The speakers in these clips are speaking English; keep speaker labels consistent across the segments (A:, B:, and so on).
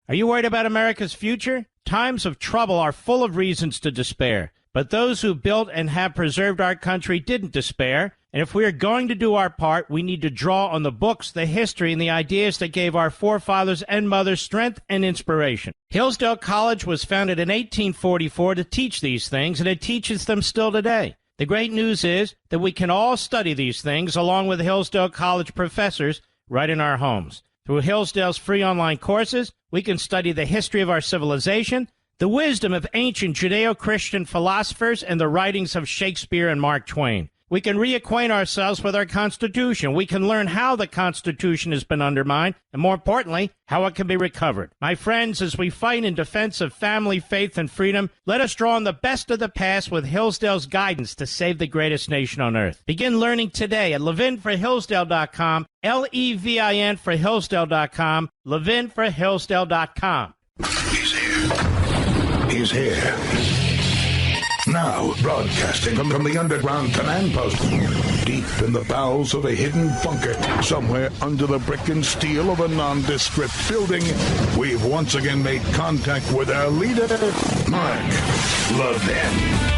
A: Are you worried about America's future? Times of trouble are full of reasons to despair. But those who built and have preserved our country didn't despair. And if we are going to do our part, we need to draw on the books, the history, and the ideas that gave our forefathers and mothers strength and inspiration. Hillsdale College was founded in 1844 to teach these things, and it teaches them still today. The great news is that we can all study these things along with Hillsdale College professors right in our homes. Through Hillsdale's free online courses, we can study the history of our civilization, the wisdom of ancient Judeo-Christian philosophers, and the writings of Shakespeare and Mark Twain. We can reacquaint ourselves with our Constitution. We can learn how the Constitution has been undermined, and more importantly, how it can be recovered. My friends, as we fight in defense of family, faith, and freedom, let us draw on the best of the past with Hillsdale's guidance to save the greatest nation on earth. Begin learning today at levinforhillsdale.com, Levin for Hillsdale.com, levinforhillsdale.com.
B: He's here. He's here. Now, broadcasting from the underground command post, deep in the bowels of a hidden bunker, somewhere under the brick and steel of a nondescript building, we've once again made contact with our leader, Mark Levin.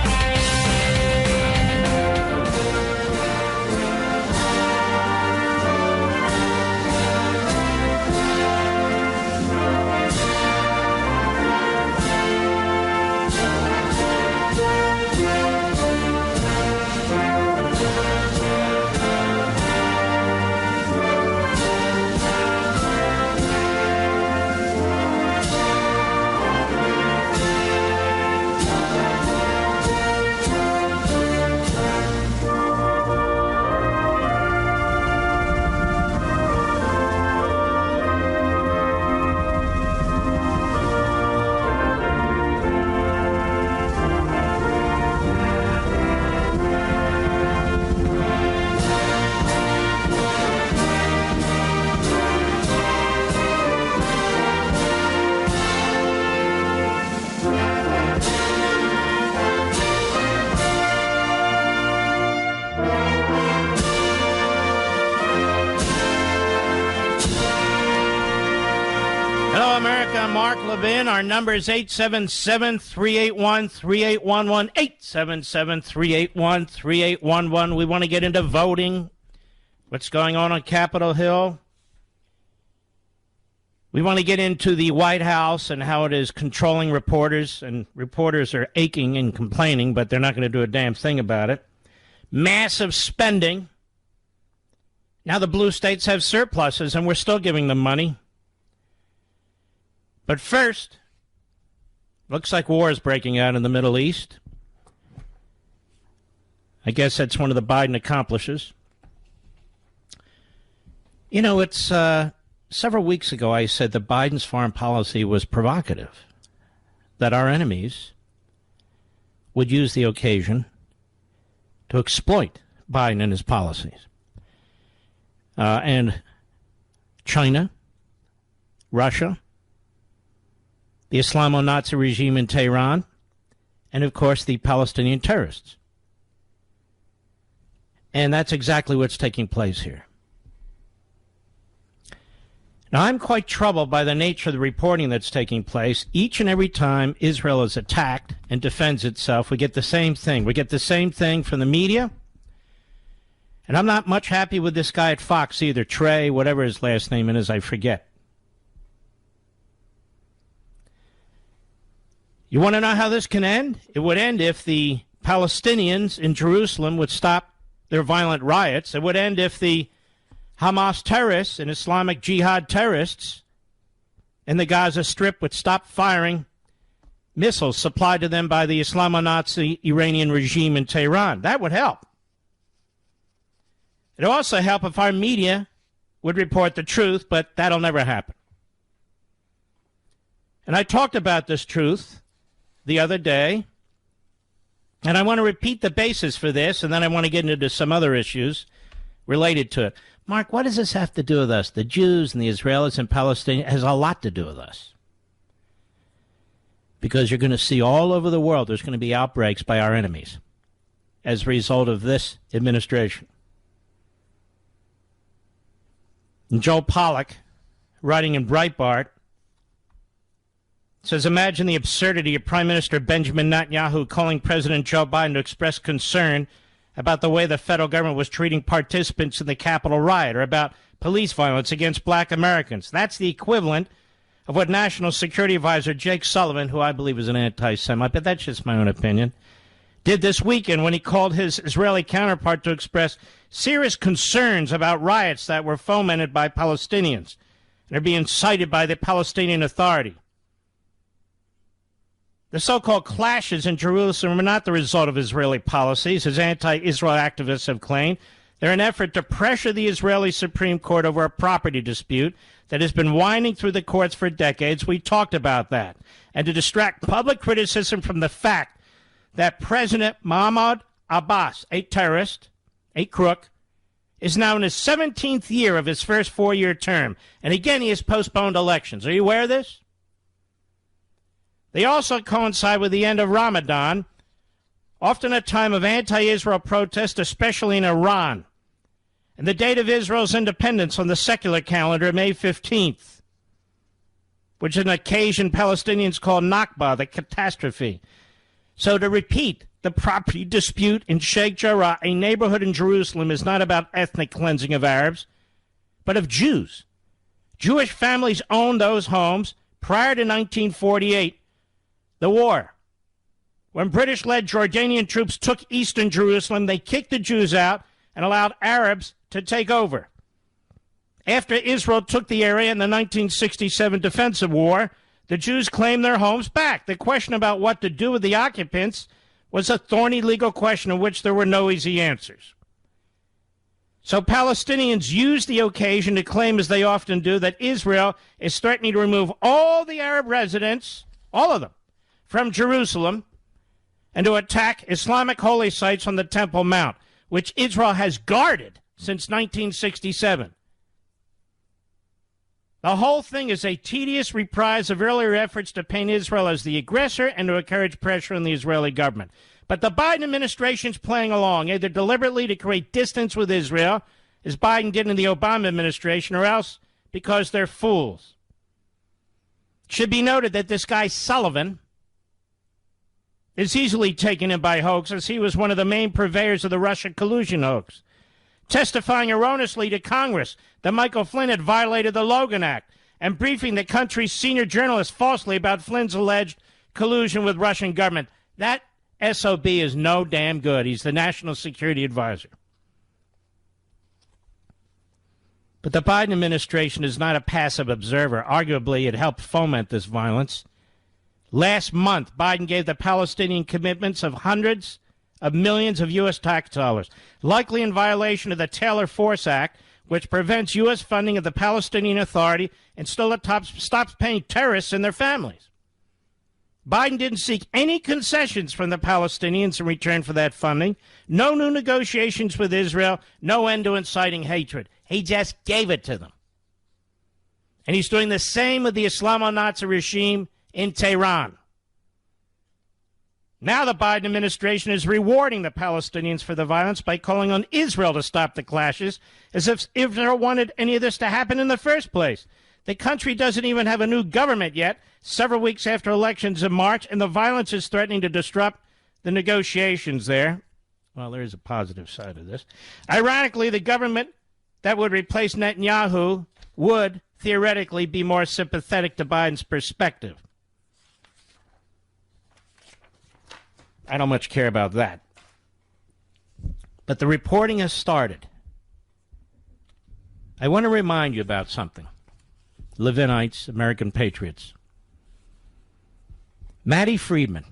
A: Mark Levin. Our number is 877-381-3811, 877-381-3811. We want to get into voting, what's going on Capitol Hill. We want to get into the White House and how it is controlling reporters, and reporters are aching and complaining, but they're not going to do a damn thing about it. Massive spending. Now the blue states have surpluses, and we're still giving them money. But first, looks like war is breaking out in the Middle East. I guess that's one of the Biden accomplishes. You know, it's several weeks ago I said that Biden's foreign policy was provocative, that our enemies would use the occasion to exploit Biden and his policies. And China, Russia, the Islamo-Nazi regime in Tehran, and, of course, the Palestinian terrorists. And that's exactly what's taking place here. Now, I'm quite troubled by the nature of the reporting that's taking place. Each and every time Israel is attacked and defends itself, we get the same thing. We get the same thing from the media. And I'm not much happy with this guy at Fox either, Trey, whatever his last name is, I forget. You want to know how this can end? It would end if the Palestinians in Jerusalem would stop their violent riots. It would end if the Hamas terrorists and Islamic Jihad terrorists in the Gaza Strip would stop firing missiles supplied to them by the Islamo-Nazi Iranian regime in Tehran. That would help. It would also help if our media would report the truth, but that'll never happen. And I talked about this truth the other day, and I want to repeat the basis for this, and then I want to get into some other issues related to it. Mark, what does this have to do with us? The Jews and the Israelis and Palestinians? It has a lot to do with us. Because you're going to see all over the world there's going to be outbreaks by our enemies as a result of this administration. And Joel Pollack, writing in Breitbart, says, imagine the absurdity of Prime Minister Benjamin Netanyahu calling President Joe Biden to express concern about the way the federal government was treating participants in the Capitol riot or about police violence against black Americans. That's the equivalent of what National Security Advisor Jake Sullivan, who I believe is an anti-Semite, but that's just my own opinion, did this weekend when he called his Israeli counterpart to express serious concerns about riots that were fomented by Palestinians and are being incited by the Palestinian Authority. The so-called clashes in Jerusalem are not the result of Israeli policies, as anti-Israel activists have claimed. They're an effort to pressure the Israeli Supreme Court over a property dispute that has been winding through the courts for decades. We talked about that. And to distract public criticism from the fact that President Mahmoud Abbas, a terrorist, a crook, is now in his 17th year of his first four-year term. And again, he has postponed elections. Are you aware of this? They also coincide with the end of Ramadan, often a time of anti-Israel protest, especially in Iran, and the date of Israel's independence on the secular calendar, May 15th, which is an occasion Palestinians call Nakba, the catastrophe. So to repeat, the property dispute in Sheikh Jarrah, a neighborhood in Jerusalem, is not about ethnic cleansing of Arabs, but of Jews. Jewish families owned those homes prior to 1948, the war. When British-led Jordanian troops took eastern Jerusalem, they kicked the Jews out and allowed Arabs to take over. After Israel took the area in the 1967 defensive war, the Jews claimed their homes back. The question about what to do with the occupants was a thorny legal question of which there were no easy answers. So Palestinians used the occasion to claim, as they often do, that Israel is threatening to remove all the Arab residents, all of them, from Jerusalem, and to attack Islamic holy sites on the Temple Mount, which Israel has guarded since 1967. The whole thing is a tedious reprise of earlier efforts to paint Israel as the aggressor and to encourage pressure on the Israeli government. But the Biden administration is playing along, either deliberately to create distance with Israel, as Biden did in the Obama administration, or else because they're fools. It should be noted that this guy Sullivan is easily taken in by hoax, as he was one of the main purveyors of the Russia collusion hoax, testifying erroneously to Congress that Michael Flynn had violated the Logan Act and briefing the country's senior journalist falsely about Flynn's alleged collusion with Russian government. That SOB is no damn good. He's the National Security Advisor. But the Biden administration is not a passive observer. Arguably, it helped foment this violence. Last month, Biden gave the Palestinian commitments of hundreds of millions of U.S. tax dollars, likely in violation of the Taylor Force Act, which prevents U.S. funding of the Palestinian Authority and still stops paying terrorists and their families. Biden didn't seek any concessions from the Palestinians in return for that funding. No new negotiations with Israel. No end to inciting hatred. He just gave it to them. And he's doing the same with the Islamo-Nazi regime in Tehran. Now the Biden administration is rewarding the Palestinians for the violence by calling on Israel to stop the clashes, as if Israel wanted any of this to happen in the first place. The country doesn't even have a new government yet, several weeks after elections in March, and the violence is threatening to disrupt the negotiations there. Well, there is a positive side of this. Ironically, the government that would replace Netanyahu would theoretically be more sympathetic to Biden's perspective. I don't much care about that. But the reporting has started. I want to remind you about something. Levinites, American patriots. Maddie Friedman.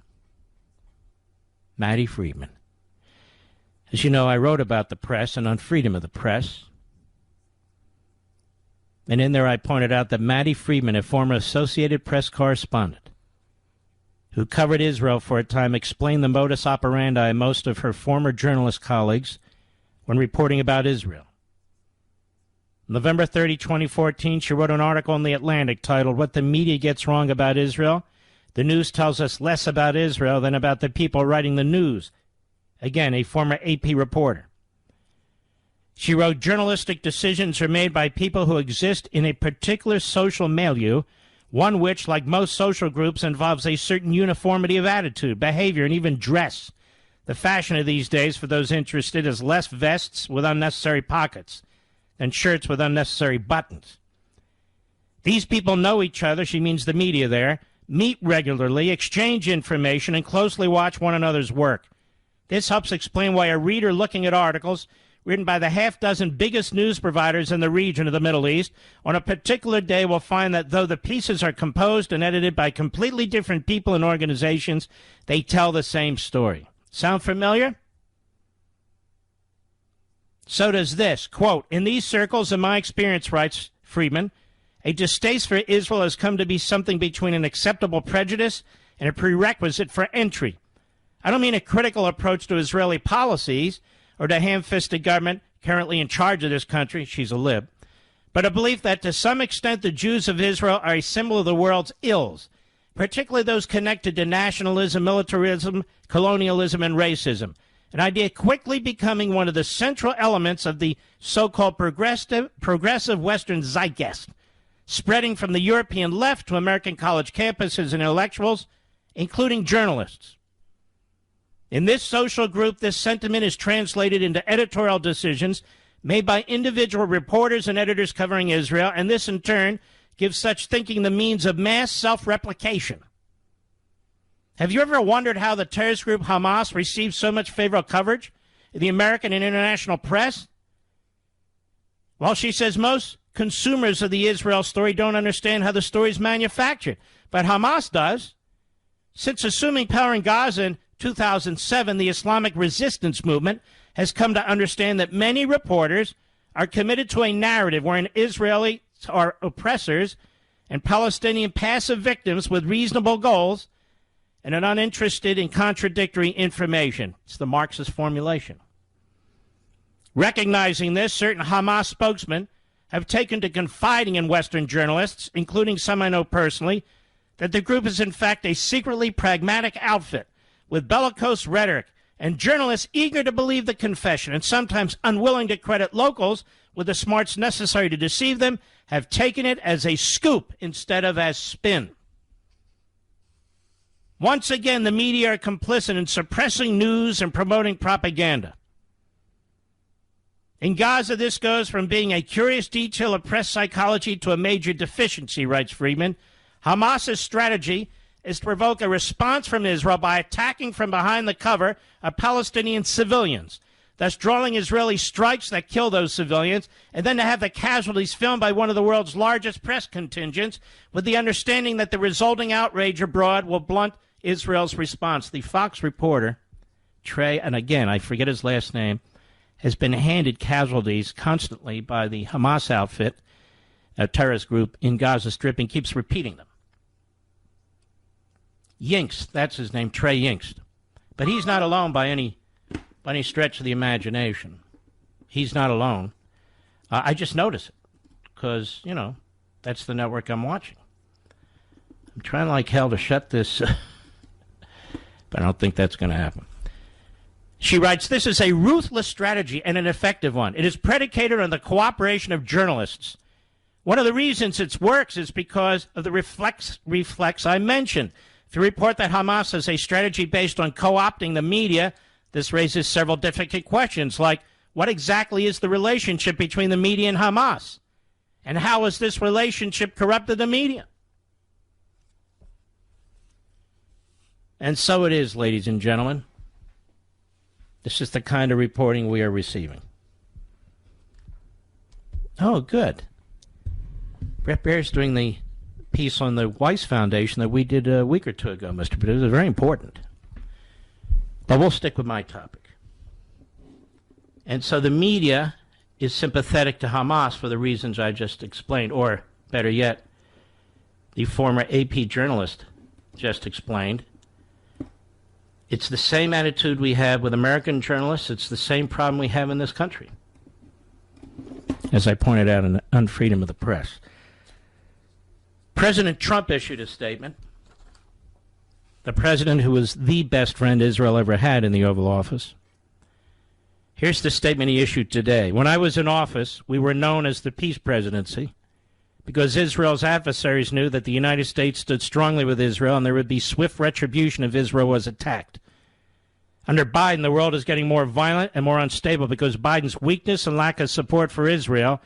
A: As you know, I wrote about the press and on freedom of the press. And in there I pointed out that Maddie Friedman, a former Associated Press correspondent, who covered Israel for a time, explained the modus operandi of most of her former journalist colleagues when reporting about Israel. November 30, 2014, she wrote an article in The Atlantic titled, "What the Media Gets Wrong About Israel. The News Tells Us Less About Israel Than About the People Writing the News." Again, a former AP reporter. She wrote, "Journalistic decisions are made by people who exist in a particular social milieu, one which, like most social groups, involves a certain uniformity of attitude, behavior, and even dress. The fashion of these days, for those interested, is less vests with unnecessary pockets than shirts with unnecessary buttons. These people know each other, she means the media there, meet regularly, exchange information, and closely watch one another's work. This helps explain why a reader looking at articles written by the half-dozen biggest news providers in the region of the Middle East on a particular day will find that though the pieces are composed and edited by completely different people and organizations, they tell the same story. Sound familiar? So does this. Quote, in these circles, in my experience, writes Friedman, a distaste for Israel has come to be something between an acceptable prejudice and a prerequisite for entry. I don't mean a critical approach to Israeli policies or the ham-fisted government currently in charge of this country, she's a lib, but a belief that to some extent the Jews of Israel are a symbol of the world's ills, particularly those connected to nationalism, militarism, colonialism, and racism, an idea quickly becoming one of the central elements of the so-called progressive Western zeitgeist, spreading from the European left to American college campuses and intellectuals, including journalists. In this social group, this sentiment is translated into editorial decisions made by individual reporters and editors covering Israel, and this in turn gives such thinking the means of mass self-replication. Have you ever wondered how the terrorist group Hamas receives so much favorable coverage in the American and international press? Well, she says most consumers of the Israel story don't understand how the story is manufactured, but Hamas does. Since assuming power in Gaza in 2007, the Islamic resistance movement has come to understand that many reporters are committed to a narrative wherein Israelis are oppressors and Palestinian passive victims with reasonable goals and are uninterested in contradictory information. It's the Marxist formulation. Recognizing this, certain Hamas spokesmen have taken to confiding in Western journalists, including some I know personally, that the group is in fact a secretly pragmatic outfit with bellicose rhetoric and journalists eager to believe the confession and sometimes unwilling to credit locals with the smarts necessary to deceive them, have taken it as a scoop instead of as spin. Once again, the media are complicit in suppressing news and promoting propaganda. In Gaza, this goes from being a curious detail of press psychology to a major deficiency, writes Friedman. Hamas's strategy is to provoke a response from Israel by attacking from behind the cover of Palestinian civilians, thus drawing Israeli strikes that kill those civilians, and then to have the casualties filmed by one of the world's largest press contingents with the understanding that the resulting outrage abroad will blunt Israel's response. The Fox reporter, Trey, and again, I forget his last name, has been handed casualties constantly by the Hamas outfit, a terrorist group in Gaza Strip, and keeps repeating them. Yingst, that's his name, Trey Yingst. But he's not alone by any stretch of the imagination. He's not alone. I just notice it because, that's the network I'm watching. I'm trying like hell to shut this, but I don't think that's going to happen. She writes, this is a ruthless strategy and an effective one. It is predicated on the cooperation of journalists. One of the reasons it works is because of the reflex I mentioned. If you report that Hamas has a strategy based on co-opting the media, this raises several difficult questions, like what exactly is the relationship between the media and Hamas? And how has this relationship corrupted the media? And so it is, ladies and gentlemen. This is the kind of reporting we are receiving. Oh, good. Brett Baer's doing the piece on the Weiss Foundation that we did a week or two ago, Mr. Producer. Very important. But we'll stick with my topic. And so the media is sympathetic to Hamas for the reasons I just explained, or better yet, the former AP journalist just explained. It's the same attitude we have with American journalists. It's the same problem we have in this country, as I pointed out in Unfreedom of the Press. President Trump issued a statement. The president who was the best friend Israel ever had in the Oval Office. Here's the statement he issued today. When I was in office, we were known as the Peace Presidency. because Israel's adversaries knew that the United States stood strongly with Israel and there would be swift retribution if Israel was attacked. Under Biden, the world is getting more violent and more unstable because Biden's weakness and lack of support for Israel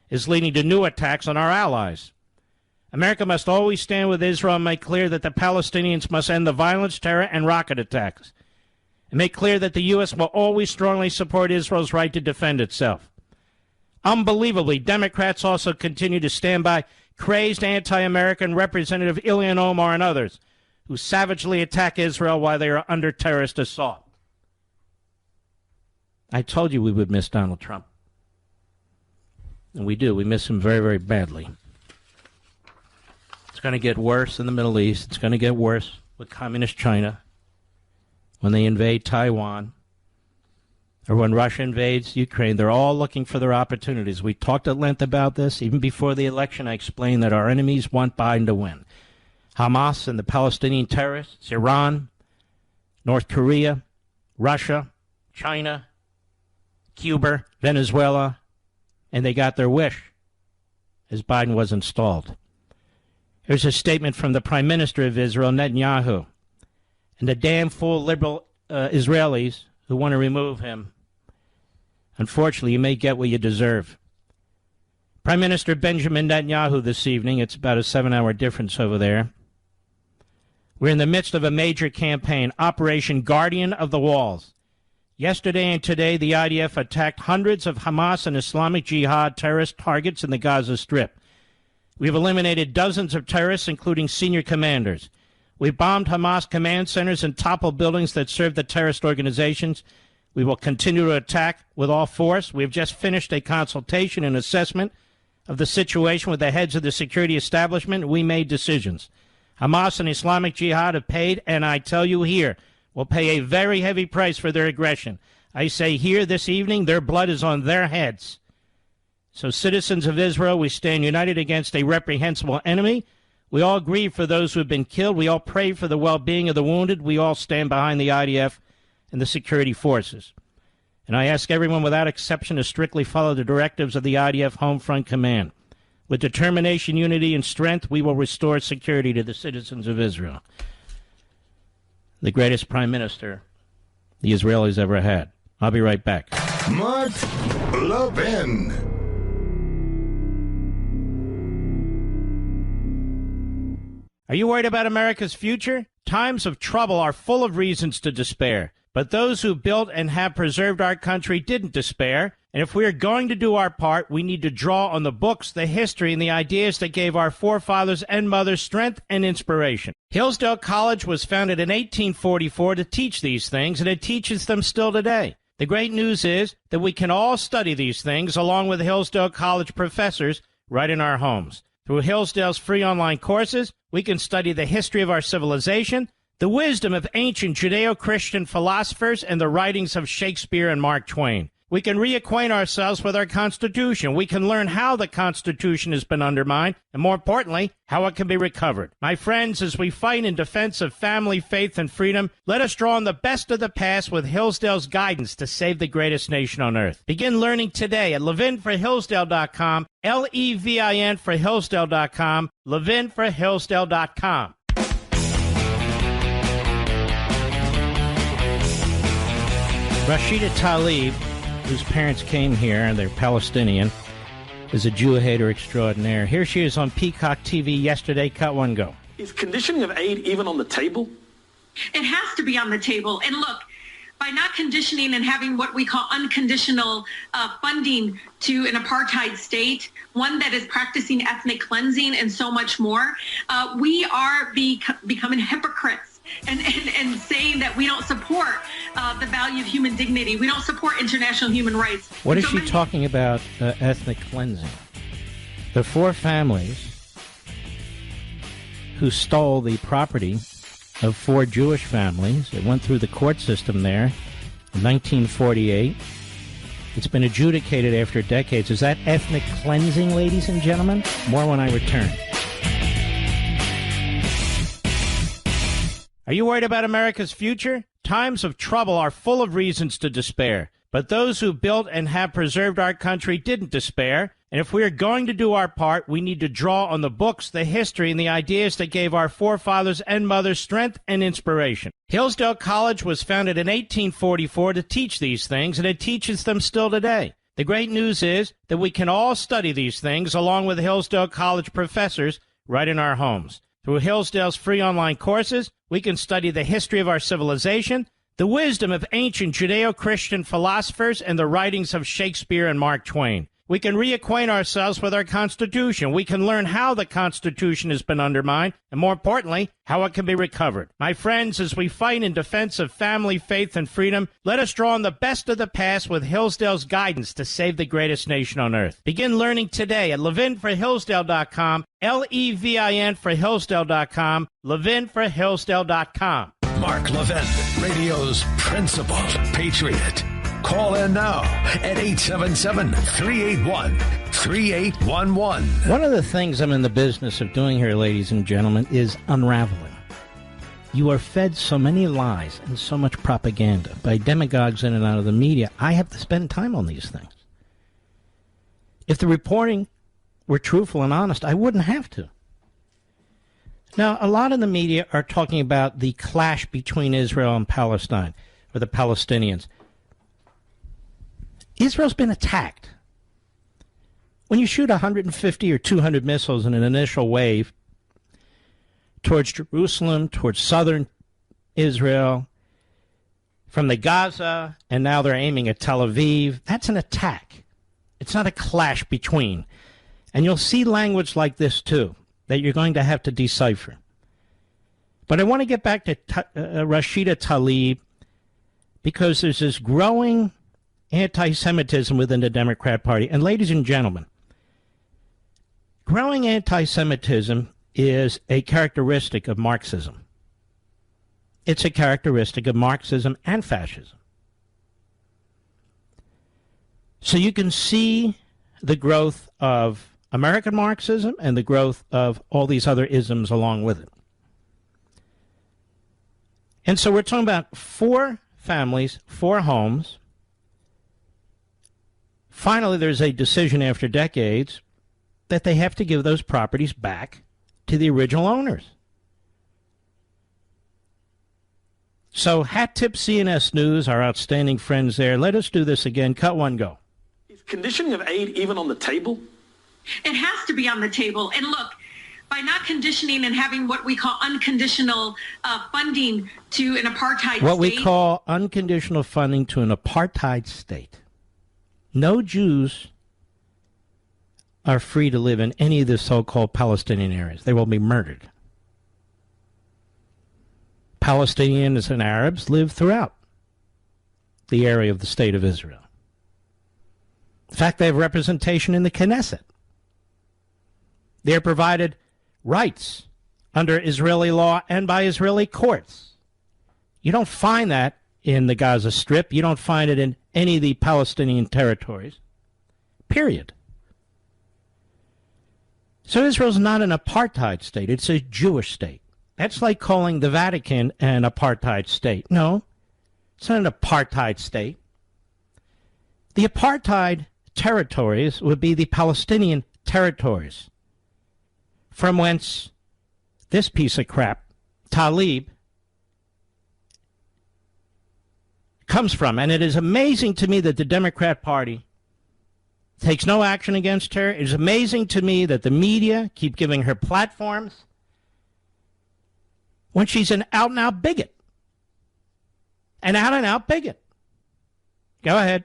A: is leading to new attacks on our allies. America must always stand with Israel and make clear that the Palestinians must end the violence, terror, and rocket attacks. And make clear that the U.S. will always strongly support Israel's right to defend itself. Unbelievably, Democrats also continue to stand by crazed anti-American Representative Ilhan Omar and others who savagely attack Israel while they are under terrorist assault. I told you we would miss Donald Trump. And we do. We miss him very, very badly. It's going to get worse in the Middle East. It's going to get worse with communist China when they invade Taiwan or when Russia invades Ukraine. They're all looking for their opportunities. We talked at length about this. Even before the election, I explained that our enemies want Biden to win. Hamas and the Palestinian terrorists, Iran, North Korea, Russia, China, Cuba, Venezuela, and they got their wish as Biden was installed. Here's a statement from the Prime Minister of Israel, Netanyahu, and the damn fool liberal Israelis who want to remove him. Unfortunately, you may get what you deserve. Prime Minister Benjamin Netanyahu this evening, it's about a 7-hour difference over there. We're in the midst of a major campaign, Operation Guardian of the Walls. Yesterday and today, the IDF attacked hundreds of Hamas and Islamic Jihad terrorist targets in the Gaza Strip. We've eliminated dozens of terrorists, including senior commanders. We've bombed Hamas command centers and toppled buildings that serve the terrorist organizations. We will continue to attack with all force. We've just finished a consultation and assessment of the situation with the heads of the security establishment. We made decisions. Hamas and Islamic Jihad have paid, and I tell you here, will pay a very heavy price for their aggression. I say here this evening, their blood is on their heads. So, citizens of Israel, we stand united against a reprehensible enemy. We all grieve for those who have been killed. We all pray for the well-being of the wounded. We all stand behind the IDF and the security forces. And I ask everyone without exception to strictly follow the directives of the IDF Home Front Command. With determination, unity, and strength, we will restore security to the citizens of Israel. The greatest prime minister the Israelis ever had. I'll be right back.
B: Mark Levin.
A: Are you worried about America's future? Times of trouble are full of reasons to despair. But those who built and have preserved our country didn't despair. And if we are going to do our part, we need to draw on the books, the history, and the ideas that gave our forefathers and mothers strength and inspiration. Hillsdale College was founded in 1844 to teach these things, and it teaches them still today. The great news is that we can all study these things along with Hillsdale College professors right in our homes. Through Hillsdale's free online courses, we can study the history of our civilization, the wisdom of ancient Judeo-Christian philosophers, and the writings of Shakespeare and Mark Twain. We can reacquaint ourselves with our Constitution. We can learn how the Constitution has been undermined, and more importantly, how it can be recovered. My friends, as we fight in defense of family, faith, and freedom, let us draw on the best of the past with Hillsdale's guidance to save the greatest nation on earth. Begin learning today at levinforhillsdale.com, Levin for Hillsdale.com, levinforhillsdale.com. Rashida Tlaib, whose parents came here and they're Palestinian, is a Jew hater extraordinaire. Here she is on Peacock TV yesterday. Cut one, go.
C: Is conditioning of aid even on the table?
D: It has to be on the table. And look, by not conditioning and having what we call unconditional funding to an apartheid state, one that is practicing ethnic cleansing and so much more, we are becoming hypocrites. And saying that we don't support the value of human dignity. We don't support international human rights.
A: What is she talking about, ethnic cleansing? The four families who stole the property of four Jewish families. It went through the court system there in 1948. It's been adjudicated after decades. Is that ethnic cleansing, ladies and gentlemen? More when I return. Are you worried about America's future? Times of trouble are full of reasons to despair. But those who built and have preserved our country didn't despair. And if we are going to do our part, we need to draw on the books, the history, and the ideas that gave our forefathers and mothers strength and inspiration. Hillsdale College was founded in 1844 to teach these things, and it teaches them still today. The great news is that we can all study these things along with Hillsdale College professors right in our homes. Through Hillsdale's free online courses, we can study the history of our civilization, the wisdom of ancient Judeo-Christian philosophers, and the writings of Shakespeare and Mark Twain. We can reacquaint ourselves with our Constitution. We can learn how the Constitution has been undermined, and more importantly, how it can be recovered. My friends, as we fight in defense of family, faith, and freedom, let us draw on the best of the past with Hillsdale's guidance to save the greatest nation on earth. Begin learning today at levinforhillsdale.com, Levin for Hillsdale.com, levinforhillsdale.com.
E: Mark Levin, radio's principal patriot. Call in now at 877-381-3811.
A: One of the things I'm in the business of doing here, ladies and gentlemen, is unraveling. You are fed so many lies and so much propaganda by demagogues in and out of the media. I have to spend time on these things. If the reporting were truthful and honest, I wouldn't have to. Now, a lot of the media are talking about the clash between Israel and Palestine, or the Palestinians. Israel's been attacked. When you shoot 150 or 200 missiles in an initial wave towards Jerusalem, towards southern Israel, from the Gaza, and now they're aiming at Tel Aviv, that's an attack. It's not a clash between. And you'll see language like this, too, that you're going to have to decipher. But I want to get back to Rashida Tlaib, because there's this growing anti-Semitism within the Democrat Party. And ladies and gentlemen, growing anti-Semitism is a characteristic of Marxism. It's a characteristic of Marxism and fascism. So you can see the growth of American Marxism and the growth of all these other isms along with it. And so we're talking about 4 families, 4 homes. Finally, there's a decision after decades that they have to give those properties back to the original owners. So, Hat Tip CNS News, our outstanding friends there, let us do this again. Cut 1, go.
C: Is conditioning of aid even on the table?
D: It has to be on the table. And look, by not conditioning and having what we call unconditional funding to an apartheid state.
A: What we call unconditional funding to an apartheid state. No Jews are free to live in any of the so-called Palestinian areas. They will be murdered. Palestinians and Arabs live throughout the area of the state of Israel. In fact, they have representation in the Knesset. They are provided rights under Israeli law and by Israeli courts. You don't find that in the Gaza Strip. You don't find it in any of the Palestinian territories. Period. So Israel's not an apartheid state. It's a Jewish state. That's like calling the Vatican an apartheid state. No, it's not an apartheid state. The apartheid territories would be the Palestinian territories, from whence this piece of crap, Tlaib, comes from. And it is amazing to me that the Democrat Party takes no action against her. It is amazing to me that the media keep giving her platforms when she's an out-and-out bigot. An out-and-out bigot. Go ahead.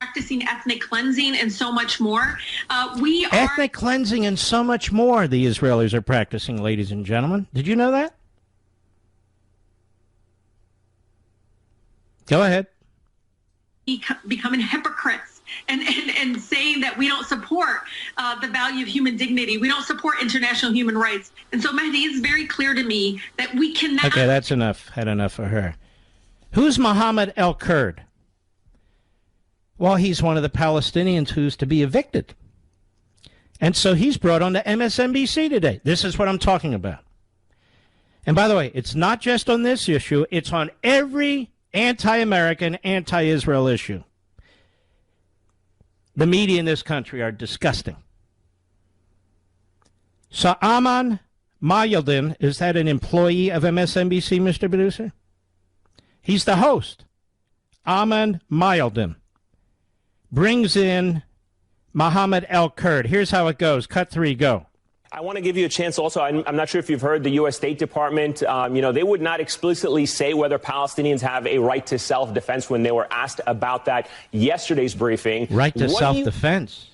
D: Practicing ethnic cleansing and so much more.
A: Ethnic cleansing and so much more the Israelis are practicing, ladies and gentlemen. Did you know that? Go ahead.
D: Becoming hypocrites and saying that we don't support the value of human dignity. We don't support international human rights. And so, Mahdi, it's very clear to me that we cannot...
A: Okay, that's enough. Had enough of her. Who's Mohammed El-Kurd? Well, he's one of the Palestinians who's to be evicted. And so he's brought on to MSNBC today. This is what I'm talking about. And by the way, it's not just on this issue. It's on every anti-American, anti-Israel issue. The media in this country are disgusting. So Aman Mayaldin, is that an employee of MSNBC, Mr. Producer? He's the host. Aman Mayaldin brings in Mohammed El-Kurd. Here's how it goes. Cut 3, go.
F: I want to give you a chance also. I'm not sure if you've heard the U.S. State Department. They would not explicitly say whether Palestinians have a right to self-defense when they were asked about that yesterday's briefing.
A: Right to self-defense.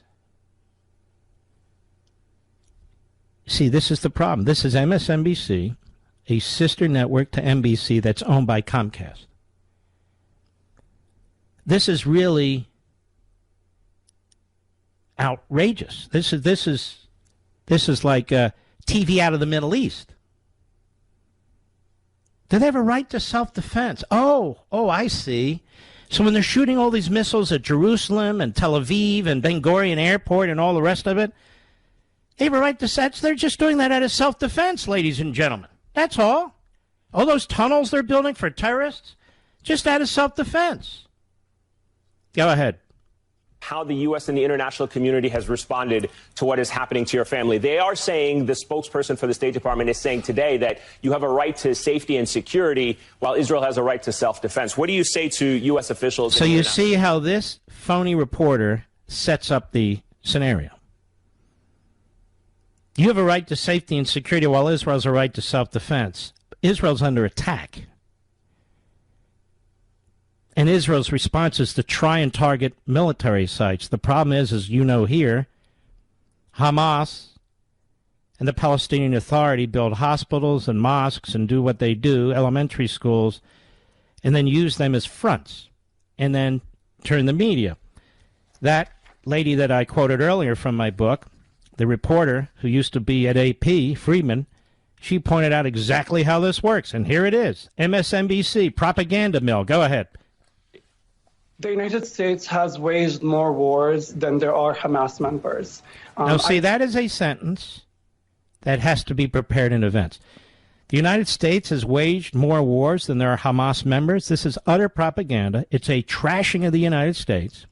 A: See, this is the problem. This is MSNBC, a sister network to NBC that's owned by Comcast. This is really outrageous. This is like TV out of the Middle East. Do they have a right to self-defense? Oh, I see. So when they're shooting all these missiles at Jerusalem and Tel Aviv and Ben Gurion Airport and all the rest of it, they have a right to sex. They're just doing that out of self-defense, ladies and gentlemen. That's all. All those tunnels they're building for terrorists, just out of self-defense. Go ahead.
F: How the U.S. and the international community has responded to what is happening to your family. They are saying, the spokesperson for the State Department is saying today that you have a right to safety and security while Israel has a right to self-defense. What do you say to U.S. officials?
A: So you see how this phony reporter sets up the scenario. You have a right to safety and security while Israel has a right to self-defense. Israel's under attack. And Israel's response is to try and target military sites. The problem is, as you know here, Hamas and the Palestinian Authority build hospitals and mosques and do what they do, elementary schools, and then use them as fronts, and then turn the media. That lady that I quoted earlier from my book, the reporter who used to be at AP, Friedman, she pointed out exactly how this works. And here it is. MSNBC, propaganda mill. Go ahead.
G: The United States has waged more wars than there are Hamas members.
A: Now, see, that is a sentence that has to be prepared in advance. The United States has waged more wars than there are Hamas members. This is utter propaganda. It's a trashing of the United States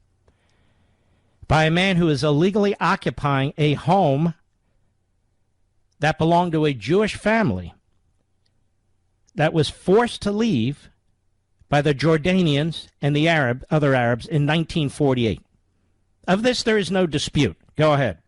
A: by a man who is illegally occupying a home that belonged to a Jewish family that was forced to leave by the Jordanians and the other Arabs in 1948. Of this, there is no dispute. Go ahead.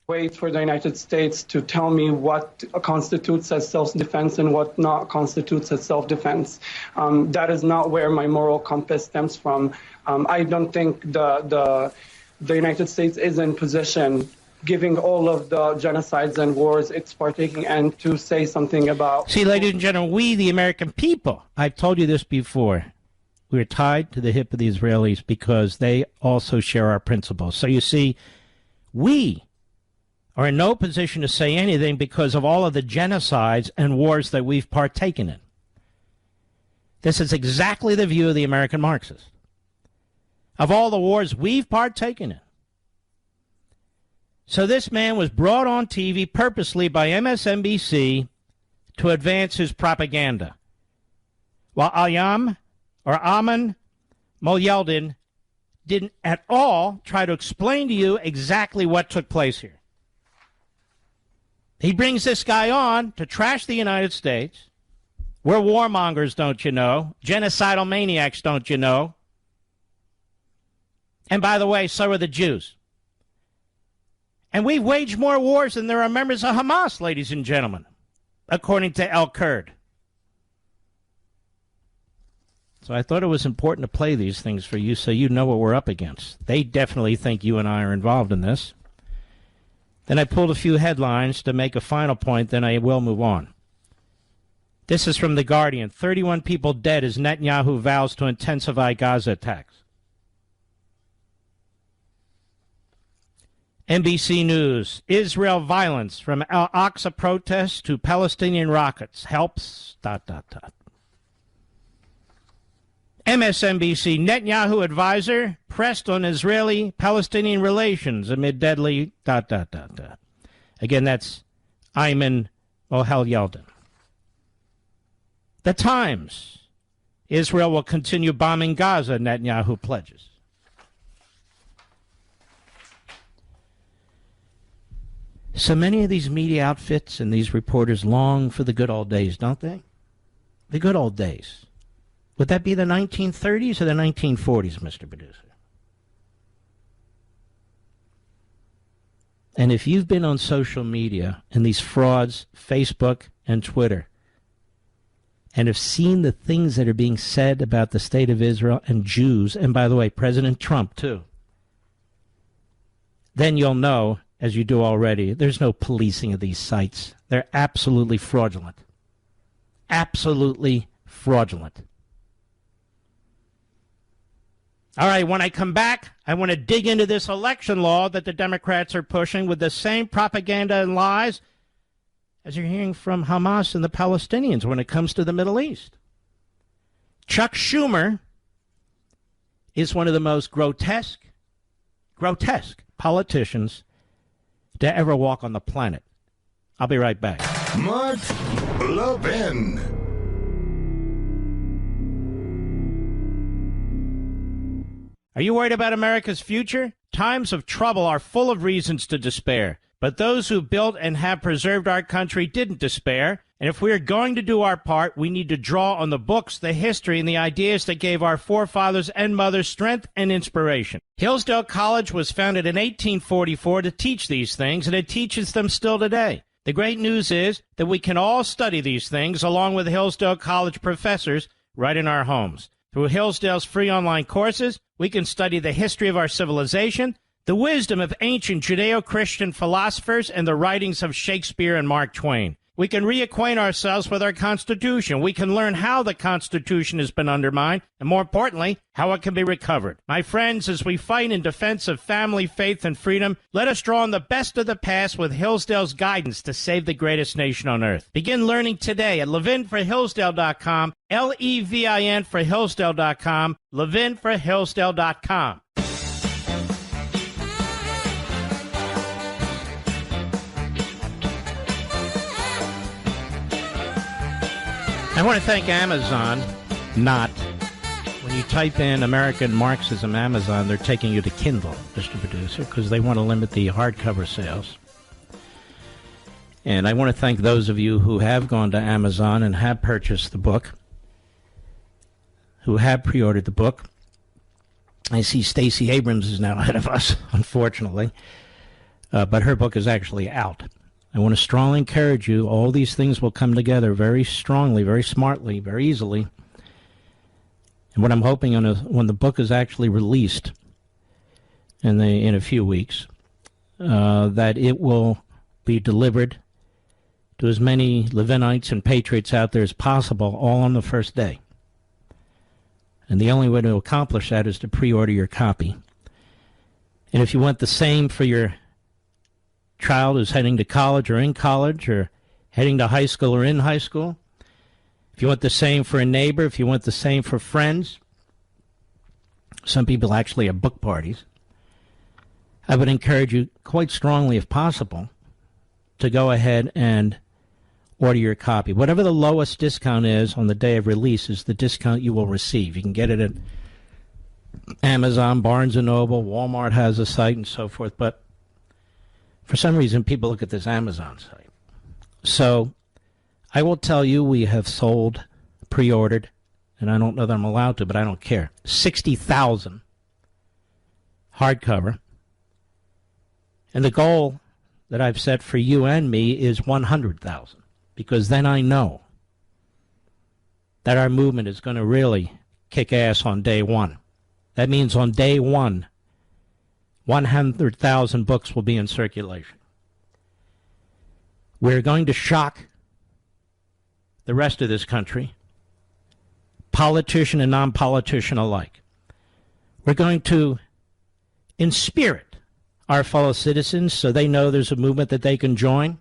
G: Wait for the United States to tell me what constitutes as self-defense and what not constitutes as self-defense. That is not where my moral compass stems from. I don't think the United States is in position, giving all of the genocides and wars it's partaking in, to say something about...
A: See, ladies and gentlemen, we, the American people, I've told you this before, we're tied to the hip of the Israelis because they also share our principles. So you see, we are in no position to say anything because of all of the genocides and wars that we've partaken in. This is exactly the view of the American Marxists. Of all the wars we've partaken in. So this man was brought on TV purposely by MSNBC to advance his propaganda, while Aman Mayaldin didn't at all try to explain to you exactly what took place here. He brings this guy on to trash the United States. We're warmongers, don't you know? Genocidal maniacs, don't you know? And by the way, so are the Jews. And we've waged more wars than there are members of Hamas, ladies and gentlemen, according to El-Kurd. So I thought it was important to play these things for you so you know what we're up against. They definitely think you and I are involved in this. Then I pulled a few headlines to make a final point, then I will move on. This is from The Guardian. 31 people dead as Netanyahu vows to intensify Gaza attacks. NBC News, Israel violence from Al-Aqsa protests to Palestinian rockets helps, ... MSNBC, Netanyahu advisor pressed on Israeli-Palestinian relations amid deadly ... Again, that's Ayman Mayaldin. The Times, Israel will continue bombing Gaza, Netanyahu pledges. So many of these media outfits and these reporters long for the good old days, don't they? The good old days. Would that be the 1930s or the 1940s, Mr. Producer? And if you've been on social media and these frauds, Facebook and Twitter, and have seen the things that are being said about the state of Israel and Jews, and by the way, President Trump too, then you'll know, as you do already, there's no policing of these sites. They're absolutely fraudulent. Absolutely fraudulent. All right, when I come back, I want to dig into this election law that the Democrats are pushing with the same propaganda and lies as you're hearing from Hamas and the Palestinians when it comes to the Middle East. Chuck Schumer is one of the most grotesque politicians to ever walk on the planet. I'll be right back.
B: Mark Levin.
A: Are you worried about America's future? Times of trouble are full of reasons to despair. But those who built and have preserved our country didn't despair. And if we are going to do our part, we need to draw on the books, the history, and the ideas that gave our forefathers and mothers strength and inspiration. Hillsdale College was founded in 1844 to teach these things, and it teaches them still today. The great news is that we can all study these things along with Hillsdale College professors right in our homes. Through Hillsdale's free online courses, we can study the history of our civilization, the wisdom of ancient Judeo-Christian philosophers, and the writings of Shakespeare and Mark Twain. We can reacquaint ourselves with our Constitution. We can learn how the Constitution has been undermined, and more importantly, how it can be recovered. My friends, as we fight in defense of family, faith, and freedom, let us draw on the best of the past with Hillsdale's guidance to save the greatest nation on earth. Begin learning today at levinforhillsdale.com, Levin for Hillsdale.com, levinforhillsdale.com. I want to thank Amazon. When you type in American Marxism Amazon, they're taking you to Kindle, Mr. Producer, because they want to limit the hardcover sales. And I want to thank those of you who have gone to Amazon and have purchased the book, who have pre-ordered the book. I see Stacey Abrams is now ahead of us, unfortunately, but her book is actually out. I want to strongly encourage you. All these things will come together very strongly, very smartly, very easily. And what I'm hoping when the book is actually released in a few weeks, that it will be delivered to as many Levinites and patriots out there as possible, all on the first day. And the only way to accomplish that is to pre-order your copy. And if you want the same for your child who's heading to college or in college or heading to high school or in high school, if you want the same for a neighbor, if you want the same for friends, some people actually have book parties, I would encourage you quite strongly, if possible, to go ahead and order your copy. Whatever the lowest discount is on the day of release is the discount you will receive. You can get it at Amazon, Barnes & Noble, Walmart has a site and so forth, but for some reason, people look at this Amazon site. So I will tell you we have sold, pre-ordered, and I don't know that I'm allowed to, but I don't care, 60,000 hardcover. And the goal that I've set for you and me is 100,000, because then I know that our movement is going to really kick ass on day one. That means on day one, 100,000 books will be in circulation. We're going to shock the rest of this country, politician and non-politician alike. We're going to inspirit our fellow citizens so they know there's a movement that they can join.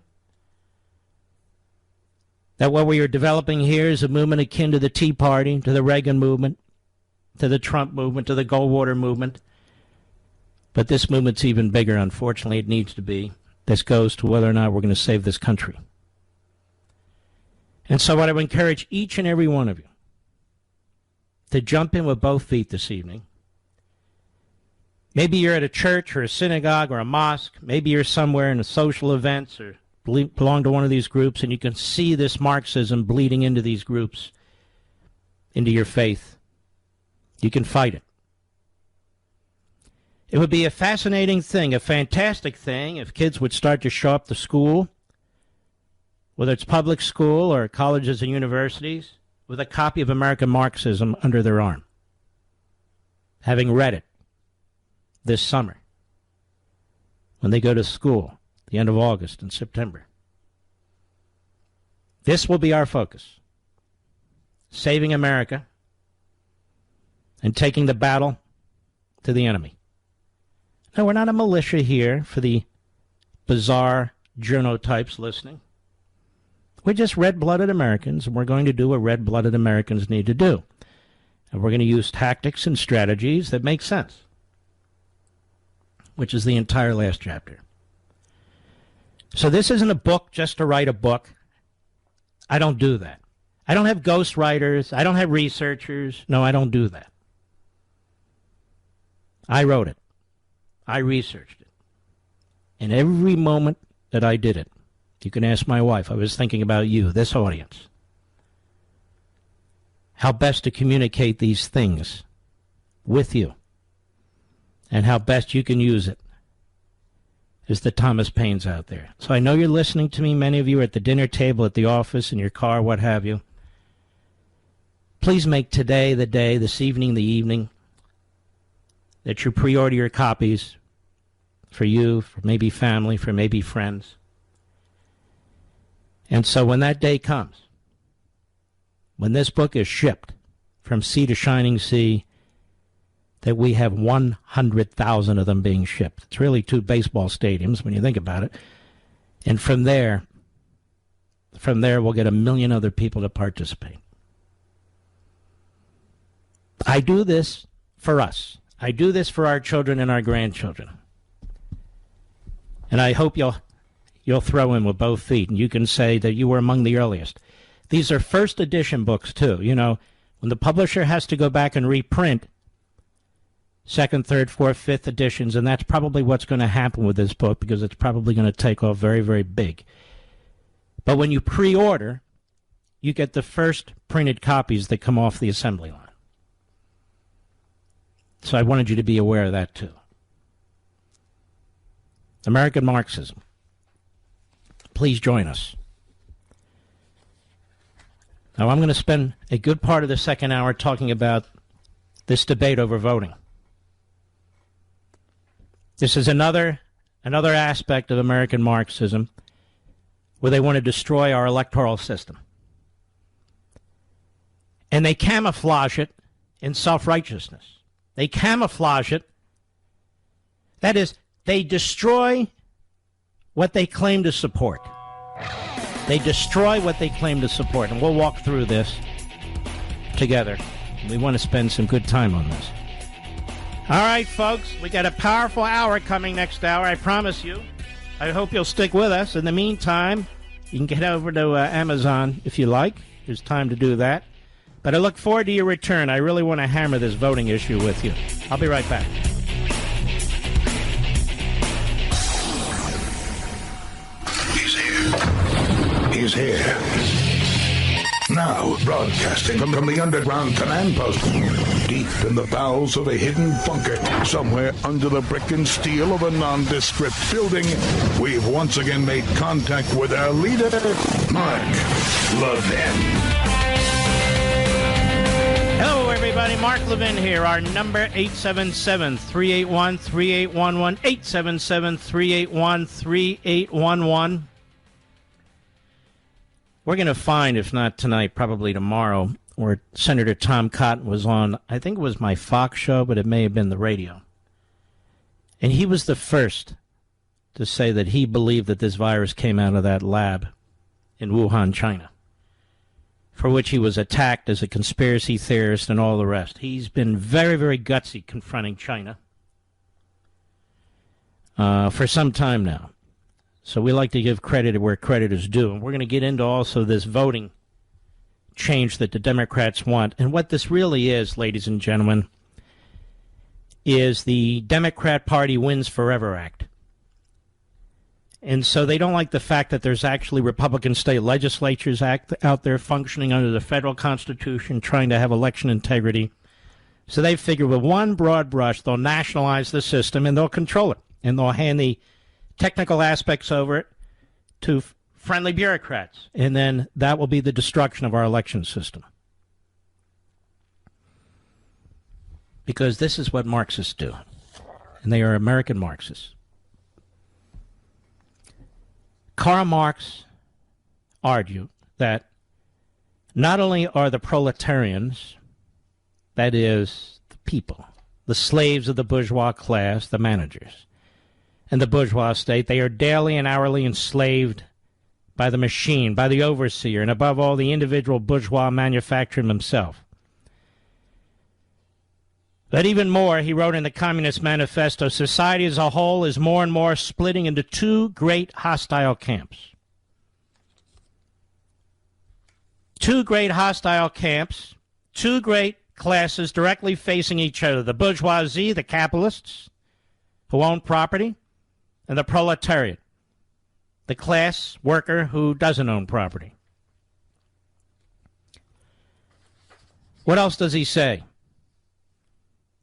A: That what we are developing here is a movement akin to the Tea Party, to the Reagan movement, to the Trump movement, to the Goldwater movement. But this movement's even bigger, unfortunately. It needs to be. This goes to whether or not we're going to save this country. And so what I would encourage each and every one of you to jump in with both feet this evening. Maybe you're at a church or a synagogue or a mosque. Maybe you're somewhere in a social events or belong to one of these groups, and you can see this Marxism bleeding into these groups, into your faith. You can fight it. It would be a fascinating thing, a fantastic thing, if kids would start to show up to school, whether it's public school or colleges and universities, with a copy of American Marxism under their arm, having read it this summer when they go to school, the end of August and September. This will be our focus. Saving America and taking the battle to the enemy. Now, we're not a militia here for the bizarre journo-types listening. We're just red-blooded Americans, and we're going to do what red-blooded Americans need to do. And we're going to use tactics and strategies that make sense, which is the entire last chapter. So this isn't a book just to write a book. I don't do that. I don't have ghostwriters. I don't have researchers. No, I don't do that. I wrote it. I researched it. And every moment that I did it, you can ask my wife, I was thinking about you, this audience. How best to communicate these things with you. And how best you can use it. Is the Thomas Paines out there. So I know you're listening to me. Many of you are at the dinner table, at the office, in your car, what have you. Please make today the day, this evening the evening, that you pre-order your copies for you, for maybe family, for maybe friends. And so when that day comes, when this book is shipped from sea to shining sea, that we have 100,000 of them being shipped. It's really 2 baseball stadiums when you think about it. And from there we'll get 1 million other people to participate. I do this for us. I do this for our children and our grandchildren. And I hope you'll throw in with both feet, and you can say that you were among the earliest. These are first edition books, too. You know, when the publisher has to go back and reprint second, third, fourth, fifth editions, and that's probably what's going to happen with this book because it's probably going to take off very, very big. But when you pre-order, you get the first printed copies that come off the assembly line. So I wanted you to be aware of that, too. American Marxism. Please join us. Now, I'm going to spend a good part of the second hour talking about this debate over voting. This is another aspect of American Marxism where they want to destroy our electoral system. And they camouflage it in self-righteousness. They camouflage it. That is, they destroy what they claim to support. They destroy what they claim to support. And we'll walk through this together. We want to spend some good time on this. All right, folks, we got a powerful hour coming next hour, I promise you. I hope you'll stick with us. In the meantime, you can get over to Amazon if you like. There's time to do that. But I look forward to your return. I really want to hammer this voting issue with you. I'll be right back.
B: He's here. Now, broadcasting from the underground command post, deep in the bowels of a hidden bunker, somewhere under the brick and steel of a nondescript building, we've once again made contact with our leader, Mark Levin.
A: Hello, everybody. Mark Levin here. Our number, 877-381-3811, 877-381-3811. We're going to find, if not tonight, probably tomorrow, where Senator Tom Cotton was on, I think it was my Fox show, but it may have been the radio. And he was the first to say that he believed that this virus came out of that lab in Wuhan, China, for which he was attacked as a conspiracy theorist and all the rest. He's been very, very gutsy confronting China for some time now. So we like to give credit where credit is due. And we're going to get into also this voting change that the Democrats want. And what this really is, ladies and gentlemen, is the Democrat Party Wins Forever Act. And so they don't like the fact that there's actually Republican state legislatures out there functioning under the federal Constitution, trying to have election integrity. So they figure with one broad brush, they'll nationalize the system and they'll control it. And they'll hand the technical aspects over it to friendly bureaucrats. And then that will be the destruction of our election system. Because this is what Marxists do. And they are American Marxists. Karl Marx argued that not only are the proletarians, that is, the people, the slaves of the bourgeois class, the managers, and the bourgeois state, they are daily and hourly enslaved by the machine, by the overseer, and above all, the individual bourgeois manufacturer himself. But even more, he wrote in the Communist Manifesto, society as a whole is more and more splitting into two great hostile camps. Two great hostile camps, two great classes directly facing each other. The bourgeoisie, the capitalists, who own property, and the proletariat, the class worker who doesn't own property. What else does he say?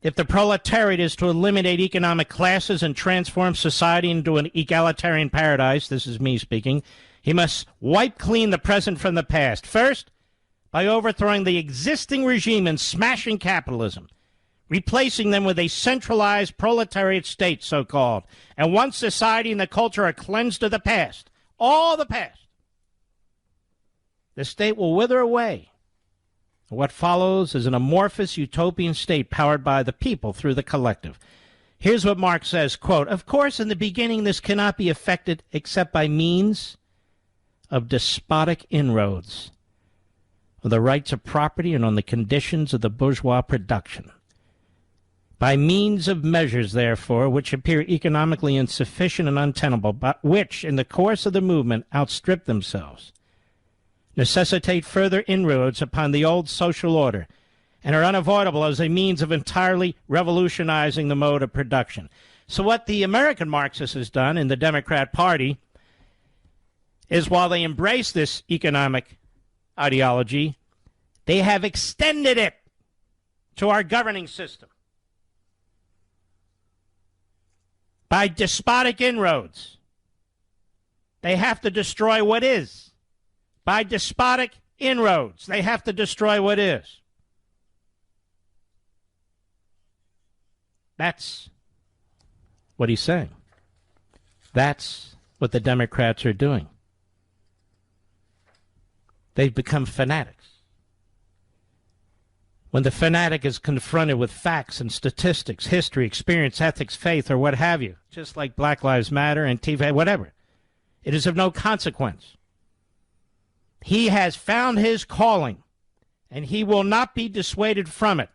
A: If the proletariat is to eliminate economic classes and transform society into an egalitarian paradise, this is me speaking, he must wipe clean the present from the past. First, by overthrowing the existing regime and smashing capitalism, replacing them with a centralized proletariat state, so-called. And once society and the culture are cleansed of the past, all the past, the state will wither away. What follows is an amorphous utopian state powered by the people through the collective. Here's what Marx says, quote, of course, in the beginning, this cannot be effected except by means of despotic inroads on the rights of property and on the conditions of the bourgeois production. By means of measures, therefore, which appear economically insufficient and untenable, but which, in the course of the movement, outstrip themselves, necessitate further inroads upon the old social order, and are unavoidable as a means of entirely revolutionizing the mode of production. So what the American Marxist has done in the Democrat Party is, while they embrace this economic ideology, they have extended it to our governing system by despotic inroads. They have to destroy what is. By despotic inroads, they have to destroy what is. That's what he's saying. That's what the Democrats are doing. They've become fanatics. When the fanatic is confronted with facts and statistics, history, experience, ethics, faith, or what have you, just like Black Lives Matter, Antifa, whatever, it is of no consequence. He has found his calling, and he will not be dissuaded from it.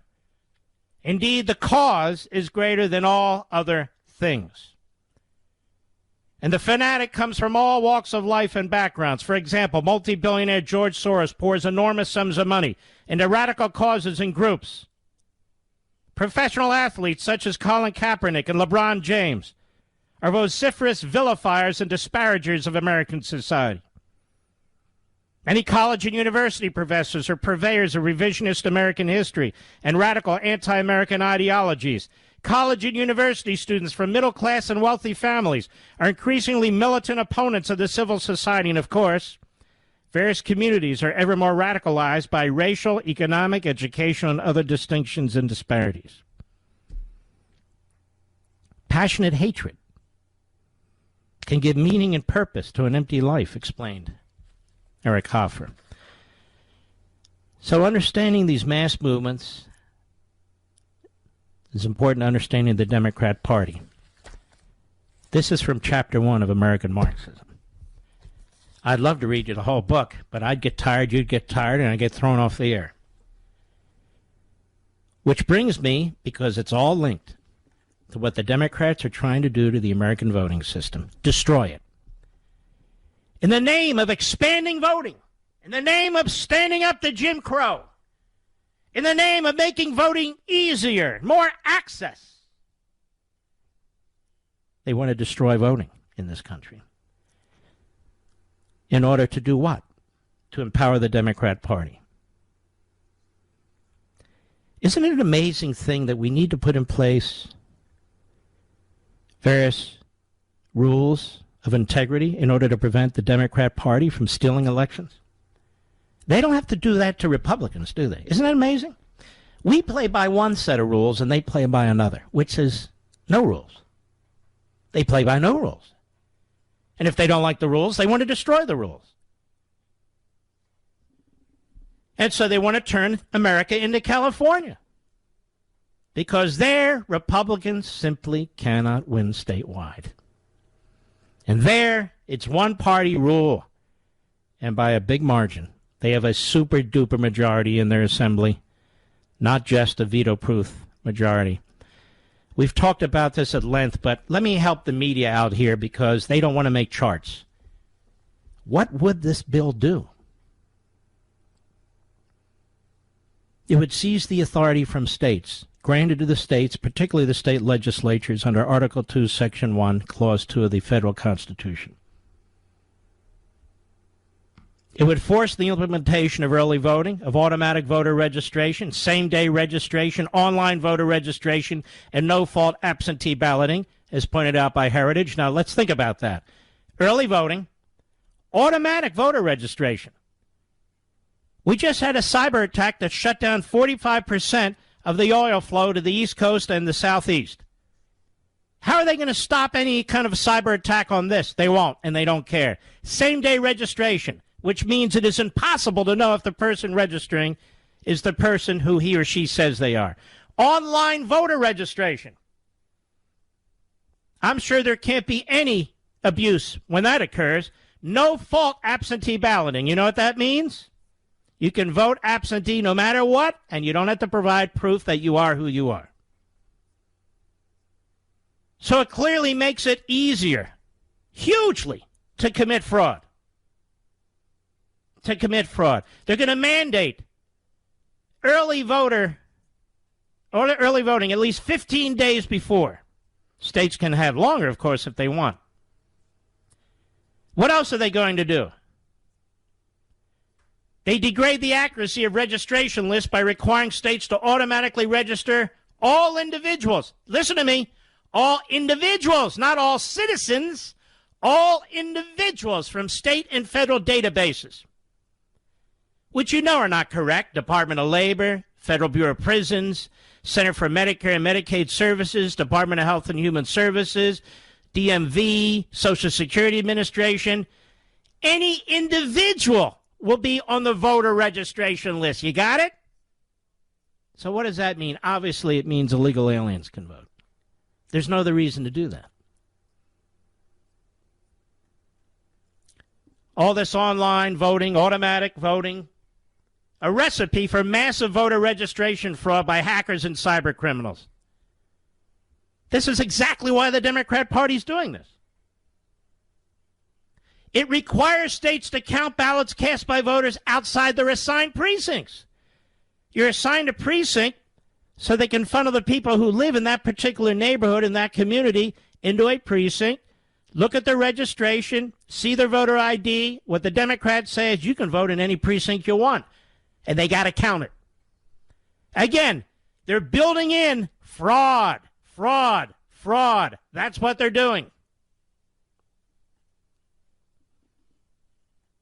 A: Indeed, the cause is greater than all other things. And the fanatic comes from all walks of life and backgrounds. For example, multi-billionaire George Soros pours enormous sums of money into radical causes and groups. Professional athletes such as Colin Kaepernick and LeBron James are vociferous vilifiers and disparagers of American society. Many college and university professors are purveyors of revisionist American history and radical anti-American ideologies. College and university students from middle-class and wealthy families are increasingly militant opponents of the civil society. And, of course, various communities are ever more radicalized by racial, economic, educational, and other distinctions and disparities. Passionate hatred can give meaning and purpose to an empty life, explained Eric Hoffer. So understanding these mass movements is important to understanding the Democrat Party. This is from Chapter 1 of American Marxism. I'd love to read you the whole book, but I'd get tired, you'd get tired, and I'd get thrown off the air. Which brings me, because it's all linked, to what the Democrats are trying to do to the American voting system. Destroy it. In the name of expanding voting, in the name of standing up to Jim Crow, in the name of making voting easier, more access, They want to destroy voting in this country. In order to do what? To empower the Democrat Party. Isn't it an amazing thing that we need to put in place various rules of integrity in order to prevent the Democrat Party from stealing elections? They don't have to do that to Republicans, do they? Isn't that amazing? We play by one set of rules and they play by another, which is no rules. They play by no rules. And if they don't like the rules, they want to destroy the rules. And so they want to turn America into California. Because there, Republicans simply cannot win statewide. And there, it's one-party rule. And by a big margin. They have a super-duper majority in their assembly, not just a veto-proof majority. We've talked about this at length, but let me help the media out here because they don't want to make charts. What would this bill do? It would seize the authority from states, granted to the states, particularly the state legislatures, under Article 2, Section 1, Clause 2 of the federal Constitution. It would force the implementation of early voting, of automatic voter registration, same-day registration, online voter registration, and no-fault absentee balloting, as pointed out by Heritage. Now, let's think about that. Early voting, automatic voter registration. We just had a cyber attack that shut down 45% of the oil flow to the East Coast and the Southeast. How are they going to stop any kind of cyber attack on this? They won't, and they don't care. Same-day registration, which means it is impossible to know if the person registering is the person who he or she says they are. Online voter registration. I'm sure there can't be any abuse when that occurs. No-fault absentee balloting. You know what that means? You can vote absentee no matter what, and you don't have to provide proof that you are who you are. So it clearly makes it easier, hugely, to commit fraud. They're going to mandate early voting at least 15 days before. States can have longer, of course, if they want. What else are they going to do? They degrade the accuracy of registration lists by requiring states to automatically register all individuals. Listen to me. All individuals, not all citizens. All individuals from state and federal databases, which you know are not correct. Department of Labor, Federal Bureau of Prisons, Center for Medicare and Medicaid Services, Department of Health and Human Services, DMV, Social Security Administration. Any individual will be on the voter registration list. You got it? So what does that mean? Obviously, it means illegal aliens can vote. There's no other reason to do that. All this online voting, automatic voting, a recipe for massive voter registration fraud by hackers and cyber criminals. This is exactly why the Democrat Party is doing this. It requires states to count ballots cast by voters outside their assigned precincts. You're assigned a precinct so they can funnel the people who live in that particular neighborhood, in that community, into a precinct, look at their registration, see their voter ID. What the Democrats say is you can vote in any precinct you want, and they got to count it. Again, they're building in fraud. That's what they're doing.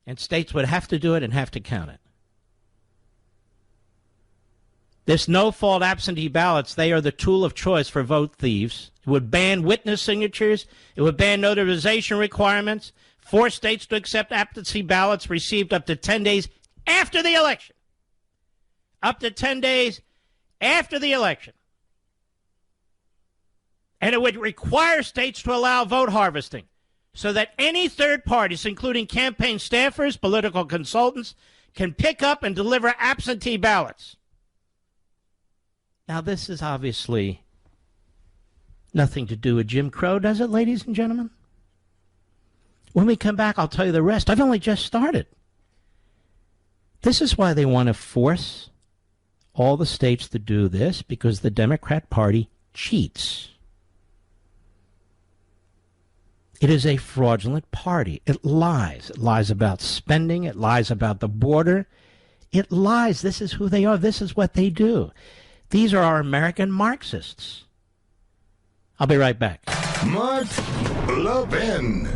A: And states would have to do it and have to count it. This no-fault absentee ballots, they are the tool of choice for vote thieves. It would ban witness signatures. It would ban notarization requirements. Force states to accept absentee ballots received up to 10 days after the election. Up to 10 days after the election. And it would require states to allow vote harvesting so that any third parties, including campaign staffers, political consultants, can pick up and deliver absentee ballots. Now, this is obviously nothing to do with Jim Crow, does it, ladies and gentlemen? When we come back, I'll tell you the rest. I've only just started. This is why they want to force all the states to do this, because the Democrat Party cheats. It is a fraudulent party. It lies. It lies about spending. It lies about the border. It lies. This is who they are. This is what they do. These are our American Marxists. I'll be right back.
B: Mark Levin.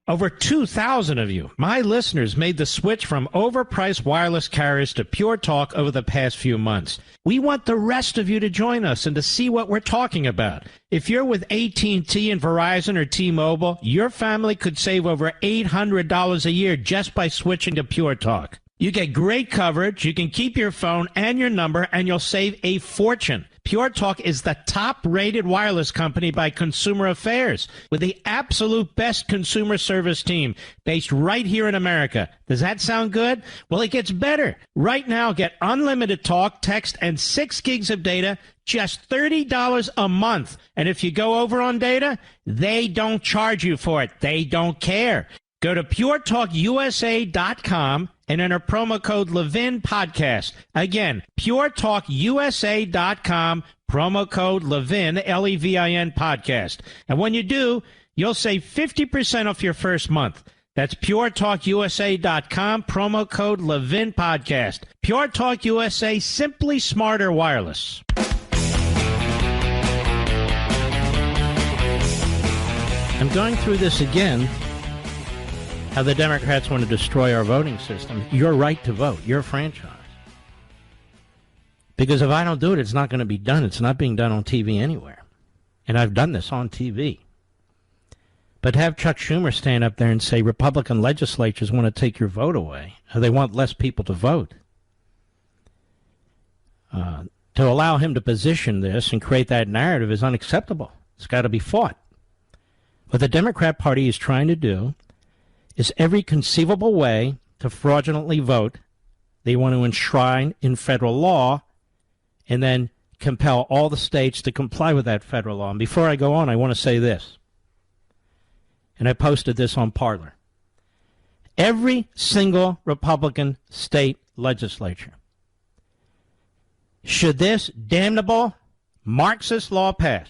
A: Over 2,000 of you, my listeners, made the switch from overpriced wireless carriers to Pure Talk over the past few months. We want the rest of you to join us and to see what we're talking about. If you're with AT&T and Verizon or T-Mobile, your family could save over $800 a year just by switching to Pure Talk. You get great coverage, you can keep your phone and your number, and you'll save a fortune. Pure Talk is the top-rated wireless company by Consumer Affairs, with the absolute best consumer service team based right here in America. Does that sound good? Well, it gets better. Right now, get unlimited talk, text, and 6 gigs of data, just $30 a month. And if you go over on data, they don't charge you for it. They don't care. Go to puretalkusa.com and enter promo code Levin Podcast. Again, puretalkusa.com, promo code Levin, Levin Podcast. And when you do, you'll save 50% off your first month. That's puretalkusa.com, promo code Levin Podcast. Pure Talk USA, simply smarter wireless. I'm going through this again. How the Democrats want to destroy our voting system. Your right to vote, your franchise. Because if I don't do it, it's not going to be done. It's not being done on TV anywhere. And I've done this on TV. But have Chuck Schumer stand up there and say Republican legislatures want to take your vote away. Or they want less people to vote. To allow him to position this and create that narrative is unacceptable. It's got to be fought. What the Democrat Party is trying to do is every conceivable way to fraudulently vote. They want to enshrine in federal law and then compel all the states to comply with that federal law. And before I go on, I want to say this. And I posted this on Parler. Every single Republican state legislature, should this damnable Marxist law pass,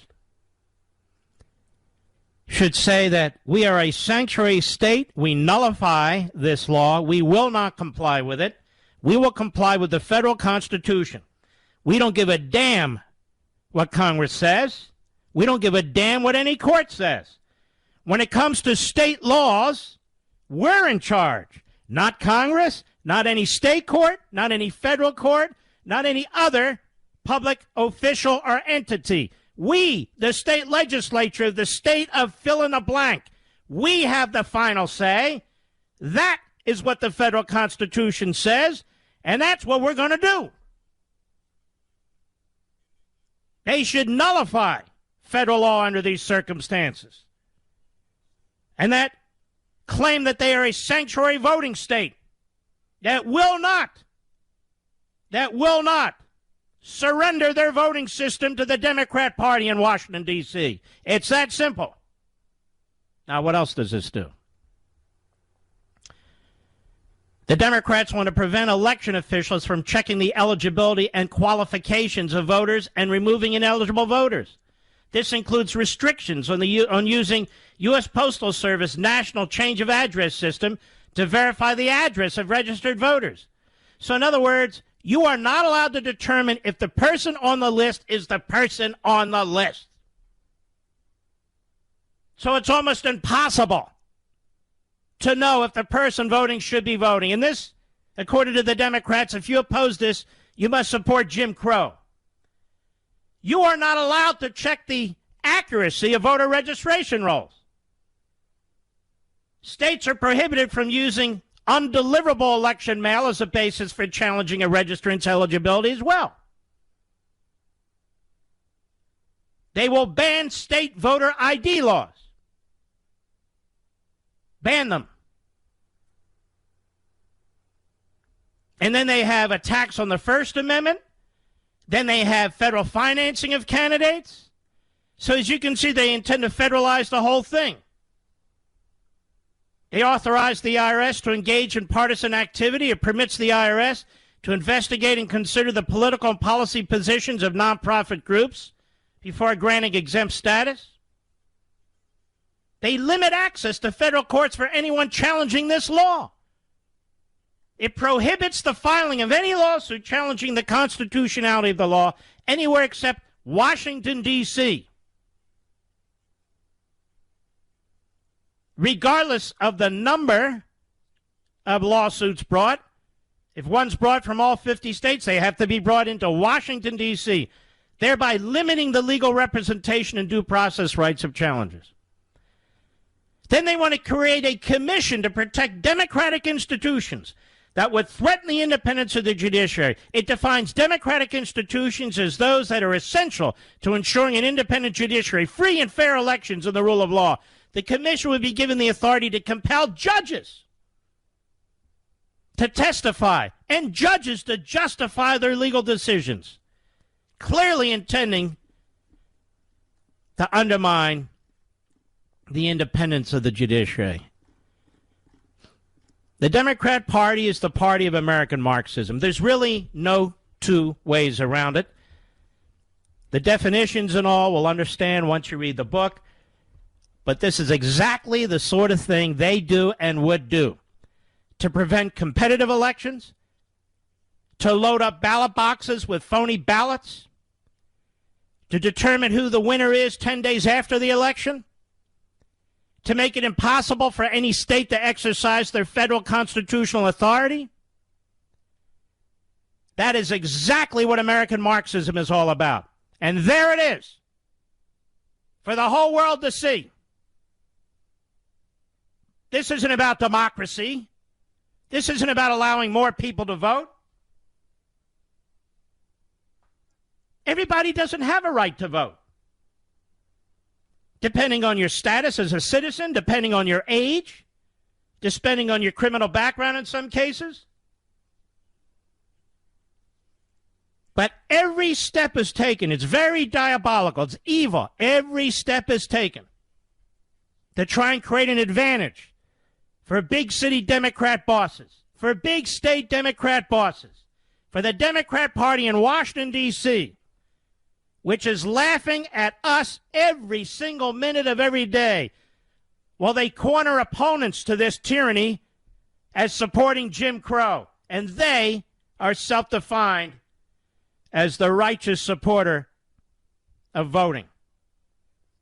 A: should say that we are a sanctuary state. We nullify this law. We will not comply with it. We will comply with the federal Constitution. We don't give a damn what Congress says. We don't give a damn what any court says. When it comes to state laws, we're in charge. Not Congress, not any state court, not any federal court, not any other public official or entity. We, the state legislature, the state of fill in the blank, we have the final say. That is what the federal Constitution says, and that's what we're going to do. They should nullify federal law under these circumstances. And that claim that they are a sanctuary voting state that will not surrender their voting system to the Democrat Party in Washington, D.C. It's that simple. Now, what else does this do? The Democrats want to prevent election officials from checking the eligibility and qualifications of voters and removing ineligible voters. This includes restrictions on using U.S. Postal Service National Change of Address System to verify the address of registered voters. So, in other words, you are not allowed to determine if the person on the list is the person on the list. So it's almost impossible to know if the person voting should be voting. And this, according to the Democrats, if you oppose this, you must support Jim Crow. You are not allowed to check the accuracy of voter registration rolls. States are prohibited from using undeliverable election mail as a basis for challenging a registrant's eligibility as well. They will ban state voter ID laws. Ban them. And then they have attacks on the First Amendment. Then they have federal financing of candidates. So as you can see, they intend to federalize the whole thing. They authorize the IRS to engage in partisan activity. It permits the IRS to investigate and consider the political and policy positions of nonprofit groups before granting exempt status. They limit access to federal courts for anyone challenging this law. It prohibits the filing of any lawsuit challenging the constitutionality of the law anywhere except Washington, D.C. Regardless of the number of lawsuits brought, if one's brought from all 50 states, they have to be brought into Washington, D.C., thereby limiting the legal representation and due process rights of challengers. Then they want to create a commission to protect democratic institutions that would threaten the independence of the judiciary. It defines democratic institutions as those that are essential to ensuring an independent judiciary, free and fair elections, and the rule of law. The commission would be given the authority to compel judges to testify and judges to justify their legal decisions, clearly intending to undermine the independence of the judiciary. The Democrat Party is the party of American Marxism. There's really no two ways around it. The definitions and all we'll understand once you read the book, but this is exactly the sort of thing they do and would do to prevent competitive elections, to load up ballot boxes with phony ballots, to determine who the winner is 10 days after the election, to make it impossible for any state to exercise their federal constitutional authority. That is exactly what American Marxism is all about. And there it is, for the whole world to see. This isn't about democracy. This isn't about allowing more people to vote. Everybody doesn't have a right to vote. Depending on your status as a citizen, depending on your age, depending on your criminal background in some cases. But every step is taken. It's very diabolical. It's evil. Every step is taken to try and create an advantage for big city Democrat bosses, for big state Democrat bosses, for the Democrat Party in Washington, D.C., which is laughing at us every single minute of every day, while they corner opponents to this tyranny as supporting Jim Crow. And they are self-defined as the righteous supporter of voting.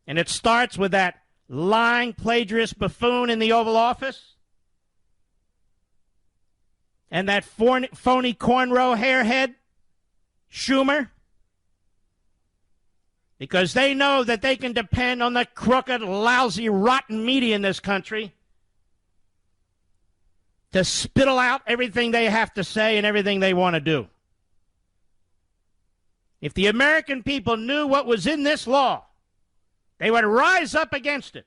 A: And it starts with that lying plagiarist buffoon in the Oval Office and that phony cornrow hairhead, Schumer, because they know that they can depend on the crooked, lousy, rotten media in this country to spittle out everything they have to say and everything they want to do. If the American people knew what was in this law, they would rise up against it.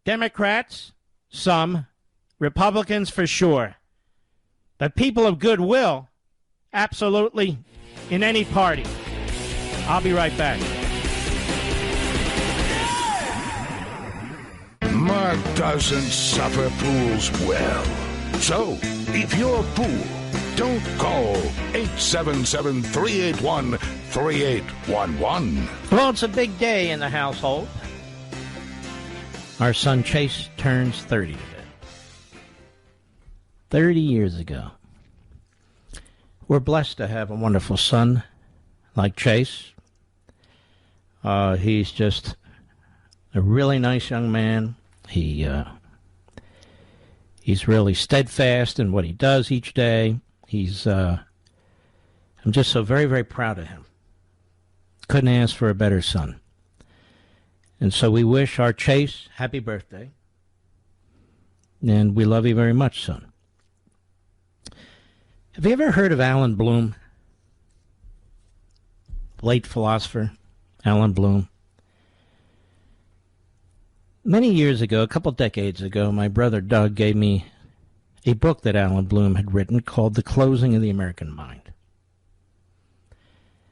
A: Democrats, some, Republicans for sure, but people of goodwill, absolutely, in any party. I'll be right back.
B: Mark doesn't suffer fools well. So, if you're a fool, don't call 877-381-3811.
A: Well, it's a big day in the household. Our son Chase turns 30 today. 30 years ago. We're blessed to have a wonderful son like Chase. He's just a really nice young man. He's really steadfast in what he does each day. I'm just so very, very proud of him. Couldn't ask for a better son. And so we wish our Chase happy birthday. And we love you very much, son. Have you ever heard of Alan Bloom? Late philosopher, Alan Bloom. Many years ago, a couple decades ago, my brother Doug gave me a book that Alan Bloom had written called The Closing of the American Mind.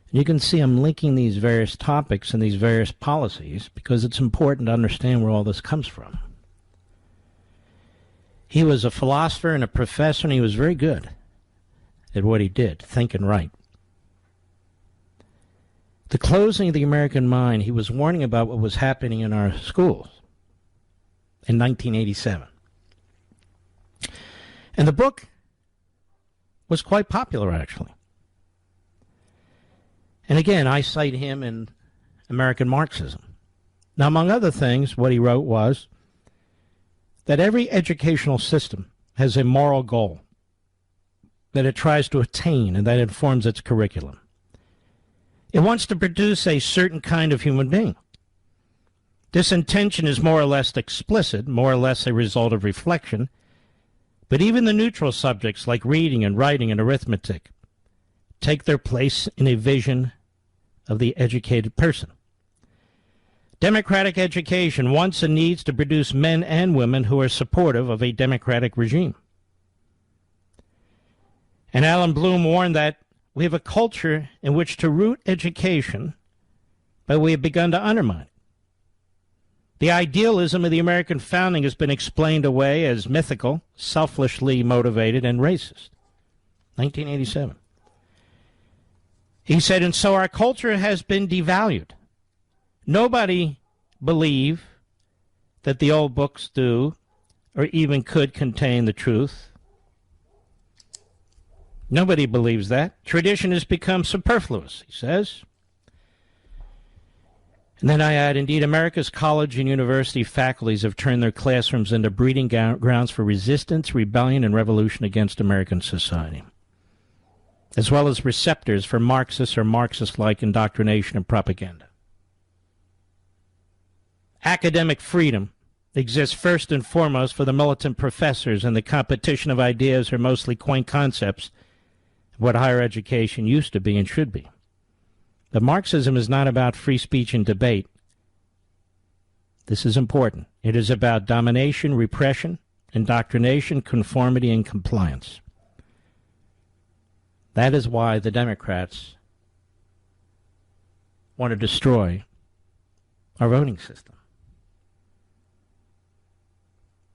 A: And you can see I'm linking these various topics and these various policies because it's important to understand where all this comes from. He was a philosopher and a professor, and he was very good. at what he did, think and write. The closing of the American mind, he was warning about what was happening in our schools in 1987. And the book was quite popular, actually. And again, I cite him in American Marxism. Now, among other things, what he wrote was that every educational system has a moral goal that it tries to attain and that informs its curriculum. It wants to produce a certain kind of human being. This intention is more or less explicit, more or less a result of reflection, but even the neutral subjects like reading and writing and arithmetic take their place in a vision of the educated person. Democratic education wants and needs to produce men and women who are supportive of a democratic regime. And Alan Bloom warned that we have a culture in which to root education, but we have begun to undermine it. The idealism of the American founding has been explained away as mythical, selfishly motivated, and racist. 1987. He said, and so our culture has been devalued. Nobody believe that the old books do or even could contain the truth. Nobody believes that. Tradition has become superfluous, he says. And then I add, indeed, America's college and university faculties have turned their classrooms into breeding grounds for resistance, rebellion, and revolution against American society, as well as receptors for Marxist or Marxist-like indoctrination and propaganda. Academic freedom exists first and foremost for the militant professors, and the competition of ideas are mostly quaint concepts of what higher education used to be and should be. But Marxism is not about free speech and debate. This is important. It is about domination, repression, indoctrination, conformity, and compliance. That is why the Democrats want to destroy our voting system.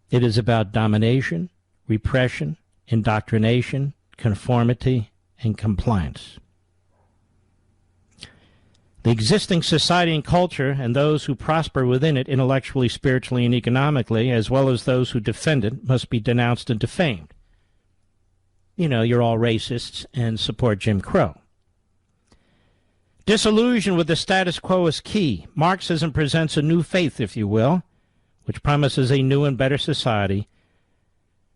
A: It is about domination, repression, indoctrination, conformity, and compliance. The existing society and culture and those who prosper within it intellectually, spiritually, and economically, as well as those who defend it, must be denounced and defamed. You know, you're all racists and support Jim Crow. Disillusion with the status quo is key. Marxism presents a new faith, if you will, which promises a new and better society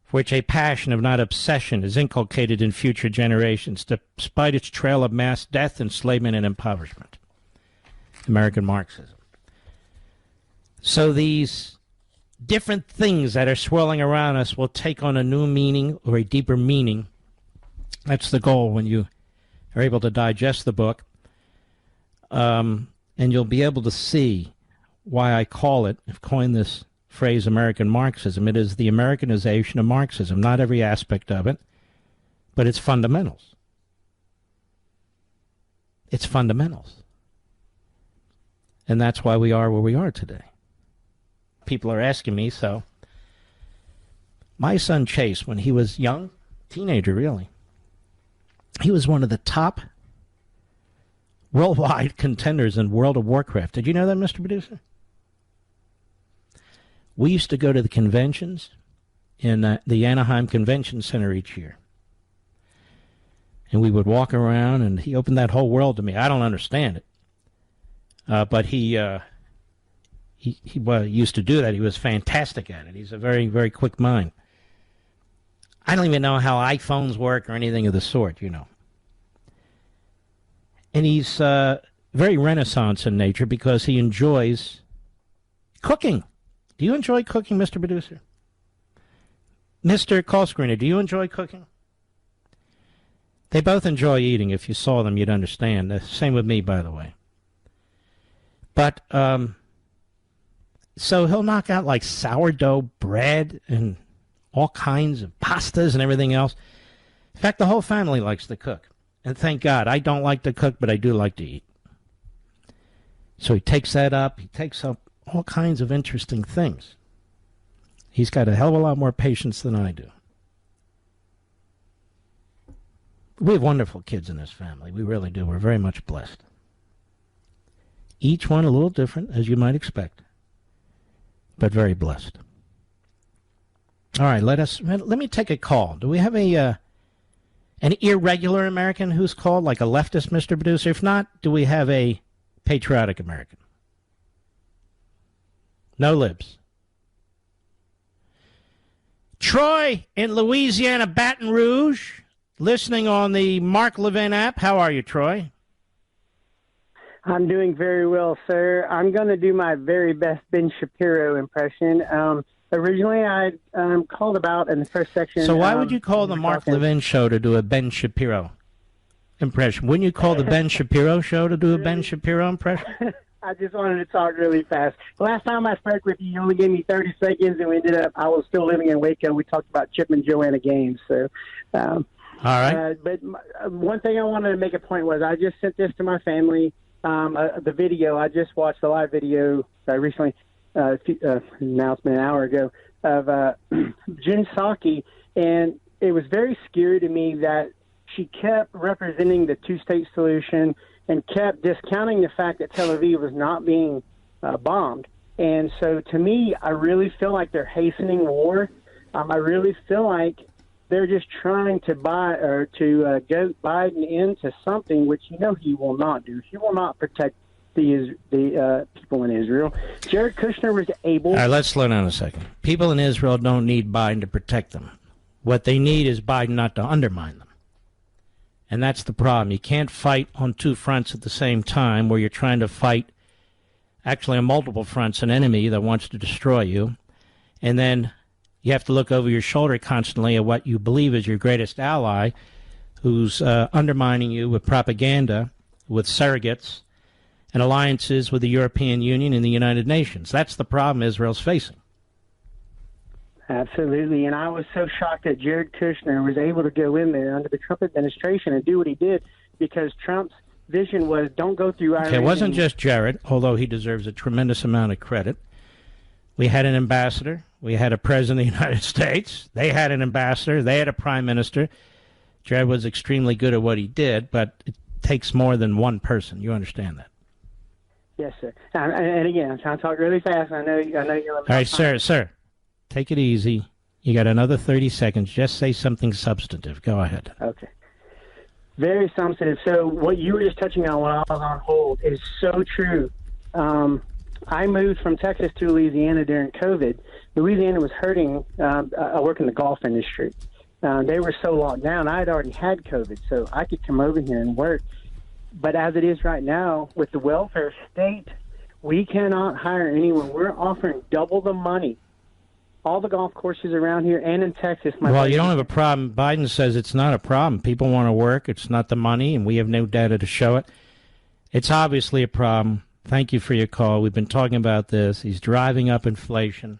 A: for which a passion, if not obsession, is inculcated in future generations, despite its trail of mass death, enslavement, and impoverishment. American Marxism. So these different things that are swirling around us will take on a new meaning or a deeper meaning. That's the goal when you are able to digest the book. And you'll be able to see why I call it, I've coined this phrase, American Marxism. It is the Americanization of Marxism, not every aspect of it, but its fundamentals. Its fundamentals. And that's why we are where we are today. People are asking me, so my son Chase, when he was young, teenager really, he was one of the top worldwide contenders in World of Warcraft. Did you know that, Mr. Producer? We used to go to the conventions in the Anaheim Convention Center each year. And we would walk around, and he opened that whole world to me. I don't understand it. But he used to do that. He was fantastic at it. He's a very, very quick mind. I don't even know how iPhones work or anything of the sort, you know. And he's very Renaissance in nature because he enjoys cooking. Do you enjoy cooking, Mr. Producer? Mr. Call Screener, do you enjoy cooking? They both enjoy eating. If you saw them, you'd understand. The same with me, by the way. But, so he'll knock out like sourdough bread and all kinds of pastas and everything else. In fact, the whole family likes to cook. And thank God, I don't like to cook, but I do like to eat. So he takes that up. He takes up all kinds of interesting things. He's got a hell of a lot more patience than I do. We have wonderful kids in this family. We really do. We're very much blessed. Each one a little different, as you might expect, but very blessed. All right, let me take a call. Do we have an irregular American who's called, like a leftist, Mr. Producer? If not, do we have a patriotic American? No libs. Troy in Louisiana, Baton Rouge, listening on the Mark Levin app. How are you, Troy?
H: I'm doing very well, sir. I'm going to do my very best Ben Shapiro impression. Originally, I called about in the first section.
A: So why would you call the Mark Levin show to do a Ben Shapiro impression? Wouldn't you call the Ben Shapiro show to do a Ben Shapiro impression?
H: I just wanted to talk really fast. The last time I spoke with you, you only gave me 30 seconds, and I was still living in Waco. We talked about Chip and Joanna Gaines. So,
A: all right.
H: But one thing I wanted to make a point was I just sent this to my family. The video, I just watched the live video recently, now it's been an hour ago, of Jen Psaki, and it was very scary to me that she kept representing the two-state solution and kept discounting the fact that Tel Aviv was not being bombed. And so to me, I really feel like they're hastening war. I really feel like they're just trying to goat Biden into something which he will not do. He will not protect the people in Israel. Jared Kushner was able.
A: All right, let's slow down a second. People in Israel don't need Biden to protect them. What they need is Biden not to undermine them. And that's the problem. You can't fight on two fronts at the same time, where you're trying to fight, actually on multiple fronts, an enemy that wants to destroy you. And then you have to look over your shoulder constantly at what you believe is your greatest ally, who's undermining you with propaganda, with surrogates, and alliances with the European Union and the United Nations. That's the problem Israel's facing.
H: Absolutely, and I was so shocked that Jared Kushner was able to go in there under the Trump administration and do what he did, because Trump's vision was don't go through Iran.
A: Okay, it wasn't just Jared, although he deserves a tremendous amount of credit. We had an ambassador. We had a president of the United States. They had an ambassador. They had a prime minister. Jared was extremely good at what he did, but it takes more than one person. You understand that?
H: Yes, sir. And again, I'm trying to talk really fast. I know you're. All
A: right, sir. Take it easy. You got another 30 seconds. Just say something substantive. Go ahead.
H: Okay. Very substantive. So what you were just touching on when I was on hold is so true. I moved from Texas to Louisiana during COVID. Louisiana was hurting. I work in the golf industry. They were so locked down. I had already had COVID, so I could come over here and work. But as it is right now, with the welfare state, we cannot hire anyone. We're offering double the money. All the golf courses around here and in Texas.
A: Well, you don't have a problem. Biden says it's not a problem. People want to work. It's not the money, and we have no data to show it. It's obviously a problem. Thank you for your call. We've been talking about this. He's driving up inflation.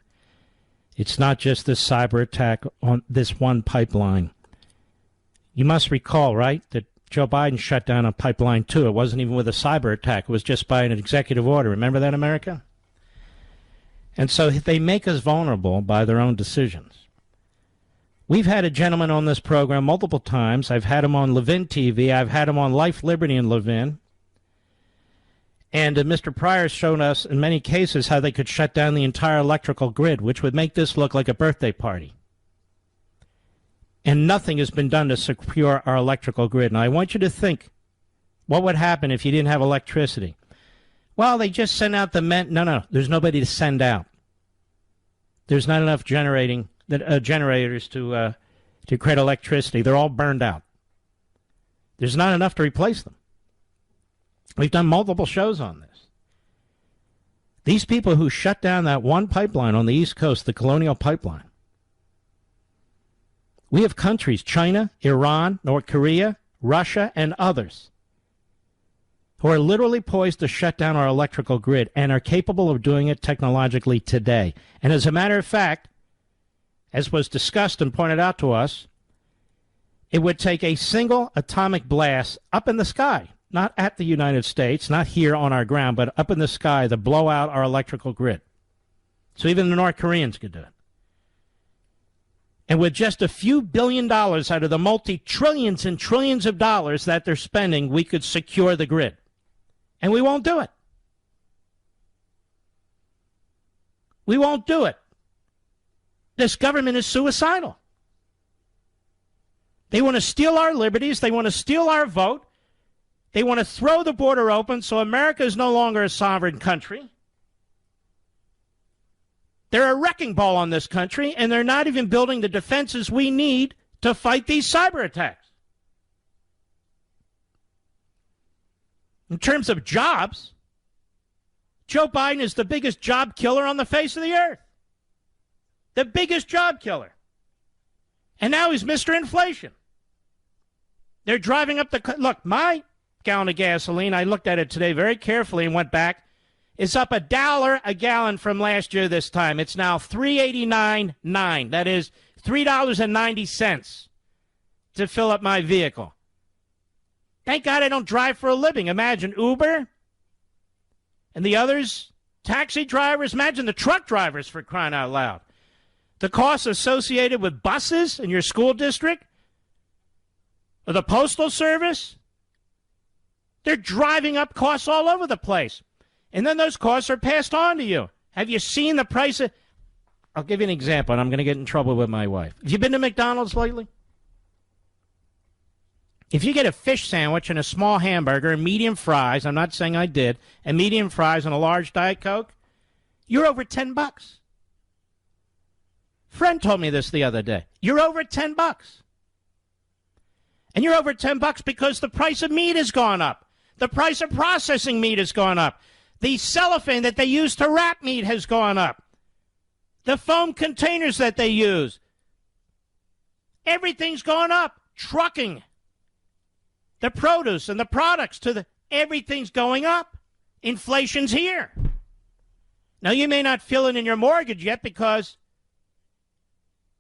A: It's not just this cyber attack on this one pipeline. You must recall, right, that Joe Biden shut down a pipeline, too. It wasn't even with a cyber attack. It was just by an executive order. Remember that, America? And so they make us vulnerable by their own decisions. We've had a gentleman on this program multiple times. I've had him on Levin TV. I've had him on Life, Liberty, and Levin. And Mr. Pryor's shown us in many cases how they could shut down the entire electrical grid, which would make this look like a birthday party. And nothing has been done to secure our electrical grid. Now, I want you to think, what would happen if you didn't have electricity? Well, they just send out the men. No, there's nobody to send out. There's not enough generators to create electricity. They're all burned out. There's not enough to replace them. We've done multiple shows on this. These people who shut down that one pipeline on the East Coast, the Colonial Pipeline. We have countries, China, Iran, North Korea, Russia, and others, who are literally poised to shut down our electrical grid and are capable of doing it technologically today. And as a matter of fact, as was discussed and pointed out to us, it would take a single atomic blast up in the sky, not at the United States, not here on our ground, but up in the sky to blow out our electrical grid. So even the North Koreans could do it. And with just a few $1 billion out of the multi-trillions and trillions of dollars that they're spending, we could secure the grid. And we won't do it. We won't do it. This government is suicidal. They want to steal our liberties. They want to steal our vote. They want to throw the border open so America is no longer a sovereign country. They're a wrecking ball on this country, and they're not even building the defenses we need to fight these cyber attacks. In terms of jobs, Joe Biden is the biggest job killer on the face of the earth. The biggest job killer. And now he's Mr. Inflation. They're driving up the... Look, my gallon of gasoline, I looked at it today very carefully and went back, is up $1 a gallon from last year this time. It's now $3.89.9. That is $3.90 to fill up my vehicle. Thank God I don't drive for a living. Imagine Uber and the others, taxi drivers. Imagine the truck drivers, for crying out loud. The costs associated with buses in your school district or the postal service. They're driving up costs all over the place. And then those costs are passed on to you. Have you seen the price of... I'll give you an example, and I'm going to get in trouble with my wife. Have you been to McDonald's lately? If you get a fish sandwich and a small hamburger and medium fries, I'm not saying I did, and medium fries and a large Diet Coke, you're over $10. Friend told me this the other day. You're over $10. And you're over $10 because the price of meat has gone up. The price of processing meat has gone up. The cellophane that they use to wrap meat has gone up. The foam containers that they use. Everything's gone up. Trucking. The produce and the products everything's going up. Inflation's here. Now, you may not feel it in your mortgage yet because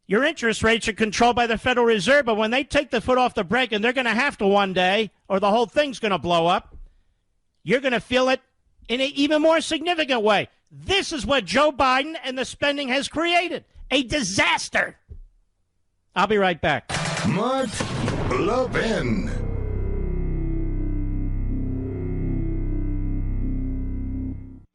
A: your interest rates are controlled by the Federal Reserve, but when they take the foot off the brake, and they're going to have to one day, or the whole thing's going to blow up, you're going to feel it in an even more significant way. This is what Joe Biden and the spending has created. A disaster. I'll be right back.
B: Mark Levin.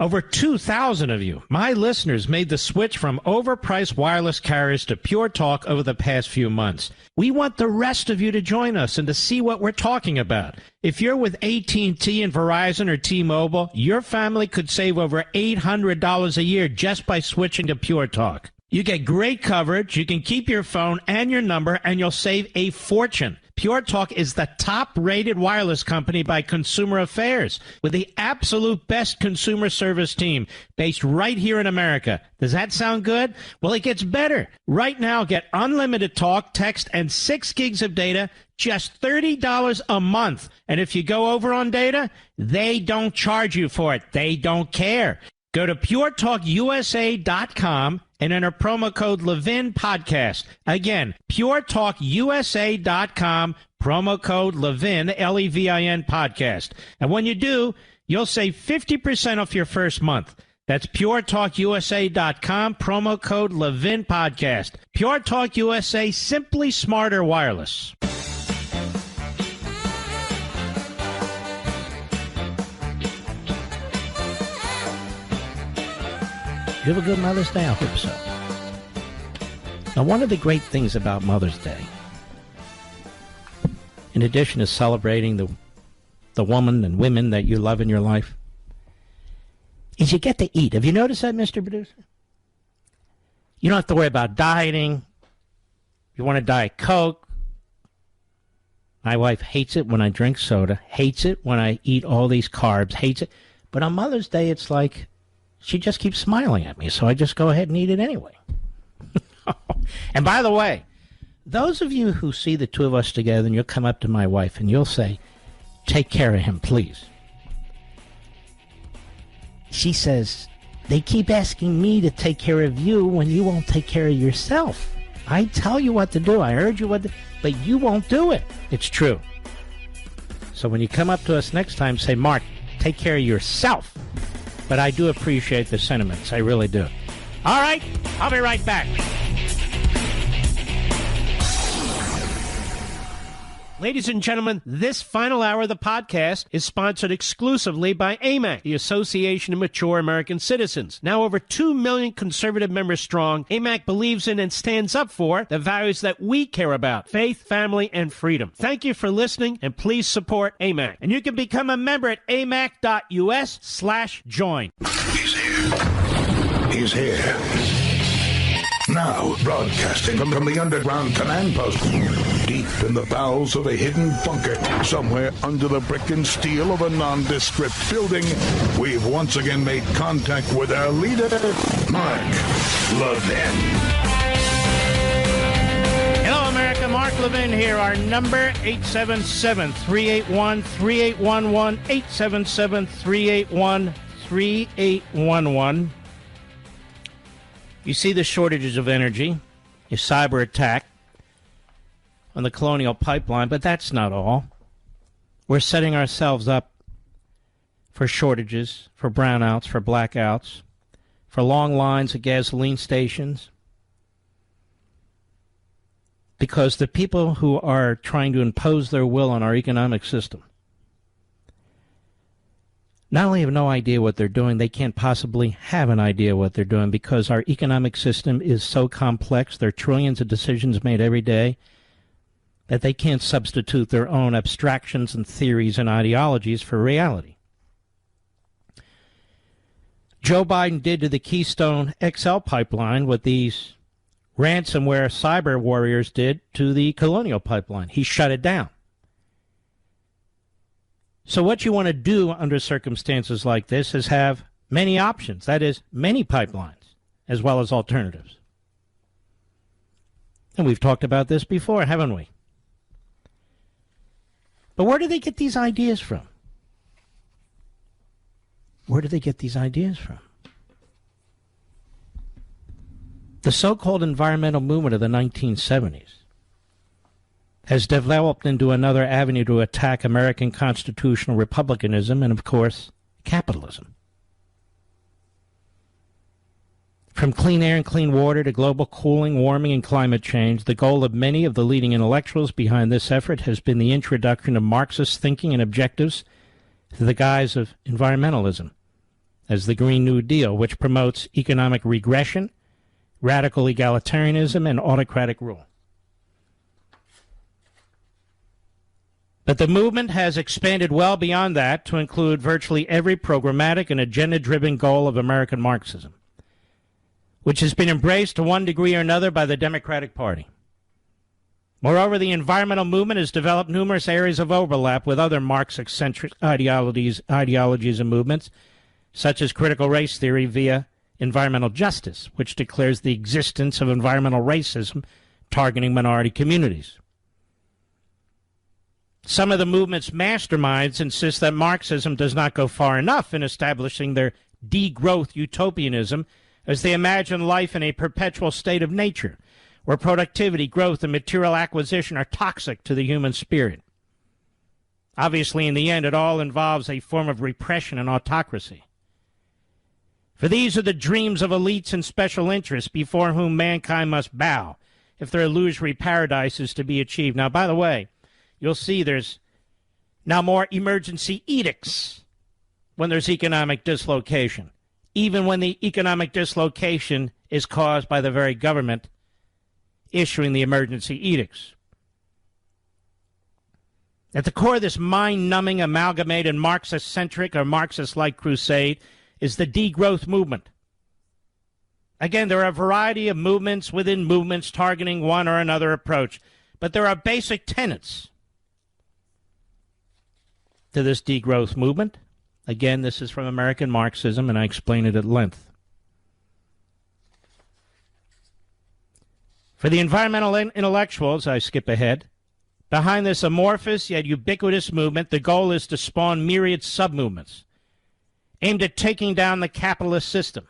A: Over 2,000 of you, my listeners, made the switch from overpriced wireless carriers to Pure Talk over the past few months. We want the rest of you to join us and to see what we're talking about. If you're with AT&T and Verizon or T-Mobile, your family could save over $800 a year just by switching to Pure Talk. You get great coverage, you can keep your phone and your number, and you'll save a fortune. Pure Talk is the top-rated wireless company by Consumer Affairs with the absolute best consumer service team based right here in America. Does that sound good? Well, it gets better. Right now, get unlimited talk, text, and 6 gigs of data, just $30 a month. And if you go over on data, they don't charge you for it. They don't care. Go to puretalkusa.com and enter promo code Levin Podcast. Again, puretalkusa.com, promo code Levin, Levin Podcast. And when you do, you'll save 50% off your first month. That's puretalkusa.com, promo code Levin Podcast. Pure Talk USA, simply smarter wireless. You have a good Mother's Day? I hope so. Now, one of the great things about Mother's Day, in addition to celebrating the woman and women that you love in your life, is you get to eat. Have you noticed that, Mr. Producer? You don't have to worry about dieting. You want to Diet Coke. My wife hates it when I drink soda, hates it when I eat all these carbs, hates it. But on Mother's Day, it's like she just keeps smiling at me, so I just go ahead and eat it anyway. And by the way, those of you who see the two of us together, and you'll come up to my wife and you'll say, "Take care of him, please." She says, "They keep asking me to take care of you when you won't take care of yourself. I tell you what to do. I urge you what to, but you won't do it." It's true. So when you come up to us next time, say, "Mark, take care of yourself." But I do appreciate the sentiments. I really do. All right, I'll be right back. Ladies and gentlemen, this final hour of the podcast is sponsored exclusively by AMAC, the Association of Mature American Citizens. Now over 2 million conservative members strong, AMAC believes in and stands up for the values that we care about: faith, family, and freedom. Thank you for listening, and please support AMAC. And you can become a member at amac.us/join.
B: He's here. He's here. Now, broadcasting from the underground command post, deep in the bowels of a hidden bunker, somewhere under the brick and steel of a nondescript building, we've once again made contact with our leader, Mark Levin.
A: Hello, America. Mark Levin here. Our number, 877-381-3811, 877-381-3811. You see the shortages of energy, a cyber attack on the Colonial Pipeline, but that's not all. We're setting ourselves up for shortages, for brownouts, for blackouts, for long lines at gasoline stations, because the people who are trying to impose their will on our economic system not only have no idea what they're doing, they can't possibly have an idea what they're doing, because our economic system is so complex, there are trillions of decisions made every day, that they can't substitute their own abstractions and theories and ideologies for reality. Joe Biden did to the Keystone XL pipeline what these ransomware cyber warriors did to the Colonial Pipeline. He shut it down. So what you want to do under circumstances like this is have many options, that is, many pipelines, as well as alternatives. And we've talked about this before, haven't we? But where do they get these ideas from? Where do they get these ideas from? The so-called environmental movement of the 1970s has developed into another avenue to attack American constitutional republicanism and, of course, capitalism. From clean air and clean water to global cooling, warming, and climate change, the goal of many of the leading intellectuals behind this effort has been the introduction of Marxist thinking and objectives through the guise of environmentalism, as the Green New Deal, which promotes economic regression, radical egalitarianism, and autocratic rule. But the movement has expanded well beyond that to include virtually every programmatic and agenda-driven goal of American Marxism, which has been embraced to one degree or another by the Democratic Party. Moreover, the environmental movement has developed numerous areas of overlap with other Marxist-centric ideologies and movements, such as critical race theory via environmental justice, which declares the existence of environmental racism targeting minority communities. Some of the movement's masterminds insist that Marxism does not go far enough in establishing their degrowth utopianism, as they imagine life in a perpetual state of nature, where productivity, growth, and material acquisition are toxic to the human spirit. Obviously, in the end, it all involves a form of repression and autocracy. For these are the dreams of elites and special interests before whom mankind must bow if their illusory paradise is to be achieved. Now, by the way, you'll see there's now more emergency edicts when there's economic dislocation, even when the economic dislocation is caused by the very government issuing the emergency edicts. At the core of this mind-numbing, amalgamated, Marxist-centric or Marxist-like crusade is the degrowth movement. Again, there are a variety of movements within movements targeting one or another approach, but there are basic tenets to this degrowth movement. Again, this is from American Marxism, and I explain it at length. For the environmental intellectuals, I skip ahead, behind this amorphous yet ubiquitous movement, the goal is to spawn myriad sub-movements aimed at taking down the capitalist system.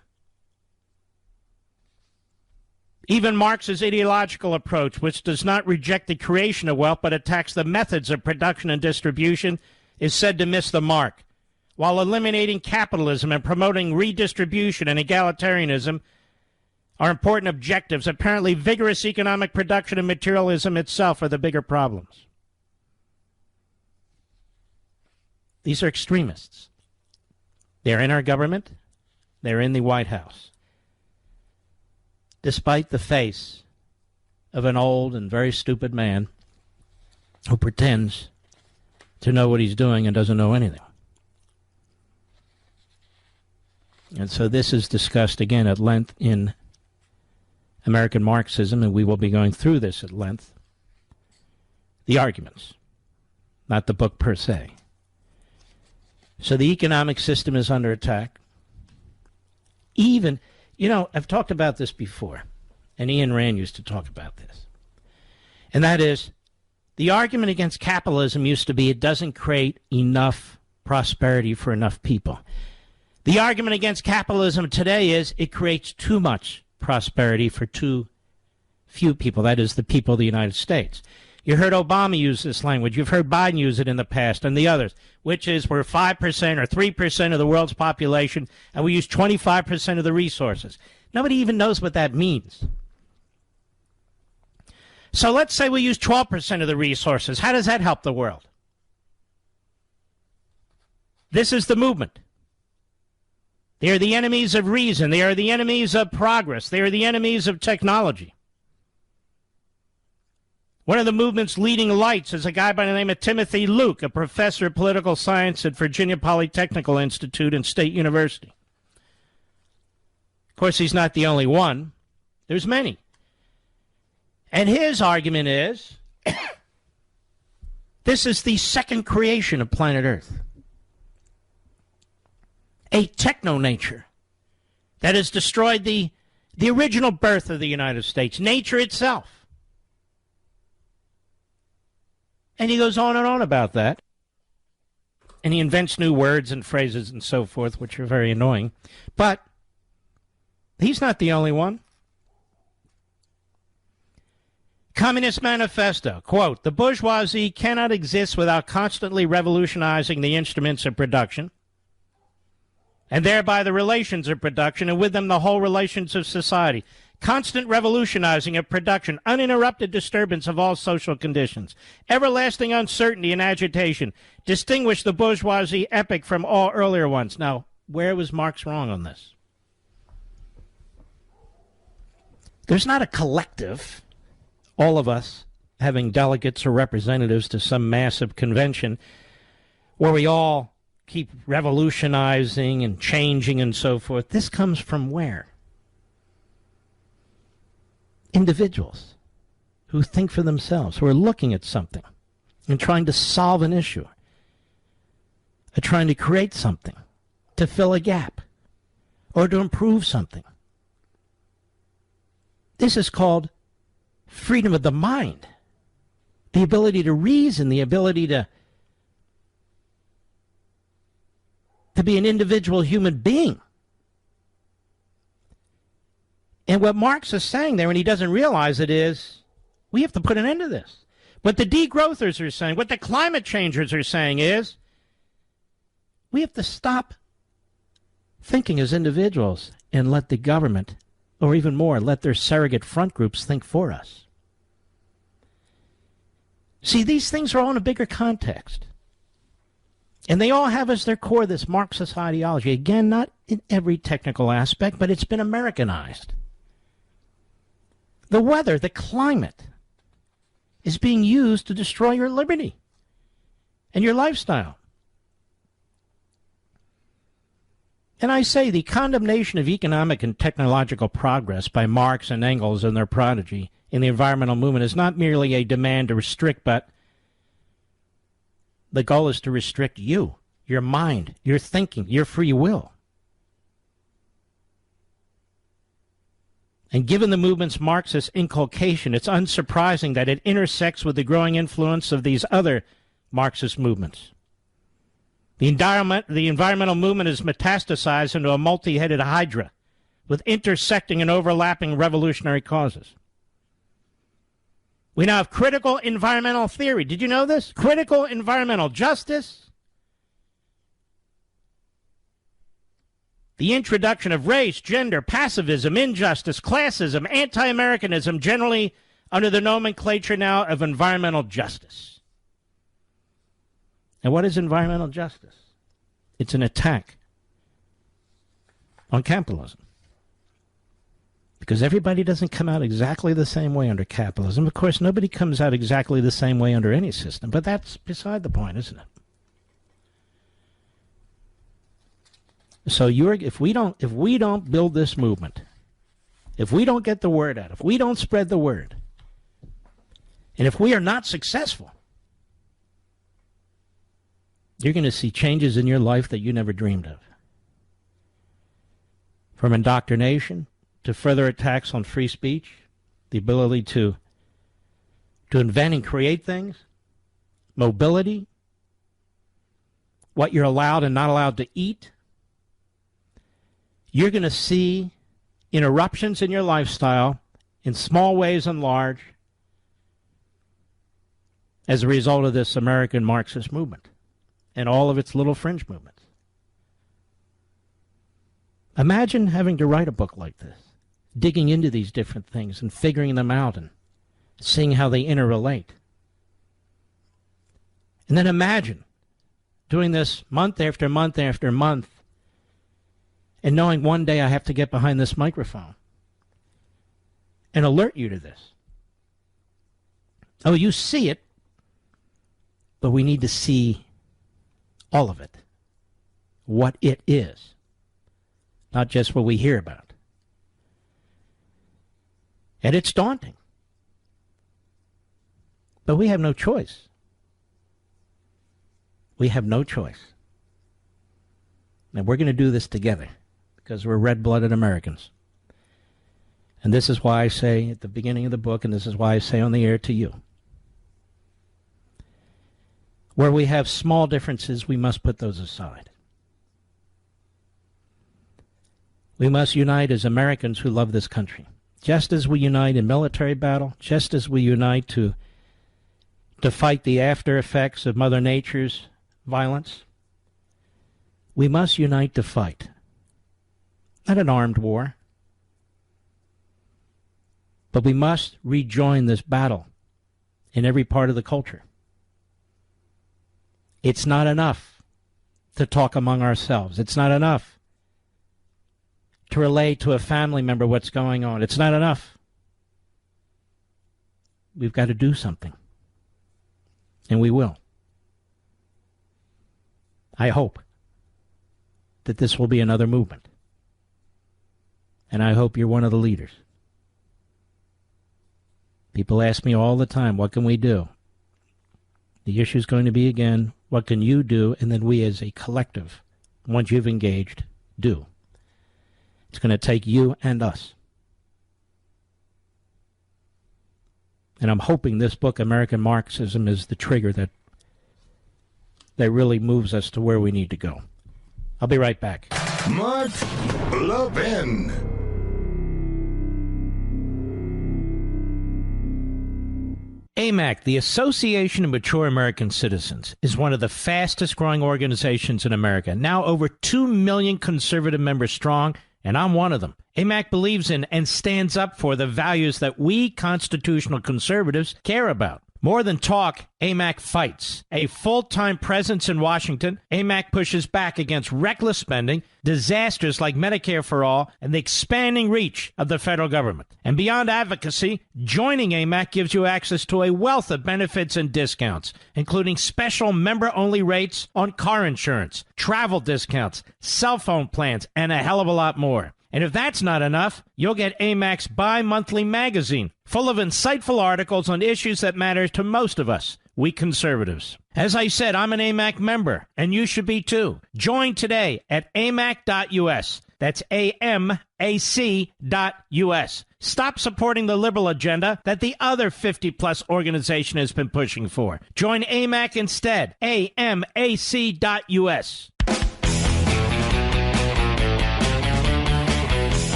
A: Even Marx's ideological approach, which does not reject the creation of wealth but attacks the methods of production and distribution, is said to miss the mark. While eliminating capitalism and promoting redistribution and egalitarianism are important objectives, apparently vigorous economic production and materialism itself are the bigger problems. These are extremists. They're in our government. They're in the White House. Despite the face of an old and very stupid man who pretends to know what he's doing and doesn't know anything. And so this is discussed again at length in American Marxism, and we will be going through this at length. The arguments, not the book per se. So the economic system is under attack. Even, I've talked about this before, and Ian Rand used to talk about this. And that is, the argument against capitalism used to be it doesn't create enough prosperity for enough people. The argument against capitalism today is it creates too much prosperity for too few people, that is, the people of the United States. You heard Obama use this language. You've heard Biden use it in the past and the others, which is we're 5% or 3% of the world's population, and we use 25% of the resources. Nobody even knows what that means. So let's say we use 12% of the resources. How does that help the world? This is the movement. They are the enemies of reason. They are the enemies of progress. They are the enemies of technology. One of the movement's leading lights is a guy by the name of Timothy Luke, a professor of political science at Virginia Polytechnical Institute and State University. Of course, he's not the only one. There's many. And his argument is, this is the second creation of planet Earth. A techno-nature that has destroyed the original birth of the United States, nature itself. And he goes on and on about that. And he invents new words and phrases and so forth, which are very annoying. But he's not the only one. Communist Manifesto, quote, the bourgeoisie cannot exist without constantly revolutionizing the instruments of production, and thereby the relations of production, and with them the whole relations of society. Constant revolutionizing of production, uninterrupted disturbance of all social conditions, everlasting uncertainty and agitation distinguish the bourgeoisie epoch from all earlier ones. Now, where was Marx wrong on this? There's not a collective, all of us having delegates or representatives to some massive convention where we all keep revolutionizing and changing and so forth. This comes from where? Individuals who think for themselves, who are looking at something and trying to solve an issue, are trying to create something, to fill a gap, or to improve something. This is called freedom of the mind, the ability to reason, the ability to be an individual human being. And what Marx is saying there, and he doesn't realize it, is we have to put an end to this. What the degrowthers are saying, what the climate changers are saying is we have to stop thinking as individuals and let the government, or even more, let their surrogate front groups think for us. See, these things are all in a bigger context. And they all have as their core this Marxist ideology. Again, not in every technical aspect, but it's been Americanized. The weather, the climate, is being used to destroy your liberty and your lifestyle. And I say the condemnation of economic and technological progress by Marx and Engels and their progeny in the environmental movement is not merely a demand to restrict, but the goal is to restrict you, your mind, your thinking, your free will. And given the movement's Marxist inculcation, it's unsurprising that it intersects with the growing influence of these other Marxist movements. The environmental movement is metastasized into a multi-headed hydra with intersecting and overlapping revolutionary causes. We now have critical environmental theory. Did you know this? Critical environmental justice. The introduction of race, gender, pacifism, injustice, classism, anti-Americanism, generally under the nomenclature now of environmental justice. And what is environmental justice? It's an attack on capitalism. Because everybody doesn't come out exactly the same way under capitalism. Of course, nobody comes out exactly the same way under any system, but that's beside the point, isn't it? So if we don't build this movement, if we don't get the word out, if we don't spread the word, and if we are not successful, you're going to see changes in your life that you never dreamed of. From indoctrination to further attacks on free speech, the ability to invent and create things, mobility, what you're allowed and not allowed to eat. You're going to see interruptions in your lifestyle in small ways and large as a result of this American Marxist movement and all of its little fringe movements. Imagine having to write a book like this, digging into these different things and figuring them out and seeing how they interrelate. And then imagine doing this month after month after month and knowing one day I have to get behind this microphone and alert you to this. Oh, you see it, but we need to see all of it, what it is, not just what we hear about. And it's daunting. But we have no choice. We have no choice. And we're going to do this together because we're red-blooded Americans. And this is why I say at the beginning of the book, and this is why I say on the air to you, where we have small differences, we must put those aside. We must unite as Americans who love this country. Just as we unite in military battle, just as we unite to fight the after effects of Mother Nature's violence, we must unite to fight. Not an armed war, but we must rejoin this battle in every part of the culture. It's not enough to talk among ourselves. It's not enough to relay to a family member what's going on. It's not enough. We've got to do something. And we will. I hope that this will be another movement. And I hope you're one of the leaders. People ask me all the time, what can we do? The issue is going to be, again, what can you do? And then we as a collective, once you've engaged, do. It's going to take you and us. And I'm hoping this book, American Marxism, is the trigger that really moves us to where we need to go. I'll be right back.
B: Mark Levin.
A: AMAC, the Association of Mature American Citizens, is one of the fastest growing organizations in America. Now over 2 million conservative members strong, and I'm one of them. AMAC believes in and stands up for the values that we constitutional conservatives care about. More than talk, AMAC fights. A full-time presence in Washington, AMAC pushes back against reckless spending, disasters like Medicare for All, and the expanding reach of the federal government. And beyond advocacy, joining AMAC gives you access to a wealth of benefits and discounts, including special member-only rates on car insurance, travel discounts, cell phone plans, and a hell of a lot more. And if that's not enough, you'll get AMAC's bi-monthly magazine, full of insightful articles on issues that matter to most of us, we conservatives. As I said, I'm an AMAC member, and you should be too. Join today at amac.us. That's AMAC.us. Stop supporting the liberal agenda that the other 50-plus organization has been pushing for. Join AMAC instead. AMAC.us.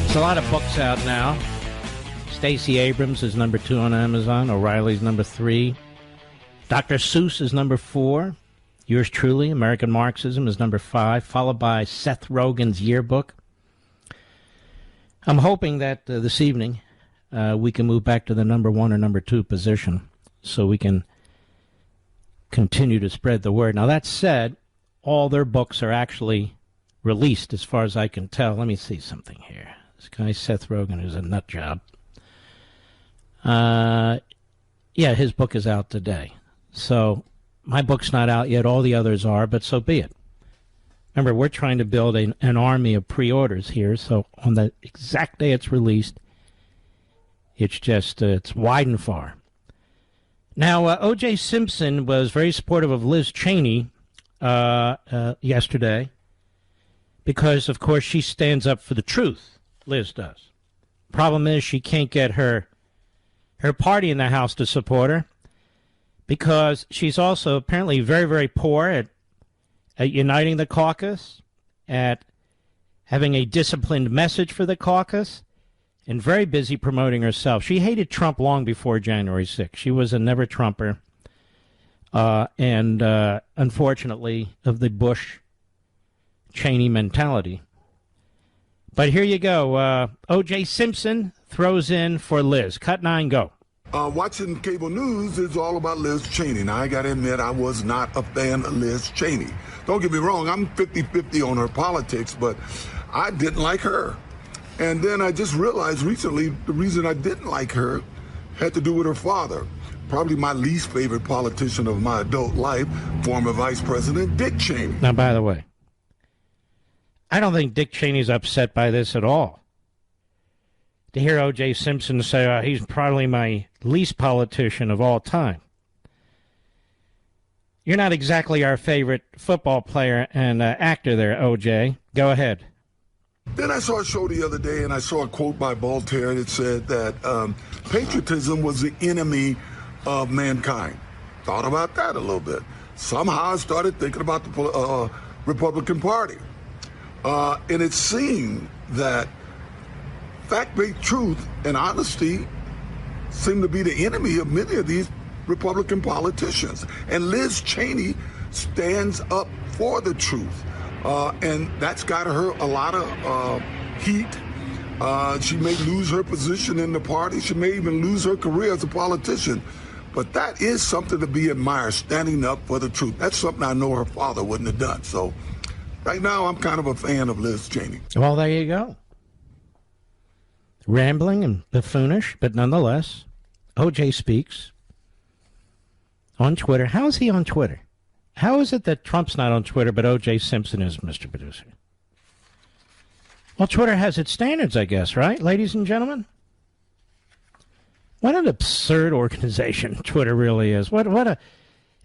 A: There's a lot of books out now. Stacey Abrams is number 2 on Amazon. O'Reilly's number 3. Dr. Seuss is number 4. Yours truly, American Marxism, is number 5, followed by Seth Rogen's Yearbook. I'm hoping that this evening we can move back to the number 1 or number 2 position so we can continue to spread the word. Now, that said, all their books are actually released as far as I can tell. Let me see something here. This guy, Seth Rogen, is a nut job. Yeah, his book is out today. So my book's not out yet. All the others are, but so be it. Remember, we're trying to build an army of pre-orders here, so on the exact day it's released, it's just, it's wide and far. Now, O.J. Simpson was very supportive of Liz Cheney yesterday because, of course, she stands up for the truth. Liz does. Problem is she can't get her party in the House to support her because she's also apparently very, very poor at uniting the caucus, at having a disciplined message for the caucus, and very busy promoting herself. She hated Trump long before January 6th. She was a never-Trumper, and unfortunately, of the Bush-Cheney mentality. But here you go. O.J. Simpson throws in for Liz. Cut 9, go.
B: Watching cable news is all about Liz Cheney. Now, I got to admit, I was not a fan of Liz Cheney. Don't get me wrong, I'm 50-50 on her politics, but I didn't like her. And then I just realized recently the reason I didn't like her had to do with her father. Probably my least favorite politician of my adult life, former Vice President Dick Cheney.
A: Now, by the way, I don't think Dick Cheney's upset by this at all. To hear O.J. Simpson say he's probably my least politician of all time. You're not exactly our favorite football player and actor there, O.J. Go ahead.
B: Then I saw a show the other day, and I saw a quote by Voltaire that said that patriotism was the enemy of mankind. Thought about that a little bit. Somehow I started thinking about the Republican Party. And it seemed that fact-based truth and honesty seem to be the enemy of many of these Republican politicians. And Liz Cheney stands up for the truth. And that's got her a lot of heat. She may lose her position in the party. She may even lose her career as a politician. But that is something to be admired, standing up for the truth. That's something I know her father wouldn't have done. So right now I'm kind of a fan of Liz Cheney.
A: Well, there you go. Rambling and buffoonish, but nonetheless, O.J. speaks on Twitter. How is he on Twitter? How is it that Trump's not on Twitter, but O.J. Simpson is, Mr. Producer? Well, Twitter has its standards, I guess, right, ladies and gentlemen? What an absurd organization Twitter really is.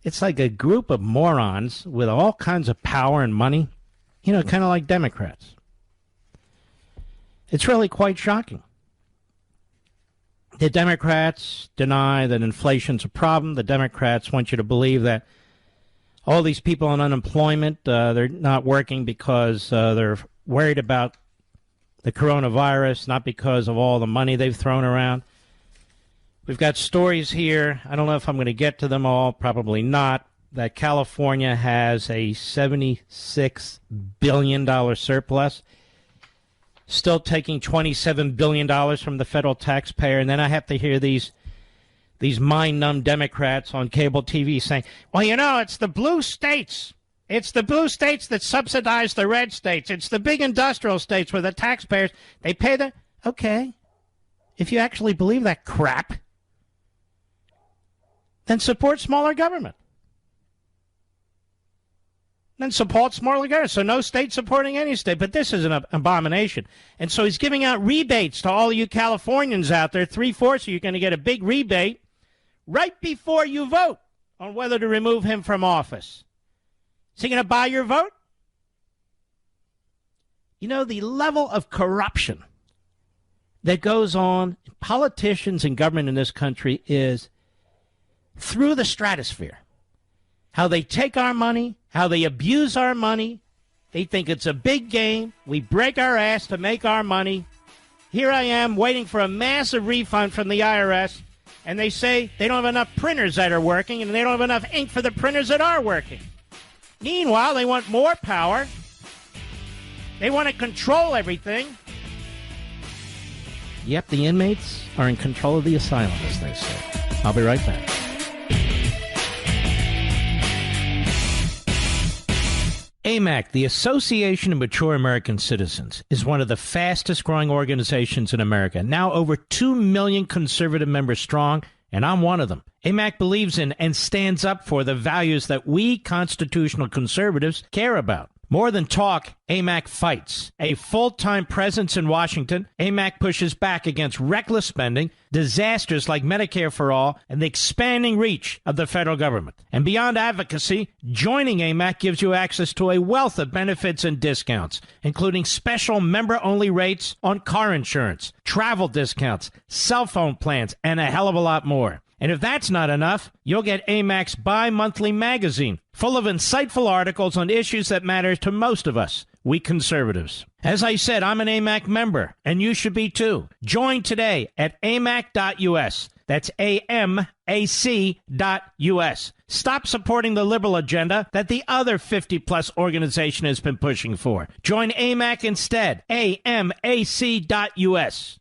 A: It's like a group of morons with all kinds of power and money, you know, kind of like Democrats. It's really quite shocking. The Democrats deny that inflation's a problem. The Democrats want you to believe that all these people on unemployment, they're not working because they're worried about the coronavirus, not because of all the money they've thrown around. We've got stories here. I don't know if I'm going to get to them all. Probably not. That California has a $76 billion surplus. Still taking $27 billion from the federal taxpayer. And then I have to hear these mind-numb Democrats on cable TV saying, well, you know, it's the blue states. It's the blue states that subsidize the red states. It's the big industrial states where the taxpayers, they pay the... Okay. If you actually believe that crap, then support smaller government. Then support smaller government. So no state supporting any state. But this is an abomination. And so he's giving out rebates to all of you Californians out there. 3/4 of you are going to get a big rebate right before you vote on whether to remove him from office. Is he going to buy your vote? You know, the level of corruption that goes on in politicians and government in this country is through the stratosphere. How they take our money, how they abuse our money. They think it's a big game. We break our ass to make our money. Here I am waiting for a massive refund from the IRS, and they say they don't have enough printers that are working, and they don't have enough ink for the printers that are working. Meanwhile, they want more power. They want to control everything. Yep, the inmates are in control of the asylum, as they say. I'll be right back. AMAC, the Association of Mature American Citizens, is one of the fastest growing organizations in America, now over 2 million conservative members strong, and I'm one of them. AMAC believes in and stands up for the values that we constitutional conservatives care about. More than talk, AMAC fights. A full-time presence in Washington, AMAC pushes back against reckless spending, disasters like Medicare for All, and the expanding reach of the federal government. And beyond advocacy, joining AMAC gives you access to a wealth of benefits and discounts, including special member-only rates on car insurance, travel discounts, cell phone plans, and a hell of a lot more. And if that's not enough, you'll get AMAC's bi-monthly magazine, full of insightful articles on issues that matter to most of us, we conservatives. As I said, I'm an AMAC member, and you should be too. Join today at amac.us. That's AMAC.us. Stop supporting the liberal agenda that the other 50-plus organization has been pushing for. Join AMAC instead. AMAC.us.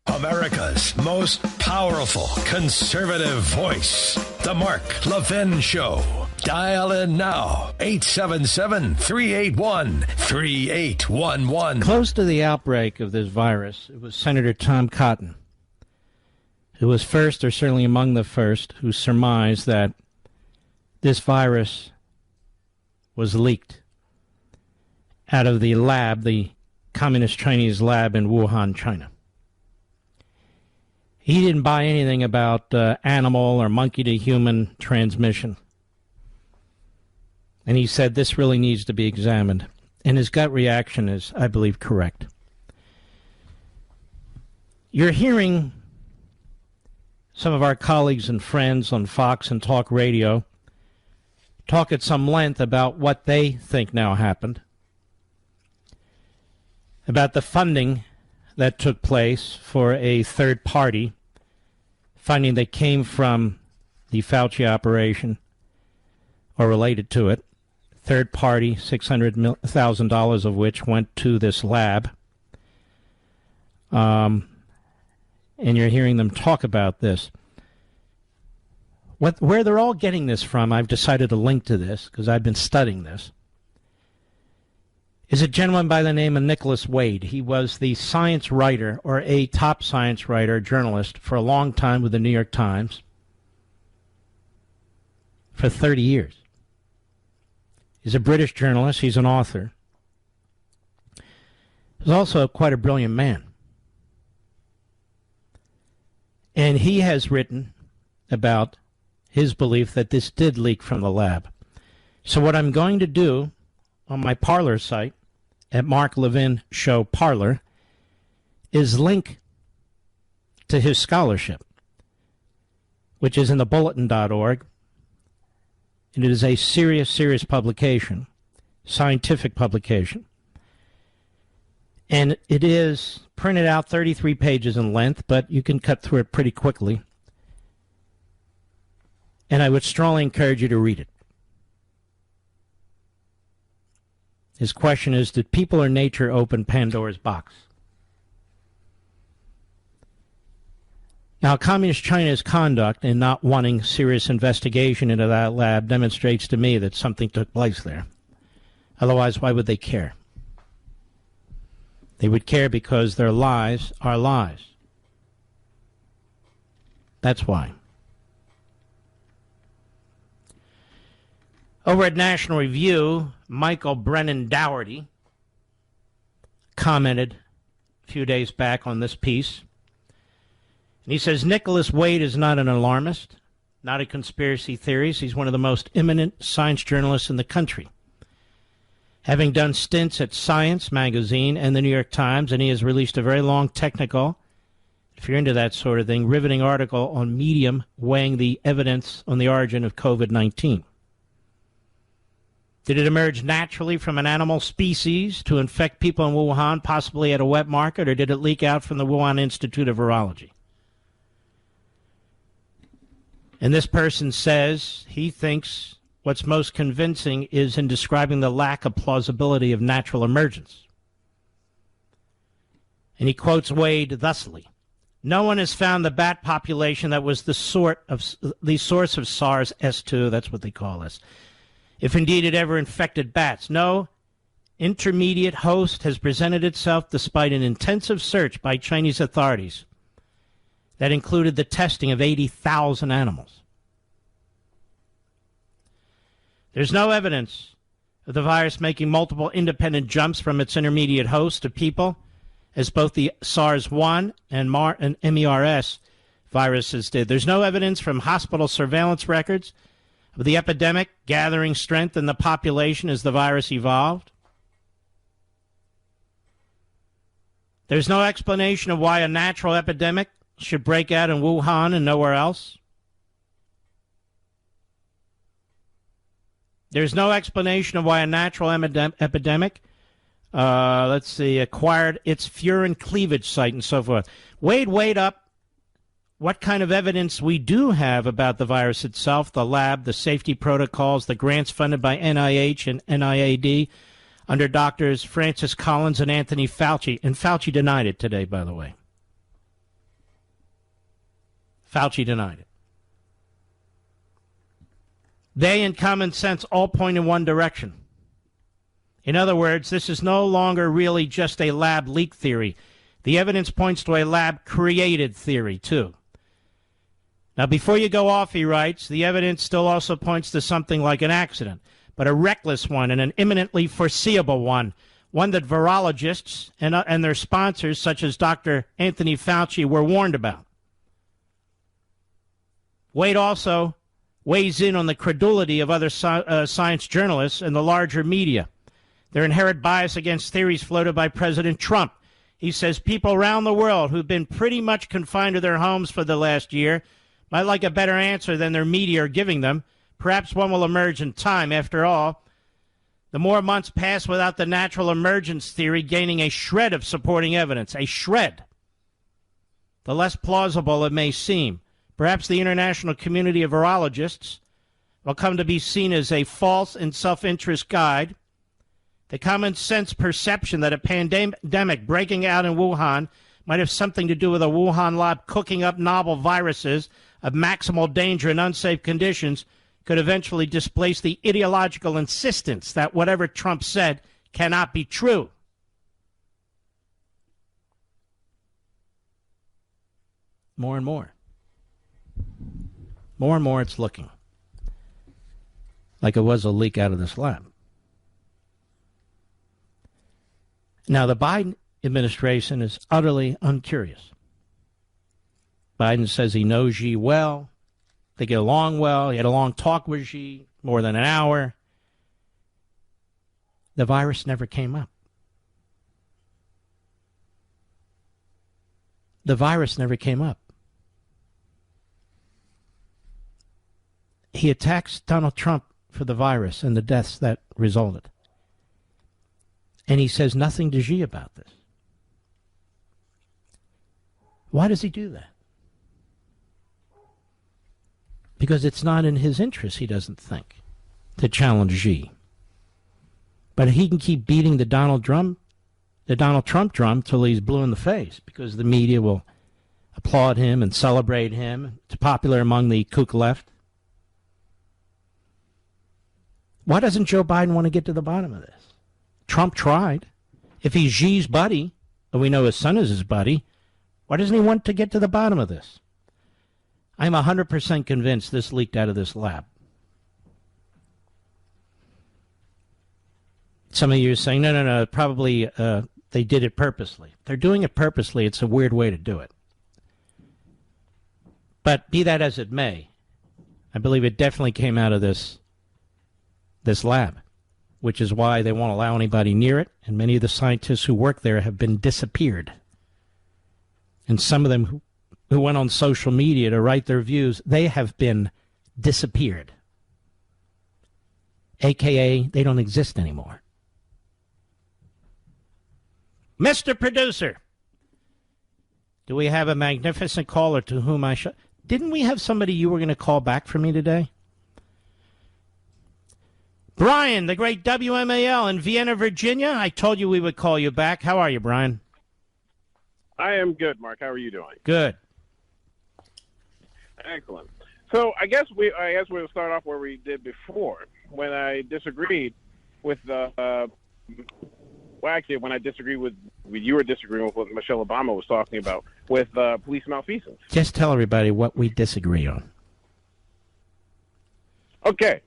E: America's most powerful conservative voice. The Mark Levin Show. Dial in now. 877-381-3811.
A: Close to the outbreak of this virus, it was Senator Tom Cotton, who was first, or certainly among the first, who surmised that this virus was leaked out of the lab, the Communist Chinese lab in Wuhan, China. He didn't buy anything about animal or monkey-to-human transmission. And he said this really needs to be examined. And his gut reaction is, I believe, correct. You're hearing some of our colleagues and friends on Fox and Talk Radio talk at some length about what they think now happened, about the funding that took place for a third party, funding that came from the Fauci operation or related to it, third party, $600,000 of which went to this lab. And you're hearing them talk about this. Where they're all getting this from, I've decided to link to this because I've been studying this, is a gentleman by the name of Nicholas Wade. He was the science writer, or a top science writer, journalist, for a long time with the New York Times, for 30 years. He's a British journalist. He's an author. He's also quite a brilliant man. And he has written about his belief that this did leak from the lab. So what I'm going to do on my Parler site, at Mark Levin Show Parler, is link to his scholarship, which is in the bulletin.org. And it is a serious publication, scientific publication. And it is printed out 33 pages in length, but you can cut through it pretty quickly. And I would strongly encourage you to read it. His question is, did people or nature open Pandora's box? Now, Communist China's conduct in not wanting serious investigation into that lab demonstrates to me that something took place there. Otherwise, why would they care? They would care because their lies are lies. That's why. Over at National Review, Michael Brennan Dougherty commented a few days back on this piece. And he says, Nicholas Wade is not an alarmist, not a conspiracy theorist. He's one of the most eminent science journalists in the country, having done stints at Science magazine and the New York Times, and he has released a very long technical, if you're into that sort of thing, riveting article on Medium weighing the evidence on the origin of COVID-19. Did it emerge naturally from an animal species to infect people in Wuhan, possibly at a wet market, or did it leak out from the Wuhan Institute of Virology? And this person says he thinks what's most convincing is in describing the lack of plausibility of natural emergence. And he quotes Wade thusly: no one has found the bat population that was the source of SARS-S2, that's what they call this, if indeed it ever infected bats. No, intermediate host has presented itself despite an intensive search by Chinese authorities that included the testing of 80,000 animals. There's no evidence of the virus making multiple independent jumps from its intermediate host to people, as both the SARS-1 and MERS viruses did. There's no evidence from hospital surveillance records of the epidemic gathering strength in the population as the virus evolved. There's no explanation of why a natural epidemic should break out in Wuhan and nowhere else. There's no explanation of why a natural epidemic, acquired its furin cleavage site and so forth. Wade up what kind of evidence we do have about the virus itself, the lab, the safety protocols, the grants funded by NIH and NIAID under doctors Francis Collins and Anthony Fauci. And Fauci denied it today, by the way. Fauci denied it. They and common sense all point in one direction. In other words, this is no longer really just a lab leak theory. The evidence points to a lab-created theory, too. Now, before you go off, he writes, the evidence still also points to something like an accident, but a reckless one and an imminently foreseeable one that virologists and their sponsors, such as Dr. Anthony Fauci, were warned about. Wade also weighs in on the credulity of other science journalists and the larger media. Their inherent bias against theories floated by President Trump. He says people around the world who've been pretty much confined to their homes for the last year might like a better answer than their media are giving them. Perhaps one will emerge in time. After all, the more months pass without the natural emergence theory gaining a shred of supporting evidence, a shred, the less plausible it may seem. Perhaps the international community of virologists will come to be seen as a false and self-interest guide. The common sense perception that a pandemic breaking out in Wuhan might have something to do with a Wuhan lab cooking up novel viruses of maximal danger in unsafe conditions could eventually displace the ideological insistence that whatever Trump said cannot be true. More and more. More and more it's looking like it was a leak out of this lab. Now, the Biden administration is utterly uncurious. Biden says he knows Xi well. They get along well. He had a long talk with Xi, more than an hour. The virus never came up. The virus never came up. He attacks Donald Trump for the virus and the deaths that resulted. And he says nothing to Xi about this. Why does he do that? Because it's not in his interest, he doesn't think, to challenge Xi. But he can keep beating the Donald Trump drum till he's blue in the face, because the media will applaud him and celebrate him. It's popular among the kook left. Why doesn't Joe Biden want to get to the bottom of this? Trump tried. If he's Xi's buddy, and we know his son is his buddy, why doesn't he want to get to the bottom of this? I'm 100% convinced this leaked out of this lab. Some of you are saying, no, probably they did it purposely. If they're doing it purposely, it's a weird way to do it. But be that as it may, I believe it definitely came out of this lab, which is why they won't allow anybody near it, and many of the scientists who work there have been disappeared. And some of them who went on social media to write their views, they have been disappeared. AKA, they don't exist anymore. Mr. Producer, do we have a magnificent caller to whom I should... Didn't we have somebody you were going to call back for me today? Brian, the great WMAL in Vienna, Virginia. I told you we would call you back. How are you, Brian?
I: I am good, Mark. How are you doing?
A: Good.
I: Excellent. So I guess we'll start off where we did before, when I disagreed with the well, actually, when I disagree with you were disagreeing with what Michelle Obama was talking about with police malfeasance.
A: Just tell everybody what we disagree on.
I: Okay.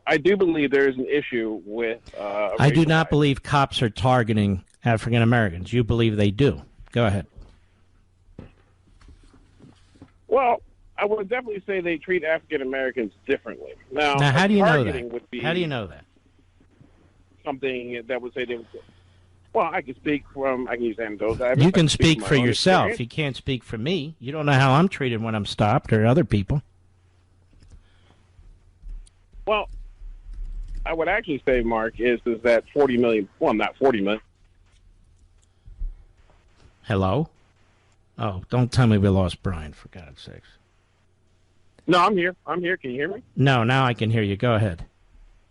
I: I do believe there is an issue with...
A: I do not believe cops are targeting African Americans. You believe they do. Go ahead.
I: Well, I would definitely say they treat African Americans differently. Now,
A: how do you know that?
I: How
A: do you know that?
I: Something that would say they would... Well, I can use anecdotes.
A: You can speak for yourself. You can't speak for me. You don't know how I'm treated when I'm stopped or other people.
I: Well, I would actually say, Mark, is that 40 million... Well, not 40 million.
A: Hello? Oh, don't tell me we lost Brian, for God's sakes.
I: No, I'm here. I'm here. Can you hear me?
A: No, now I can hear you. Go ahead.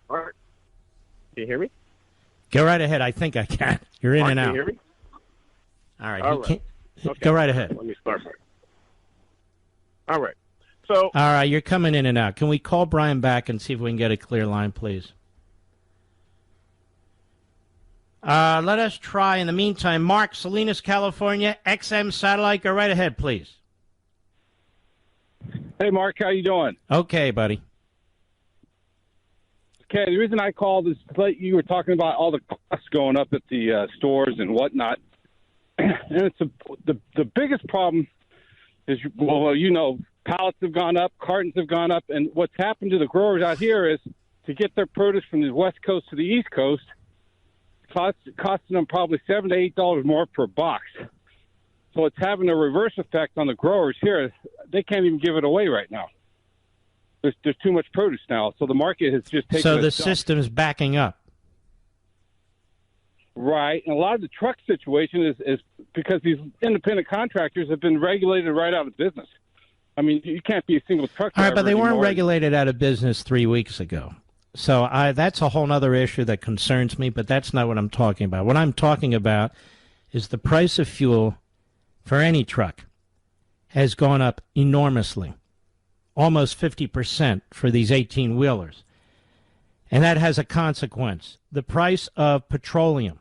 I: All right. Can you hear me?
A: Go right ahead. I think I can. You're in
I: Mark,
A: and out.
I: Can you hear me?
A: All right.
I: All right. Okay.
A: Go right ahead.
I: Let me start. All right. So.
A: All right. You're coming in and out. Can we call Brian back and see if we can get a clear line, please? Let us try, in the meantime, Mark, Salinas, California, XM Satellite. Go right ahead, please.
J: Hey, Mark, how you doing?
A: Okay, buddy.
J: Okay, the reason I called is you were talking about all the costs going up at the stores and whatnot. And it's the biggest problem is, well, pallets have gone up, cartons have gone up, and what's happened to the growers out here is to get their produce from the West Coast to the East Coast, costing them probably $7 to $8 more per box. So it's having a reverse effect on the growers here. They can't even give it away right now. There's too much produce now, so the market has just taken.
A: So the system is backing up.
J: Right, and a lot of the truck situation is because these independent contractors have been regulated right out of business. I mean, you can't be a single truck driver.
A: All right, but they weren't
J: anymore.
A: regulated out of business 3 weeks ago. So that's a whole other issue that concerns me, but that's not what I'm talking about. What I'm talking about is the price of fuel for any truck has gone up enormously, almost 50% for these 18-wheelers. And that has a consequence. The price of petroleum,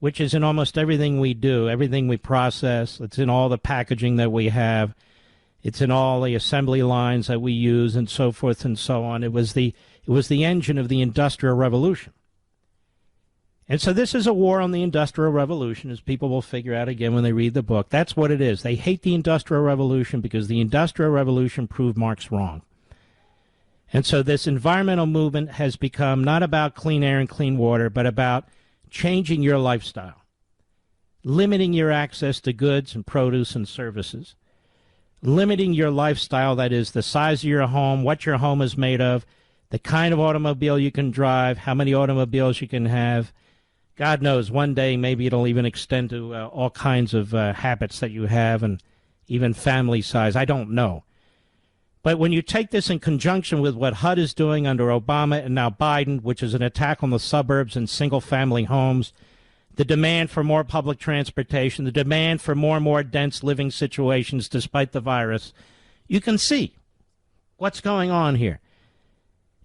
A: which is in almost everything we do, everything we process, it's in all the packaging that we have, it's in all the assembly lines that we use and so forth and so on. It was the engine of the Industrial Revolution. And so this is a war on the Industrial Revolution, as people will figure out again when they read the book. That's what it is. They hate the Industrial Revolution because the Industrial Revolution proved Marx wrong. And so this environmental movement has become not about clean air and clean water, but about changing your lifestyle, limiting your access to goods and produce and services, limiting your lifestyle, that is the size of your home, what your home is made of, the kind of automobile you can drive, how many automobiles you can have. God knows, one day maybe it'll even extend to all kinds of habits that you have and even family size. I don't know. But when you take this in conjunction with what HUD is doing under Obama and now Biden, which is an attack on the suburbs and single-family homes, the demand for more public transportation, the demand for more and more dense living situations despite the virus, you can see what's going on here.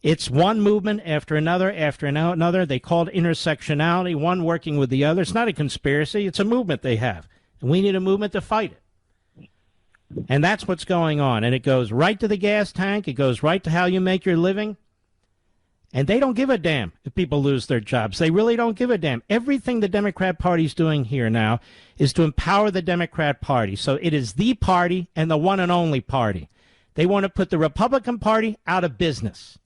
A: It's one movement after another after another. They call it intersectionality, one working with the other. It's not a conspiracy. It's a movement they have. And we need a movement to fight it. And that's what's going on. And it goes right to the gas tank. It goes right to how you make your living. And they don't give a damn if people lose their jobs. They really don't give a damn. Everything the Democrat Party is doing here now is to empower the Democrat Party. So it is the party and the one and only party. They want to put the Republican Party out of business.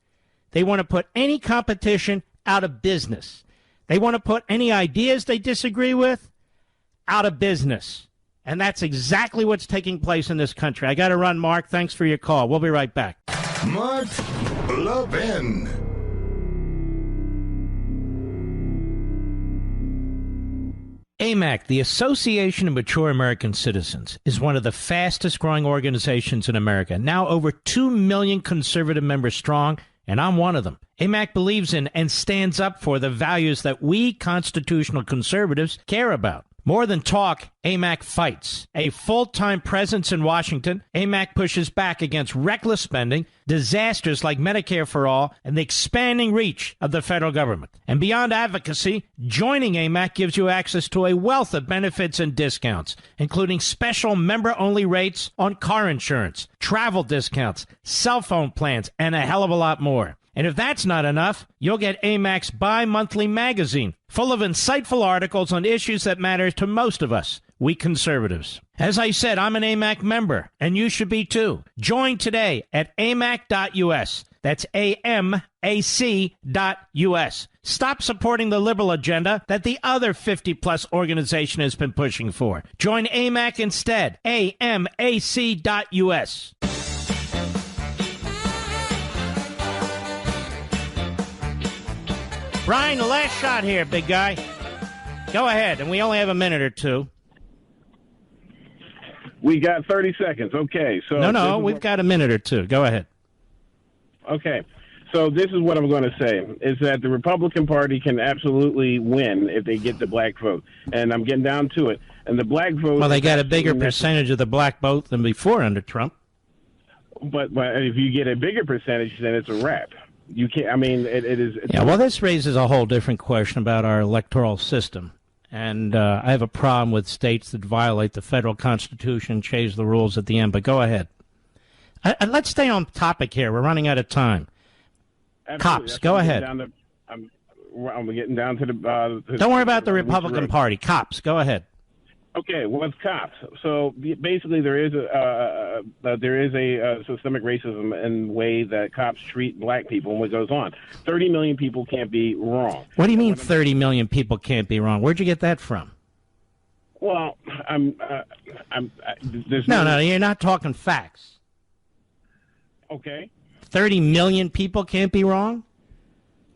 A: They want to put any competition out of business. They want to put any ideas they disagree with out of business. And that's exactly what's taking place in this country. I got to run, Mark. Thanks for your call. We'll be right back.
B: Mark Levin.
A: AMAC, the Association of Mature American Citizens, is one of the fastest growing organizations in America. Now over 2 million conservative members strong, and I'm one of them. AMAC believes in and stands up for the values that we constitutional conservatives care about. More than talk, AMAC fights. A full-time presence in Washington, AMAC pushes back against reckless spending, disasters like Medicare for All, and the expanding reach of the federal government. And beyond advocacy, joining AMAC gives you access to a wealth of benefits and discounts, including special member-only rates on car insurance, travel discounts, cell phone plans, and a hell of a lot more. And if that's not enough, you'll get AMAC's bi-monthly magazine, full of insightful articles on issues that matter to most of us, we conservatives. As I said, I'm an AMAC member, and you should be too. Join today at amac.us. That's AMAC.us. Stop supporting the liberal agenda that the other 50-plus organization has been pushing for. Join AMAC instead. AMAC.us. Brian, the last shot here, big guy. Go ahead, and we only have a minute or two.
I: We got 30 seconds. Okay. So
A: No, we've got a minute or two. Go ahead.
I: Okay. So this is what I'm going to say, is that the Republican Party can absolutely win if they get the black vote. And I'm getting down to it. And the black vote...
A: Well, they got a bigger percentage of the black vote than before under Trump.
I: But if you get a bigger percentage, then it's a wrap. You can't. I mean, it is.
A: Yeah. Well, this raises a whole different question about our electoral system, and I have a problem with states that violate the federal Constitution, change the rules at the end. But go ahead. Let's stay on topic here. We're running out of time.
I: Absolutely.
A: Cops, go ahead.
I: I'm getting down to the.
A: Don't worry about the Republican Party. Cops, go ahead.
I: Okay, well, it's cops. So basically, there is a systemic racism in the way that cops treat black people and what goes on. 30 million people can't be wrong.
A: What do you mean 30 million people can't be wrong? Where'd you get that from?
I: Well,
A: No, you're not talking facts.
I: Okay.
A: 30 million people can't be wrong?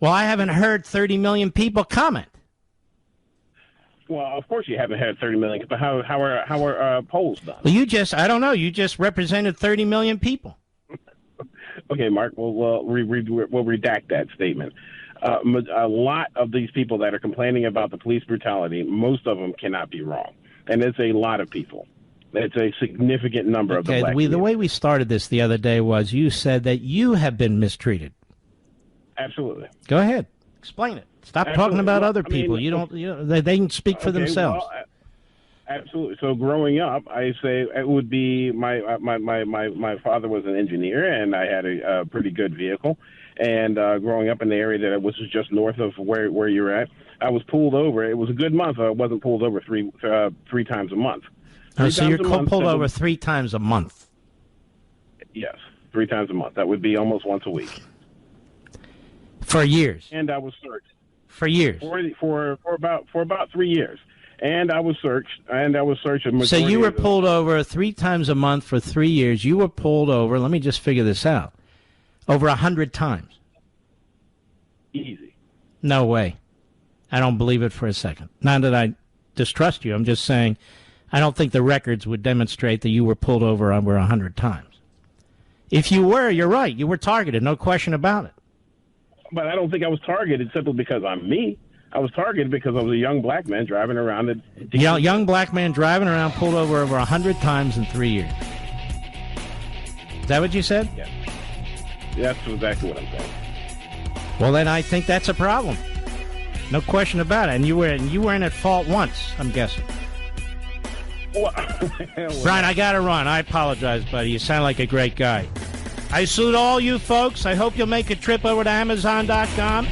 A: Well, I haven't heard 30 million people comment.
I: Well, of course you haven't had 30 million, but how are polls done?
A: Well, you just represented 30 million people.
I: Okay, Mark, we'll redact that statement. A lot of these people that are complaining about the police brutality, most of them cannot be wrong. And it's a lot of people. It's a significant number of the black community.
A: The way we started this the other day was you said that you have been mistreated.
I: Absolutely.
A: Go ahead. Explain it. Stop talking about other people. They can speak for themselves.
I: Well, absolutely. So growing up, I say it would be my father was an engineer, and I had a pretty good vehicle. And growing up in the area that was just north of where you're at, I was pulled over. It was a good month. I wasn't pulled over three times a month.
A: So you're pulled over 3 times a month?
I: Yes, 3 times a month. That would be almost once a week.
A: For years.
I: And I was searched.
A: For years.
I: For about 3 years. And I was searched.
A: So you were pulled over 3 times a month for 3 years. You were pulled over, let me just figure this out, over 100 times.
I: Easy.
A: No way. I don't believe it for a second. Not that I distrust you. I'm just saying I don't think the records would demonstrate that you were pulled over 100 times. If you were, you're right. You were targeted. No question about it.
I: But I don't think I was targeted simply because I'm me. I was targeted because I was a young black man driving around.
A: Young black man driving around, pulled over 100 times in 3 years. Is that what you said?
I: Yeah. That's exactly what I'm saying.
A: Well, then I think that's a problem. No question about it. And you weren't at fault once, I'm guessing.
I: Well,
A: Brian, I got to run. I apologize, buddy. You sound like a great guy. I salute all you folks. I hope you'll make a trip over to Amazon.com.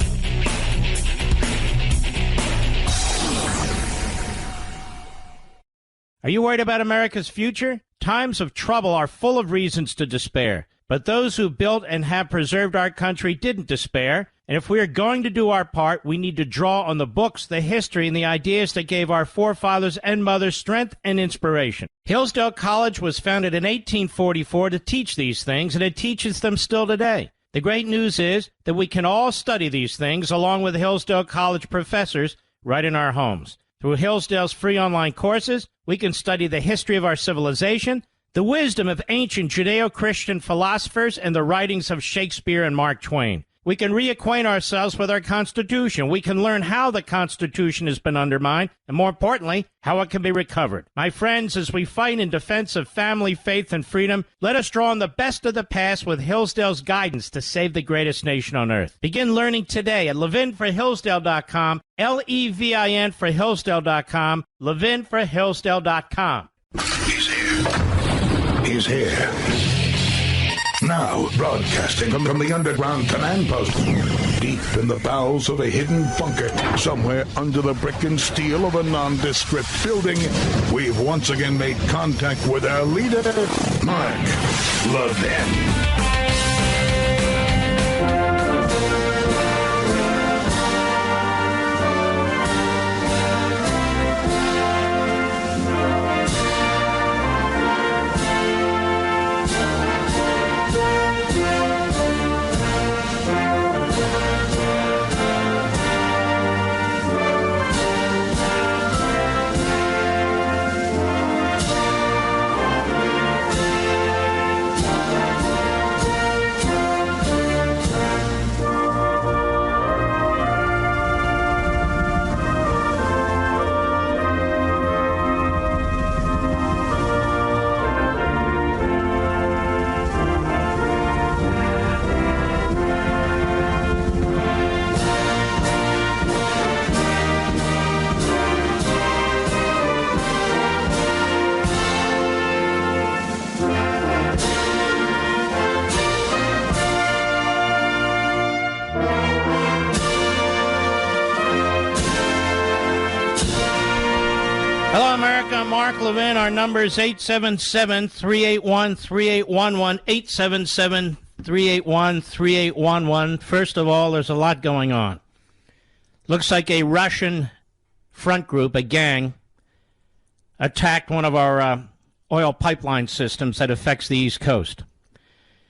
A: Are you worried about America's future? Times of trouble are full of reasons to despair. But those who built and have preserved our country didn't despair. And if we are going to do our part, we need to draw on the books, the history, and the ideas that gave our forefathers and mothers strength and inspiration. Hillsdale College was founded in 1844 to teach these things, and it teaches them still today. The great news is that we can all study these things along with Hillsdale College professors right in our homes. Through Hillsdale's free online courses, we can study the history of our civilization, the wisdom of ancient Judeo-Christian philosophers, and the writings of Shakespeare and Mark Twain. We can reacquaint ourselves with our Constitution. We can learn how the Constitution has been undermined, and more importantly, how it can be recovered. My friends, as we fight in defense of family, faith, and freedom, let us draw on the best of the past with Hillsdale's guidance to save the greatest nation on earth. Begin learning today at levinforhillsdale.com, Levin for Hillsdale.com, levinforhillsdale.com.
B: He's here. He's here. Now, broadcasting from the underground command post, deep in the bowels of a hidden bunker, somewhere under the brick and steel of a nondescript building, we've once again made contact with our leader, Mark Levin.
A: Hello, America. I'm Mark Levin. Our number is 877-381-3811, 877-381-3811. First of all, there's a lot going on. Looks like a Russian front group, a gang, attacked one of our oil pipeline systems that affects the East Coast.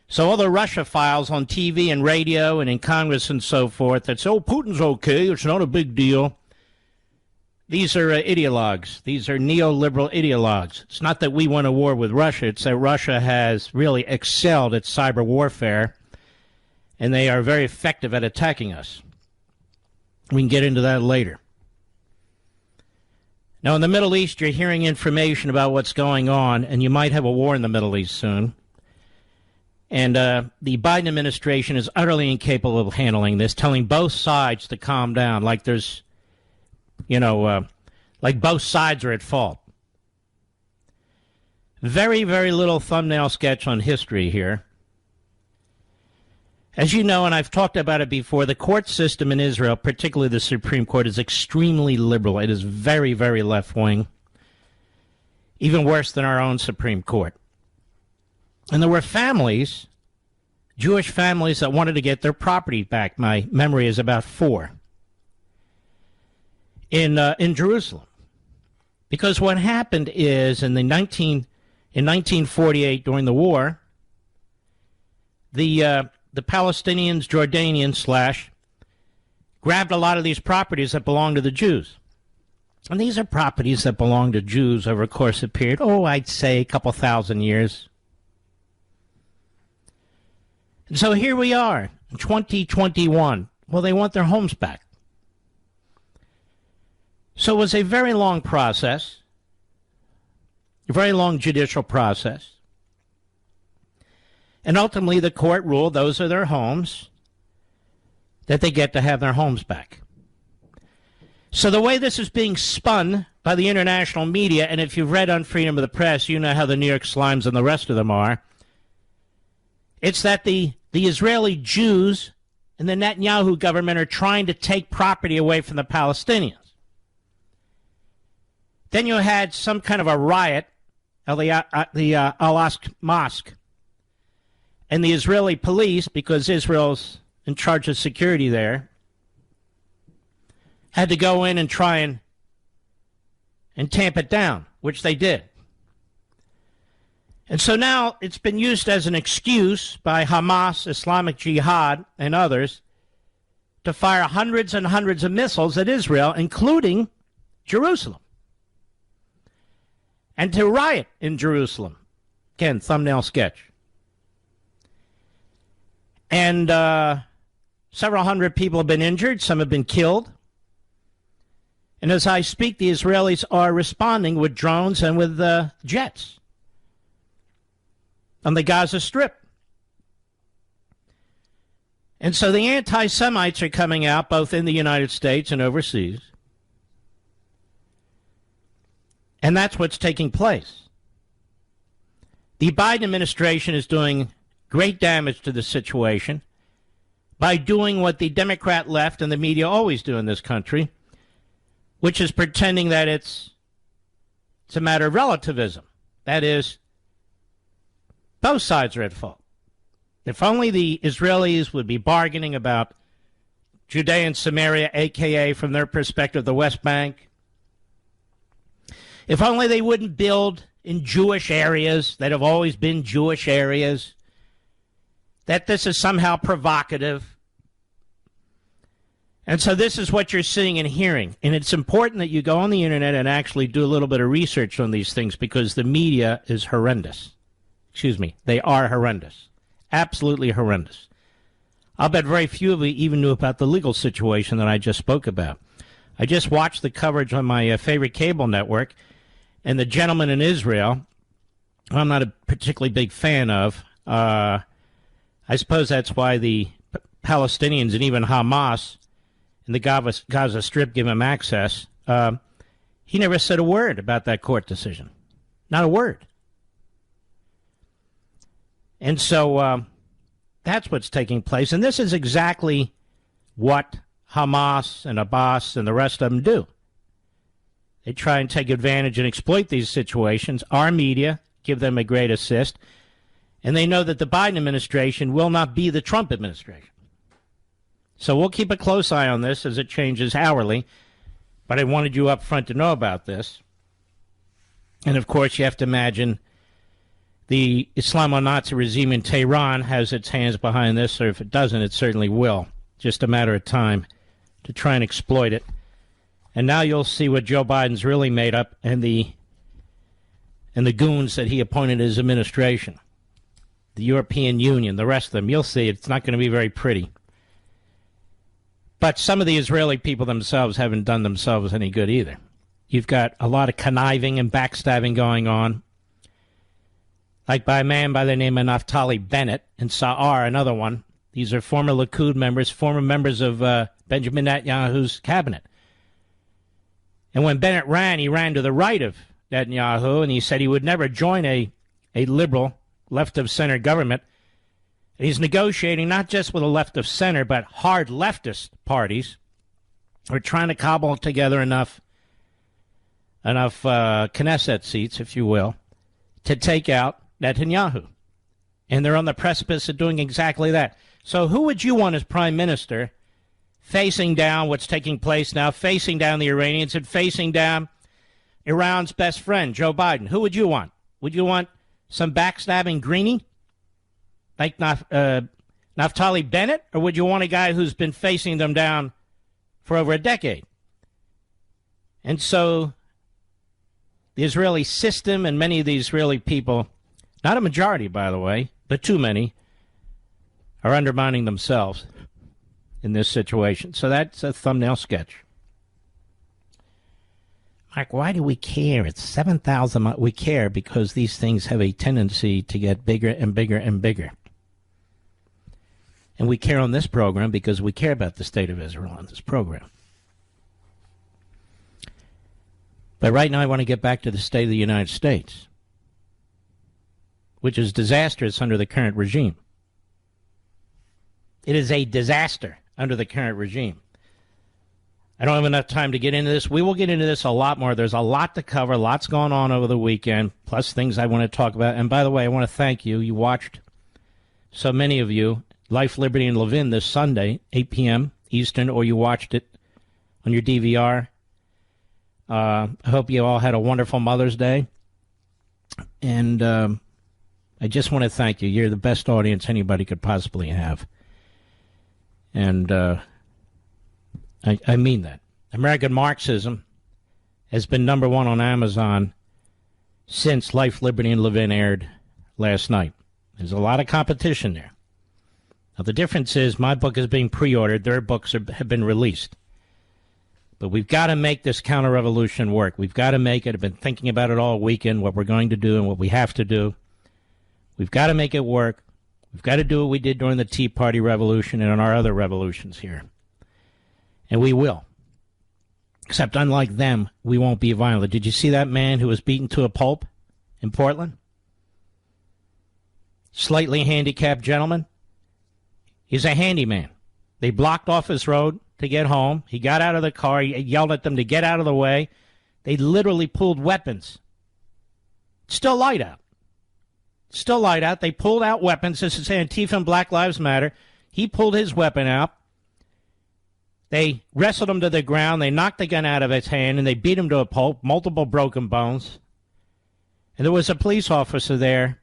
A: So all the Russia files on TV and radio and in Congress and so forth that say, oh, Putin's okay, it's not a big deal. These are ideologues. These are neoliberal ideologues. It's not that we want a war with Russia. It's that Russia has really excelled at cyber warfare, and they are very effective at attacking us. We can get into that later. Now, in the Middle East, you're hearing information about what's going on, and you might have a war in the Middle East soon. And the Biden administration is utterly incapable of handling this, telling both sides to calm down, like there's, like both sides are at fault. Very, very little thumbnail sketch on history here. As you know, and I've talked about it before, the court system in Israel, particularly the Supreme Court, is extremely liberal. It is very, very left-wing, even worse than our own Supreme Court. And there were families, Jewish families, that wanted to get their property back. My memory is about 4 in Jerusalem. Because what happened is in 1948, during the war, the Palestinians, Jordanians, grabbed a lot of these properties that belonged to the Jews. And these are properties that belonged to Jews over a course of period, I'd say a couple thousand years. And so here we are, in 2021. Well, they want their homes back. So it was a very long process, a very long judicial process. And ultimately, the court ruled those are their homes, that they get to have their homes back. So the way this is being spun by the international media, and if you've read on Freedom of the Press, you know how the New York Slimes and the rest of them are, it's that the Israeli Jews and the Netanyahu government are trying to take property away from the Palestinians. Then you had some kind of a riot at the Al-Aqsa Mosque. And the Israeli police, because Israel's in charge of security there, had to go in and try and tamp it down, which they did. And so now it's been used as an excuse by Hamas, Islamic Jihad, and others to fire hundreds and hundreds of missiles at Israel, including Jerusalem, and to riot in Jerusalem. Again, thumbnail sketch. And Several hundred people have been injured. Some have been killed. And as I speak, the Israelis are responding with drones and with jets on the Gaza Strip. And so the anti-Semites are coming out both in the United States and overseas. And that's what's taking place. The Biden administration is doing great damage to the situation by doing what the Democrat left and the media always do in this country, which is pretending that it's a matter of relativism. That is, both sides are at fault. If only the Israelis would be bargaining about Judea and Samaria, a.k.a. from their perspective, the West Bank. If only they wouldn't build in Jewish areas that have always been Jewish areas. That this is somehow provocative. And so this is what you're seeing and hearing. And it's important that you go on the internet and actually do a little bit of research on these things because the media is horrendous. Excuse me, they are horrendous. Absolutely horrendous. I'll bet very few of you even knew about the legal situation that I just spoke about. I just watched the coverage on my favorite cable network, and the gentleman in Israel, who I'm not a particularly big fan of, I suppose that's why the Palestinians and even Hamas and the Gaza Strip give him access. He never said a word about that court decision. Not a word. And so that's what's taking place. And this is exactly what Hamas and Abbas and the rest of them do. They try and take advantage and exploit these situations. Our media give them a great assist. And they know that the Biden administration will not be the Trump administration. So we'll keep a close eye on this as it changes hourly. But I wanted you up front to know about this. And, of course, you have to imagine the Islamo-Nazi regime in Tehran has its hands behind this, or if it doesn't, it certainly will. Just a matter of time to try and exploit it. And now you'll see what Joe Biden's really made up and the goons that he appointed his administration. The European Union, the rest of them. You'll see it's not going to be very pretty. But some of the Israeli people themselves haven't done themselves any good either. You've got a lot of conniving and backstabbing going on. Like by a man by the name of Naftali Bennett and Sa'ar, another one. These are former Likud members, former members of Benjamin Netanyahu's cabinet. And when Bennett ran, he ran to the right of Netanyahu, and he said he would never join a liberal, left-of-center government. And he's negotiating not just with a left-of-center, but hard leftist parties. We're trying to cobble together enough Knesset seats, if you will, to take out Netanyahu. And they're on the precipice of doing exactly that. So who would you want as prime minister facing down what's taking place now, facing down the Iranians and facing down Iran's best friend, Joe Biden? Who would you want? Would you want some backstabbing greenie like Naftali Bennett? Or would you want a guy who's been facing them down for over a decade? And so the Israeli system and many of the Israeli people, not a majority, by the way, but too many, are undermining themselves in this situation. So that's a thumbnail sketch. Mark, why do we care? It's 7,000. We care because these things have a tendency to get bigger and bigger and bigger. And we care on this program because we care about the state of Israel on this program. But right now I want to get back to the state of the United States, which is disastrous under the current regime. It is a disaster under the current regime. I don't have enough time to get into this. We will get into this a lot more. There's a lot to cover, lots going on over the weekend, plus things I want to talk about. And by the way, I want to thank you. You watched, so many of you, Life, Liberty, and Levin this Sunday, 8 p.m. Eastern, or you watched it on your DVR. I hope you all had a wonderful Mother's Day. And I just want to thank you. You're the best audience anybody could possibly have. And I mean that. American Marxism has been number one on Amazon since Life, Liberty, and Levin aired last night. There's a lot of competition there. Now, the difference is my book is being pre-ordered. Their books have been released. But we've got to make this counter-revolution work. We've got to make it. I've been thinking about it all weekend, what we're going to do and what we have to do. We've got to make it work. We've got to do what we did during the Tea Party Revolution and in our other revolutions here. And we will. Except unlike them, we won't be violent. Did you see that man who was beaten to a pulp in Portland? Slightly handicapped gentleman. He's a handyman. They blocked off his road to get home. He got out of the car. He yelled at them to get out of the way. They literally pulled weapons. Still light out. Still light out. They pulled out weapons. This is Antifa and Black Lives Matter. He pulled his weapon out. They wrestled him to the ground. They knocked the gun out of his hand, and they beat him to a pulp, multiple broken bones. And there was a police officer there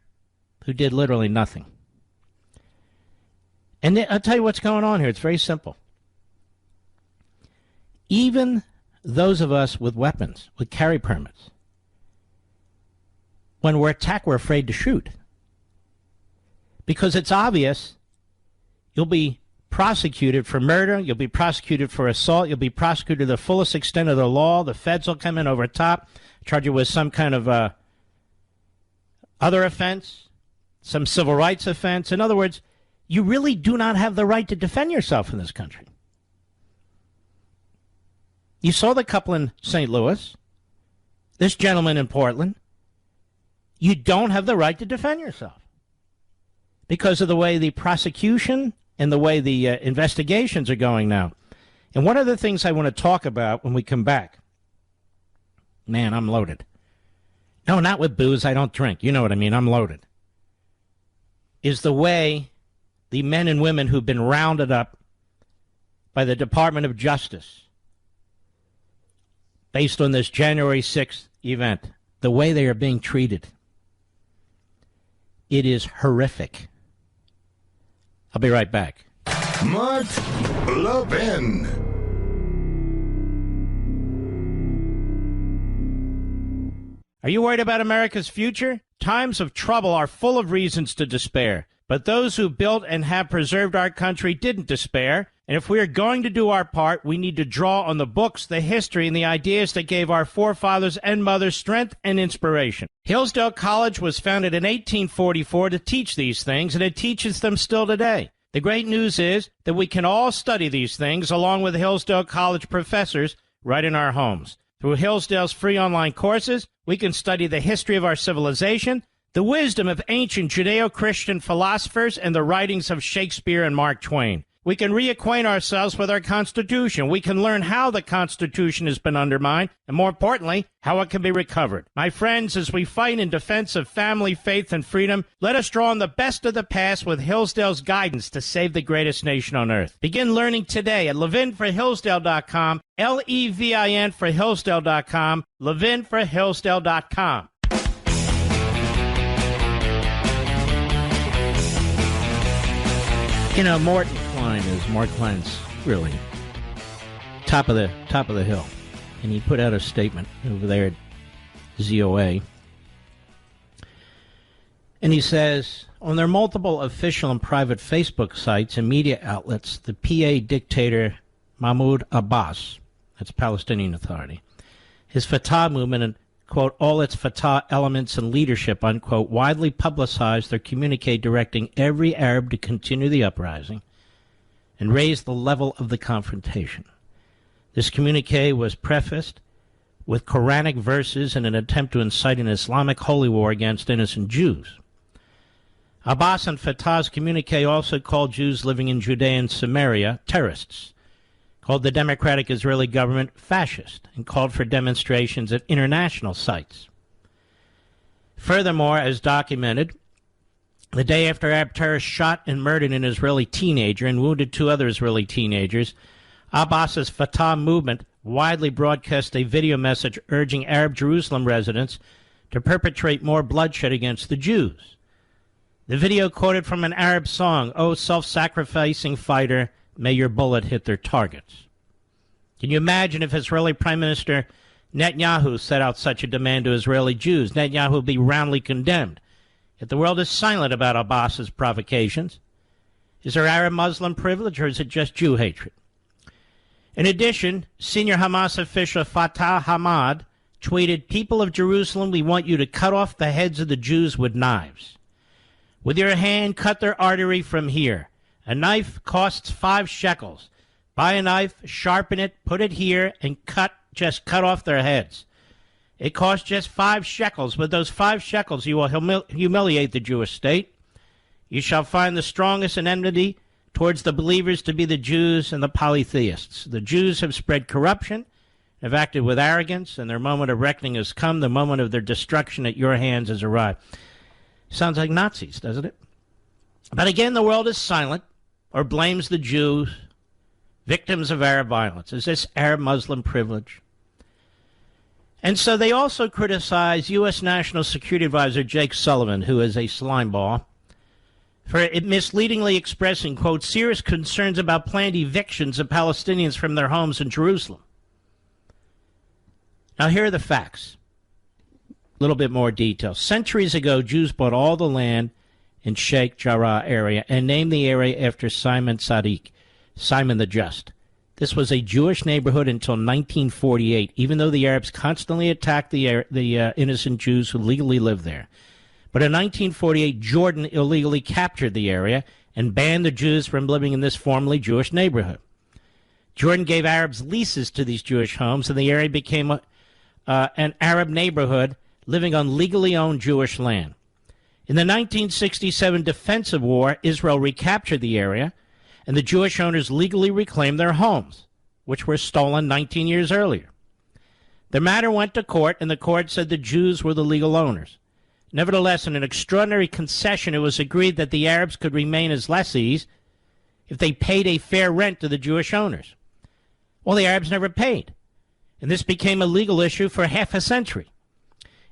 A: who did literally nothing. And I'll tell you what's going on here. It's very simple. Even those of us with weapons, with carry permits, when we're attacked, we're afraid to shoot. Because it's obvious you'll be prosecuted for murder, you'll be prosecuted for assault, you'll be prosecuted to the fullest extent of the law. The feds will come in over top, charge you with some kind of other offense, some civil rights offense. In other words, you really do not have the right to defend yourself in this country. You saw the couple in St. Louis, this gentleman in Portland. You don't have the right to defend yourself because of the way the prosecution and the way the investigations are going now. And one of the things I want to talk about when we come back, man, I'm loaded. No, not with booze. I don't drink. You know what I mean. I'm loaded. Is the way the men and women who've been rounded up by the Department of Justice based on this January 6th event, the way they are being treated. It is horrific. I'll be right back.
B: Mark Levin.
A: Are you worried about America's future? Times of trouble are full of reasons to despair. But those who built and have preserved our country didn't despair. And if we are going to do our part, we need to draw on the books, the history, and the ideas that gave our forefathers and mothers strength and inspiration. Hillsdale College was founded in 1844 to teach these things, and it teaches them still today. The great news is that we can all study these things along with Hillsdale College professors right in our homes. Through Hillsdale's free online courses, we can study the history of our civilization, the wisdom of ancient Judeo-Christian philosophers, and the writings of Shakespeare and Mark Twain. We can reacquaint ourselves with our Constitution. We can learn how the Constitution has been undermined, and more importantly, how it can be recovered. My friends, as we fight in defense of family, faith, and freedom, let us draw on the best of the past with Hillsdale's guidance to save the greatest nation on earth. Begin learning today at levinforhillsdale.com, Levin for Hillsdale.com, levinforhillsdale.com. You know, Mark Klein's really top of the hill. And he put out a statement over there at ZOA. And he says, on their multiple official and private Facebook sites and media outlets, the PA dictator Mahmoud Abbas, that's Palestinian Authority, his Fatah movement and, quote, all its Fatah elements and leadership, unquote, widely publicized their communique directing every Arab to continue the uprising and raise the level of the confrontation. This communique was prefaced with Quranic verses in an attempt to incite an Islamic holy war against innocent Jews. Abbas and Fatah's communique also called Jews living in Judea and Samaria terrorists, called the democratic Israeli government fascist, and called for demonstrations at international sites. Furthermore, as documented, the day after Arab terrorists shot and murdered an Israeli teenager and wounded 2 other Israeli teenagers, Abbas's Fatah movement widely broadcast a video message urging Arab Jerusalem residents to perpetrate more bloodshed against the Jews. The video quoted from an Arab song, "O self-sacrificing fighter, may your bullet hit their targets." Can you imagine if Israeli Prime Minister Netanyahu set out such a demand to Israeli Jews? Netanyahu would be roundly condemned. If the world is silent about Abbas's provocations, Is there Arab Muslim privilege, or is it just Jew hatred? In addition, senior Hamas official Fatah Hamad tweeted, "People of Jerusalem, we want you to cut off the heads of the Jews with knives. With your hand, cut their artery from here. A knife costs 5 shekels. Buy a knife, sharpen it, put it here, and cut off their heads. It costs just 5 shekels. With those 5 shekels, you will humiliate the Jewish state. You shall find the strongest in enmity towards the believers to be the Jews and the polytheists. The Jews have spread corruption, have acted with arrogance, and their moment of reckoning has come. The moment of their destruction at your hands has arrived." Sounds like Nazis, doesn't it? But again, the world is silent or blames the Jews, victims of Arab violence. Is this Arab-Muslim privilege? And so they also criticize U.S. National Security Advisor Jake Sullivan, who is a slimeball, for misleadingly expressing, quote, serious concerns about planned evictions of Palestinians from their homes in Jerusalem. Now, here are the facts. A little bit more detail. Centuries ago, Jews bought all the land in Sheikh Jarrah area and named the area after Simon Sadiq, Simon the Just. This was a Jewish neighborhood until 1948, even though the Arabs constantly attacked the innocent Jews who legally lived there. But in 1948, Jordan illegally captured the area and banned the Jews from living in this formerly Jewish neighborhood. Jordan gave Arabs leases to these Jewish homes, and the area became an Arab neighborhood living on legally owned Jewish land. In the 1967 Defensive War, Israel recaptured the area, and the Jewish owners legally reclaimed their homes, which were stolen 19 years earlier. The matter went to court, and the court said the Jews were the legal owners. Nevertheless, in an extraordinary concession, it was agreed that the Arabs could remain as lessees if they paid a fair rent to the Jewish owners. Well, the Arabs never paid, and this became a legal issue for half a century.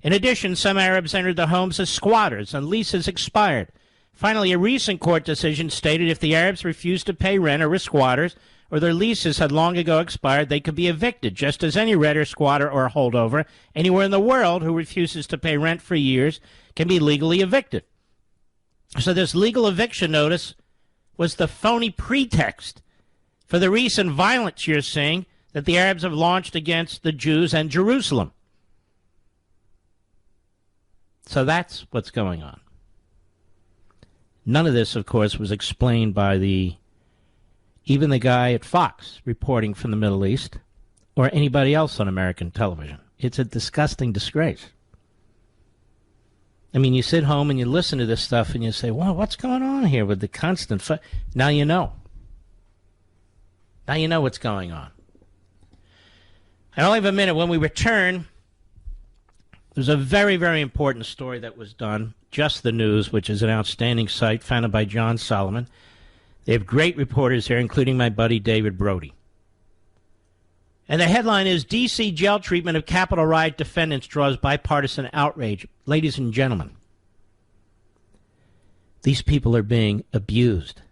A: In addition, some Arabs entered the homes as squatters, and leases expired. Finally, a recent court decision stated if the Arabs refused to pay rent or were squatters, or their leases had long ago expired, they could be evicted, just as any renter, squatter, or holdover anywhere in the world who refuses to pay rent for years can be legally evicted. So this legal eviction notice was the phony pretext for the recent violence you're seeing that the Arabs have launched against the Jews and Jerusalem. So that's what's going on. None of this, of course, was explained by even the guy at Fox reporting from the Middle East or anybody else on American television. It's a disgusting disgrace. I mean, you sit home and you listen to this stuff and you say, well, what's going on here with the constant Now you know. Now you know what's going on. I only have a minute. When we return, there's a very, very important story that was done, Just the News, which is an outstanding site founded by John Solomon. They have great reporters here, including my buddy David Brody. And the headline is, D.C. jail treatment of Capitol riot defendants draws bipartisan outrage. Ladies and gentlemen, these people are being abused.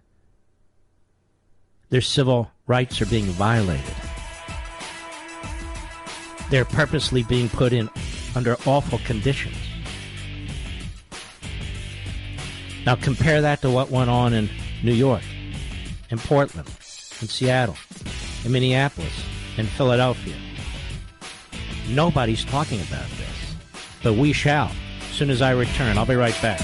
A: Their civil rights are being violated. They're purposely being put in under awful conditions. Now compare that to what went on in New York, in Portland, in Seattle, in Minneapolis, in Philadelphia. Nobody's talking about this, but we shall. As soon as I return, I'll be right back.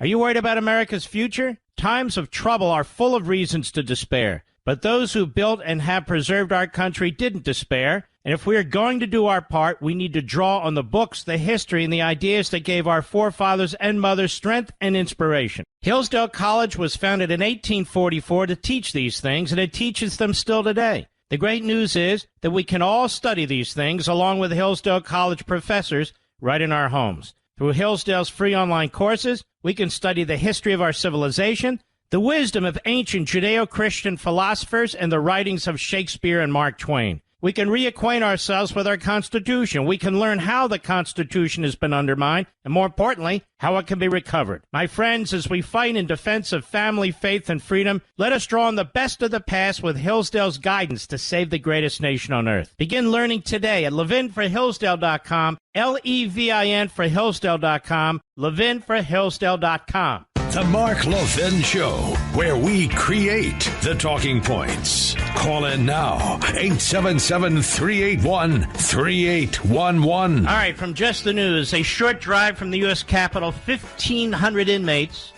A: Are you worried about America's future? Times of trouble are full of reasons to despair. But those who built and have preserved our country didn't despair. And if we are going to do our part, we need to draw on the books, the history, and the ideas that gave our forefathers and mothers strength and inspiration. Hillsdale College was founded in 1844 to teach these things, and it teaches them still today. The great news is that we can all study these things along with Hillsdale College professors right in our homes. Through Hillsdale's free online courses, we can study the history of our civilization, the wisdom of ancient Judeo-Christian philosophers, and the writings of Shakespeare and Mark Twain. We can reacquaint ourselves with our Constitution. We can learn how the Constitution has been undermined, and more importantly, how it can be recovered. My friends, as we fight in defense of family, faith, and freedom, let us draw on the best of the past with Hillsdale's guidance to save the greatest nation on earth. Begin learning today at levinforhillsdale.com, Levin for Hillsdale.com, levinforhillsdale.com.
E: The Mark Levin Show, where we create the talking points. Call in now, 877-381-3811.
A: All right, from Just the News, a short drive from the U.S. Capitol, 1,500 inmates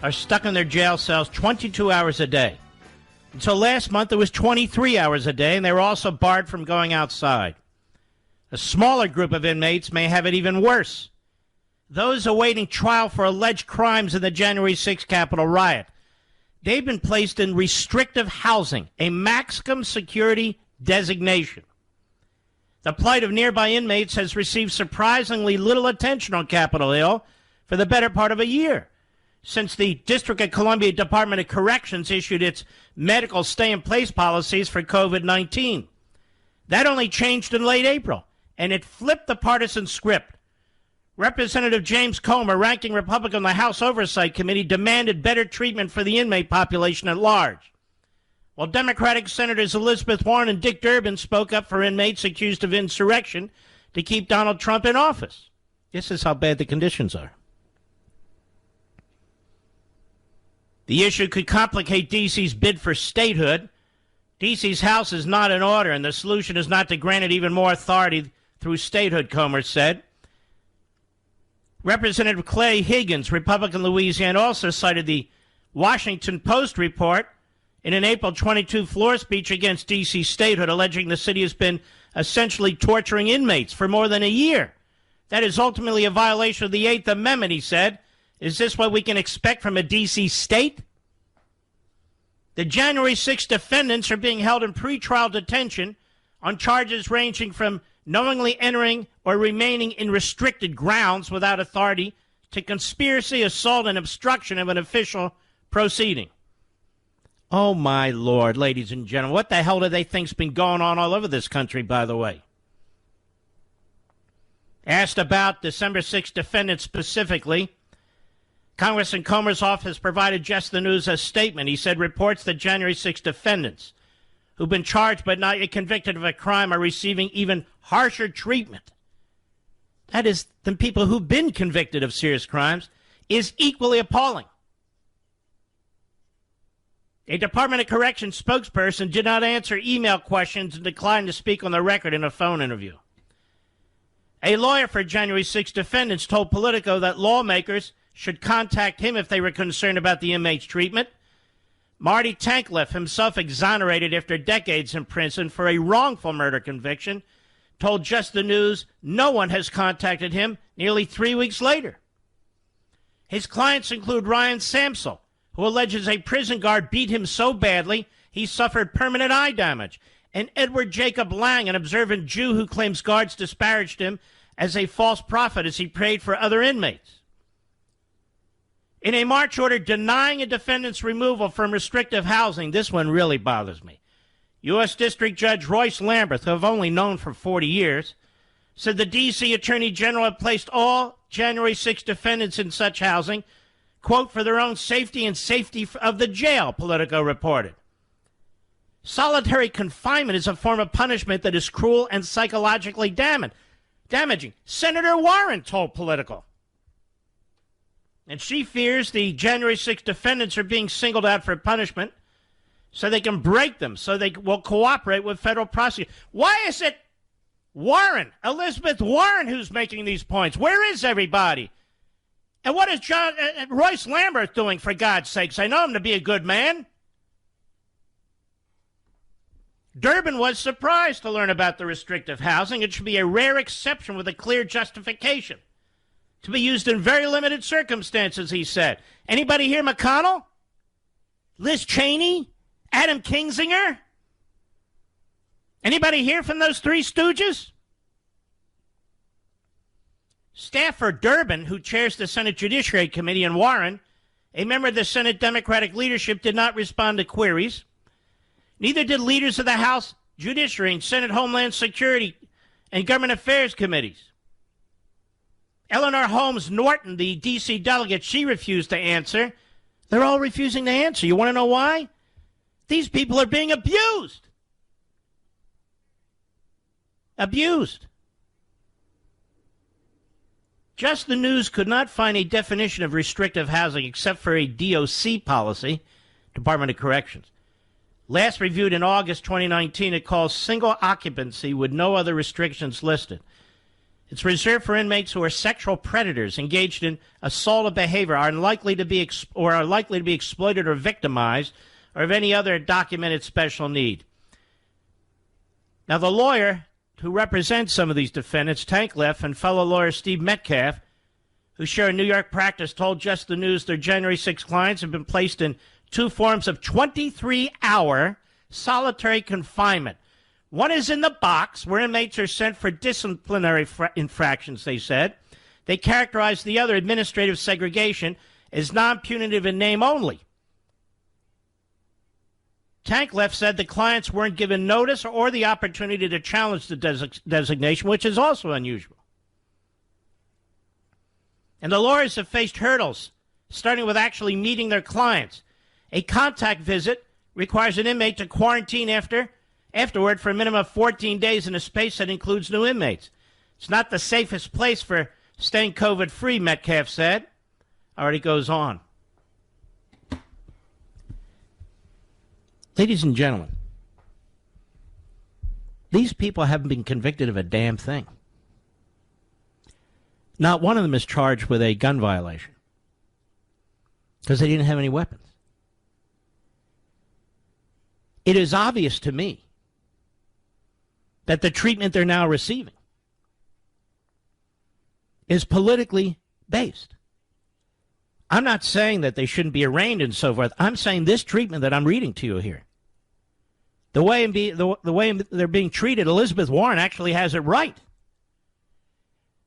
A: are stuck in their jail cells 22 hours a day. Until last month, it was 23 hours a day, and they were also barred from going outside. A smaller group of inmates may have it even worse. Those awaiting trial for alleged crimes in the January 6th Capitol riot. They've been placed in restrictive housing, a maximum security designation. The plight of nearby inmates has received surprisingly little attention on Capitol Hill for the better part of a year, since the District of Columbia Department of Corrections issued its medical stay-in-place policies for COVID-19. That only changed in late April, and it flipped the partisan script. Representative James Comer, ranking Republican on the House Oversight Committee, demanded better treatment for the inmate population at large, while Democratic Senators Elizabeth Warren and Dick Durbin spoke up for inmates accused of insurrection to keep Donald Trump in office. This is how bad the conditions are. The issue could complicate D.C.'s bid for statehood. D.C.'s House is not in order, and the solution is not to grant it even more authority through statehood, Comer said. Representative Clay Higgins, Republican Louisiana, also cited the Washington Post report in an April 22 floor speech against D.C. statehood, alleging the city has been essentially torturing inmates for more than a year. That is ultimately a violation of the Eighth Amendment, he said. Is this what we can expect from a D.C. state? The January 6 defendants are being held in pretrial detention on charges ranging from knowingly entering or remaining in restricted grounds without authority to conspiracy, assault, and obstruction of an official proceeding. Oh, my Lord, ladies and gentlemen, what the hell do they think's been going on all over this country, by the way? Asked about December 6 defendants specifically, Congressman Comer's office provided Just the News a statement. He said reports that January 6 defendants who've been charged but not yet convicted of a crime are receiving even harsher treatment. That is, than people who've been convicted of serious crimes, is equally appalling. A Department of Corrections spokesperson did not answer email questions and declined to speak on the record in a phone interview. A lawyer for January 6 defendants told Politico that lawmakers should contact him if they were concerned about the inmates' treatment. Marty Tankleff, himself exonerated after decades in prison for a wrongful murder conviction, told Just the News no one has contacted him nearly 3 weeks later. His clients include Ryan Samsel, who alleges a prison guard beat him so badly he suffered permanent eye damage, and Edward Jacob Lang, an observant Jew who claims guards disparaged him as a false prophet as he prayed for other inmates. In a March order denying a defendant's removal from restrictive housing, this one really bothers me, U.S. District Judge Royce Lamberth, who I've only known for 40 years, said the D.C. Attorney General had placed all January 6 defendants in such housing, quote, for their own safety and safety of the jail, Politico reported. Solitary confinement is a form of punishment that is cruel and psychologically damaging. Senator Warren told Politico. And she fears the January 6 defendants are being singled out for punishment so they can break them, so they will cooperate with federal prosecutors. Why is it Warren, Elizabeth Warren, who's making these points? Where is everybody? And what is Royce Lamberth doing, for God's sakes? I know him to be a good man. Durbin was surprised to learn about the restrictive housing. It should be a rare exception with a clear justification, to be used in very limited circumstances, he said. Anybody hear McConnell? Liz Cheney? Adam Kinzinger? Anybody hear from those three stooges? Staffer Durbin, who chairs the Senate Judiciary Committee, and Warren, a member of the Senate Democratic leadership, did not respond to queries. Neither did leaders of the House Judiciary and Senate Homeland Security and Government Affairs committees. Eleanor Holmes Norton, the D.C. delegate, she refused to answer. They're all refusing to answer. You want to know why? These people are being abused. Abused. Just the News could not find a definition of restrictive housing except for a DOC policy, Department of Corrections. Last reviewed in August 2019, it calls single occupancy with no other restrictions listed. It's reserved for inmates who are sexual predators engaged in assaultive behavior, are likely to be exploited or victimized, or of any other documented special need. Now, the lawyer who represents some of these defendants, Tankleff, and fellow lawyer Steve Metcalf, who share a New York practice, told Just the News their January 6 clients have been placed in two forms of 23-hour solitary confinement. One is in the box, where inmates are sent for disciplinary infractions, they said. They characterized the other, administrative segregation, as non-punitive in name only. Tankleff said the clients weren't given notice or the opportunity to challenge the designation, which is also unusual. And the lawyers have faced hurdles, starting with actually meeting their clients. A contact visit requires an inmate to quarantine afterward for a minimum of 14 days in a space that includes new inmates. It's not the safest place for staying COVID-free, Metcalf said. Already goes on. Ladies and gentlemen, these people haven't been convicted of a damn thing. Not one of them is charged with a gun violation because they didn't have any weapons. It is obvious to me that the treatment they're now receiving is politically based. I'm not saying that they shouldn't be arraigned and so forth. I'm saying this treatment that I'm reading to you here, the way they're being treated, Elizabeth Warren actually has it right.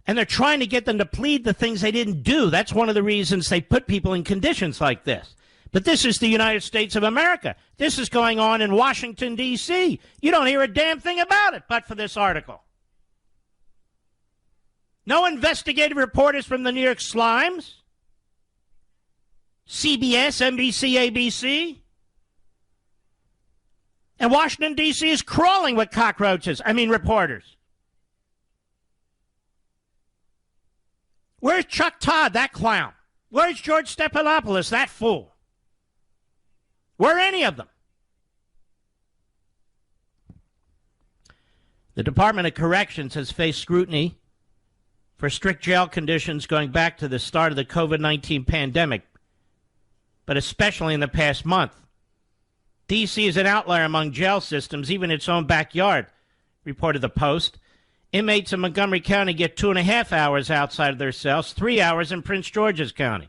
A: And they're trying to get them to plead the things they didn't do. That's one of the reasons they put people in conditions like this. But this is the United States of America. This is going on in Washington, D.C. You don't hear a damn thing about it but for this article. No investigative reporters from the New York Slimes, CBS, NBC, ABC. And Washington, D.C. is crawling with reporters. Where's Chuck Todd, that clown? Where's George Stephanopoulos, that fool? Where are any of them? The Department of Corrections has faced scrutiny for strict jail conditions going back to the start of the COVID-19 pandemic, but especially in the past month. D.C. is an outlier among jail systems, even its own backyard, reported the Post. Inmates in Montgomery County get 2.5 hours outside of their cells, 3 hours in Prince George's County.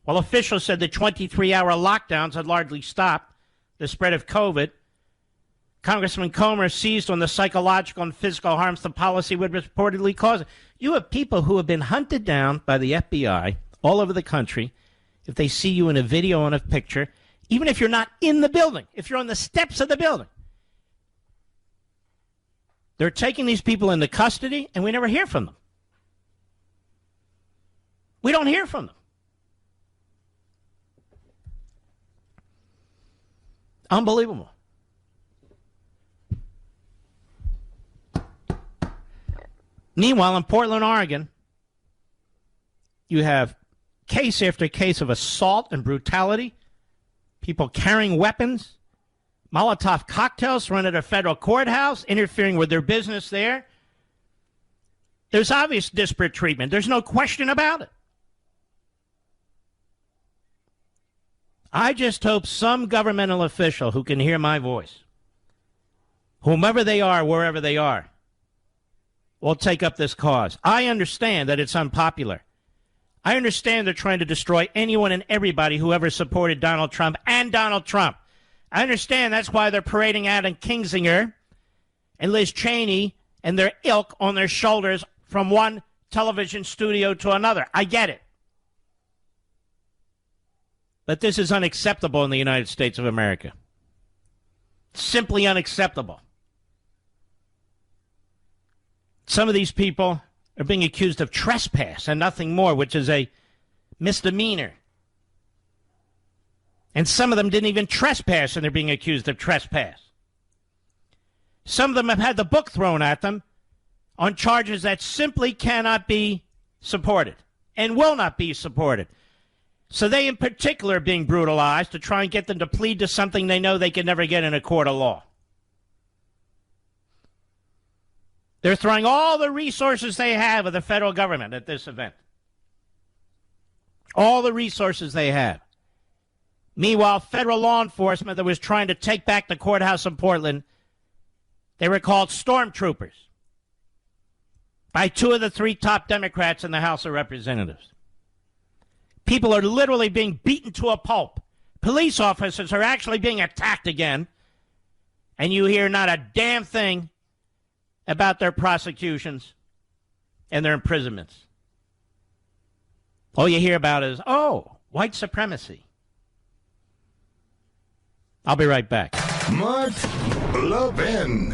A: While officials said the 23-hour lockdowns had largely stopped the spread of COVID, Congressman Comer seized on the psychological and physical harms the policy would reportedly cause. You have people who have been hunted down by the FBI all over the country. If they see you in a video and a picture, even if you're not in the building, if you're on the steps of the building, they're taking these people into custody, and we never hear from them. We don't hear from them. Unbelievable. Meanwhile, in Portland, Oregon, you have case after case of assault and brutality, people carrying weapons, Molotov cocktails thrown at a federal courthouse, interfering with their business there. There's obvious disparate treatment. There's no question about it. I just hope some governmental official who can hear my voice, whomever they are, wherever they are, will take up this cause. I understand that it's unpopular. I understand they're trying to destroy anyone and everybody who ever supported Donald Trump and Donald Trump. I understand that's why they're parading Adam Kinzinger and Liz Cheney and their ilk on their shoulders from one television studio to another. I get it. But this is unacceptable in the United States of America. Simply unacceptable. Some of these people are being accused of trespass and nothing more, which is a misdemeanor. And some of them didn't even trespass, and they're being accused of trespass. Some of them have had the book thrown at them on charges that simply cannot be supported and will not be supported. So they, in particular, are being brutalized to try and get them to plead to something they know they can never get in a court of law. They're throwing all the resources they have of the federal government at this event. All the resources they have. Meanwhile, federal law enforcement that was trying to take back the courthouse in Portland, they were called stormtroopers by two of the three top Democrats in the House of Representatives. People are literally being beaten to a pulp. Police officers are actually being attacked again, and you hear not a damn thing about their prosecutions and their imprisonments. All you hear about is, white supremacy. I'll be right back.
B: Mark Levin.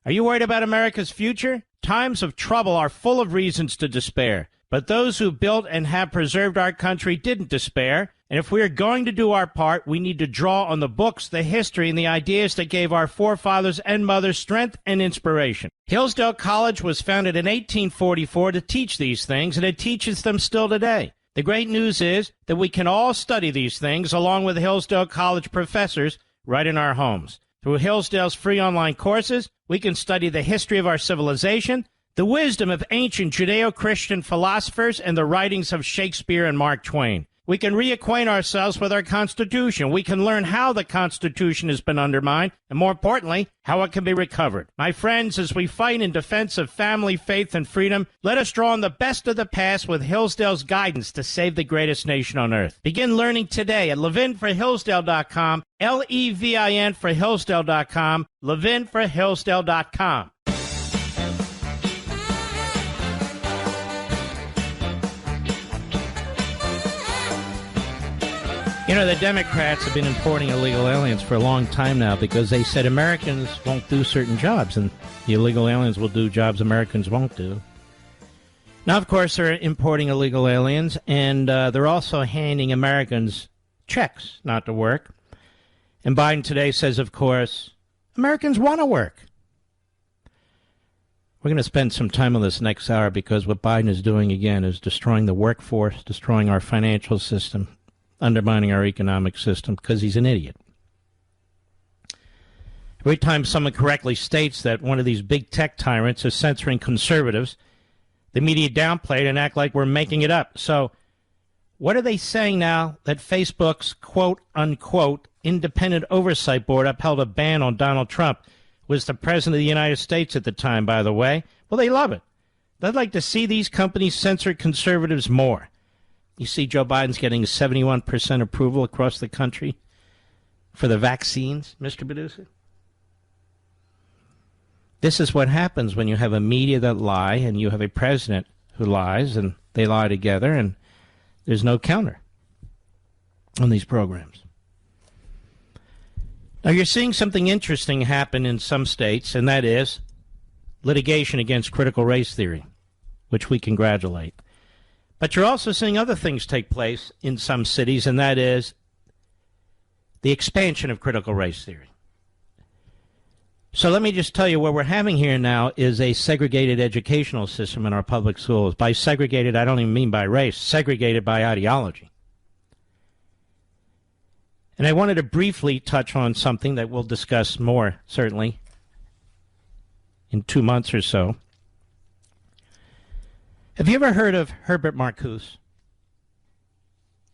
A: Are you worried about America's future? Times of trouble are full of reasons to despair. But those who built and have preserved our country didn't despair. And if we are going to do our part, we need to draw on the books, the history, and the ideas that gave our forefathers and mothers strength and inspiration. Hillsdale College was founded in 1844 to teach these things, and it teaches them still today. The great news is that we can all study these things along with Hillsdale College professors right in our homes. Through Hillsdale's free online courses, we can study the history of our civilization, the wisdom of ancient Judeo-Christian philosophers, and the writings of Shakespeare and Mark Twain. We can reacquaint ourselves with our Constitution. We can learn how the Constitution has been undermined, and more importantly, how it can be recovered. My friends, as we fight in defense of family, faith, and freedom, let us draw on the best of the past with Hillsdale's guidance to save the greatest nation on earth. Begin learning today at levinforhillsdale.com, Levin for Hillsdale.com, levinforhillsdale.com. You know, the Democrats have been importing illegal aliens for a long time now because they said Americans won't do certain jobs, and the illegal aliens will do jobs Americans won't do. Now, of course, they're importing illegal aliens, and they're also handing Americans checks not to work. And Biden today says, of course, Americans want to work. We're going to spend some time on this next hour because what Biden is doing, again, is destroying the workforce, destroying our financial system, undermining our economic system because he's an idiot. Every time someone correctly states that one of these big tech tyrants is censoring conservatives, the media downplay it and act like we're making it up. So what are they saying now that Facebook's quote-unquote independent oversight board upheld a ban on Donald Trump? Was the president of the United States at the time, by the way. Well, they love it. They'd like to see these companies censor conservatives more. You see Joe Biden's getting 71% approval across the country for the vaccines, Mr. Producer. This is what happens when you have a media that lie and you have a president who lies, and they lie together, and there's no counter on these programs. Now, you're seeing something interesting happen in some states, and that is litigation against critical race theory, which we congratulate. But you're also seeing other things take place in some cities, and that is the expansion of critical race theory. So let me just tell you, what we're having here now is a segregated educational system in our public schools. By segregated, I don't even mean by race, segregated by ideology. And I wanted to briefly touch on something that we'll discuss more, certainly, in 2 months or so. Have you ever heard of Herbert Marcuse?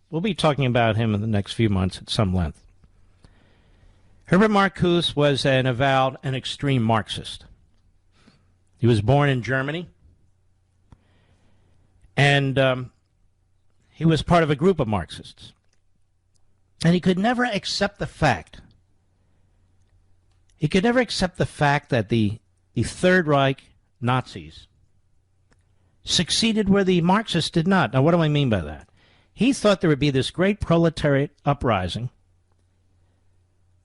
A: We'll be talking about him in the next few months at some length. Herbert Marcuse was an avowed and extreme Marxist. He was born in Germany, and he was part of a group of Marxists. And he could never accept the fact. He could never accept the fact that the Third Reich Nazis succeeded where the Marxists did not. Now, what do I mean by that? He thought there would be this great proletariat uprising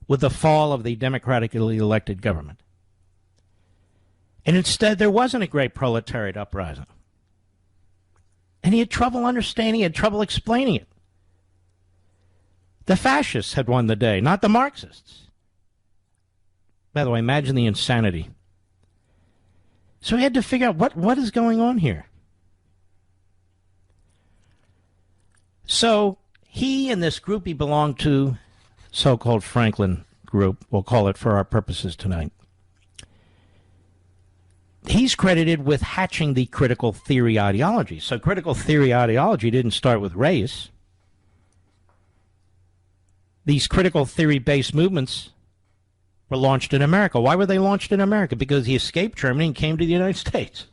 A: with the fall of the democratically elected government. And instead, there wasn't a great proletariat uprising. And he had trouble understanding it, had trouble explaining it. The fascists had won the day, not the Marxists. By the way, imagine the insanity. So he had to figure out what is going on here. So he and this group he belonged to, so-called Franklin group, we'll call it for our purposes tonight, he's credited with hatching the critical theory ideology. So critical theory ideology didn't start with race. These critical theory-based movements were launched in America. Why were they launched in America? Because he escaped Germany and came to the United States.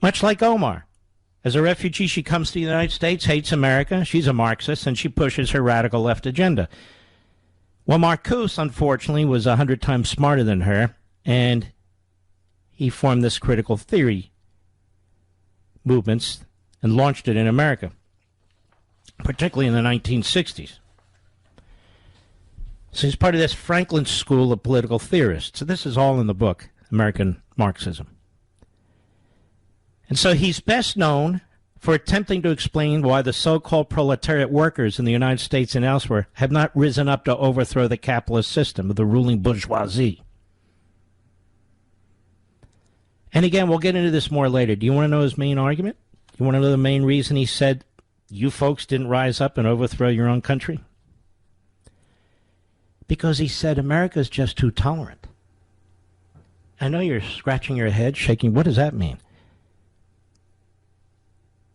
A: Much like Omar. As a refugee, she comes to the United States, hates America, she's a Marxist, and she pushes her radical left agenda. Well, Marcuse, unfortunately, was 100 times smarter than her, and he formed this critical theory movements and launched it in America, particularly in the 1960s. So he's part of this Franklin school of political theorists. So this is all in the book, American Marxism. And so he's best known for attempting to explain why the so-called proletariat workers in the United States and elsewhere have not risen up to overthrow the capitalist system of the ruling bourgeoisie. And again, we'll get into this more later. Do you want to know his main argument? You want to know the main reason he said you folks didn't rise up and overthrow your own country? Because he said America's just too tolerant. I know you're scratching your head, shaking. What does that mean?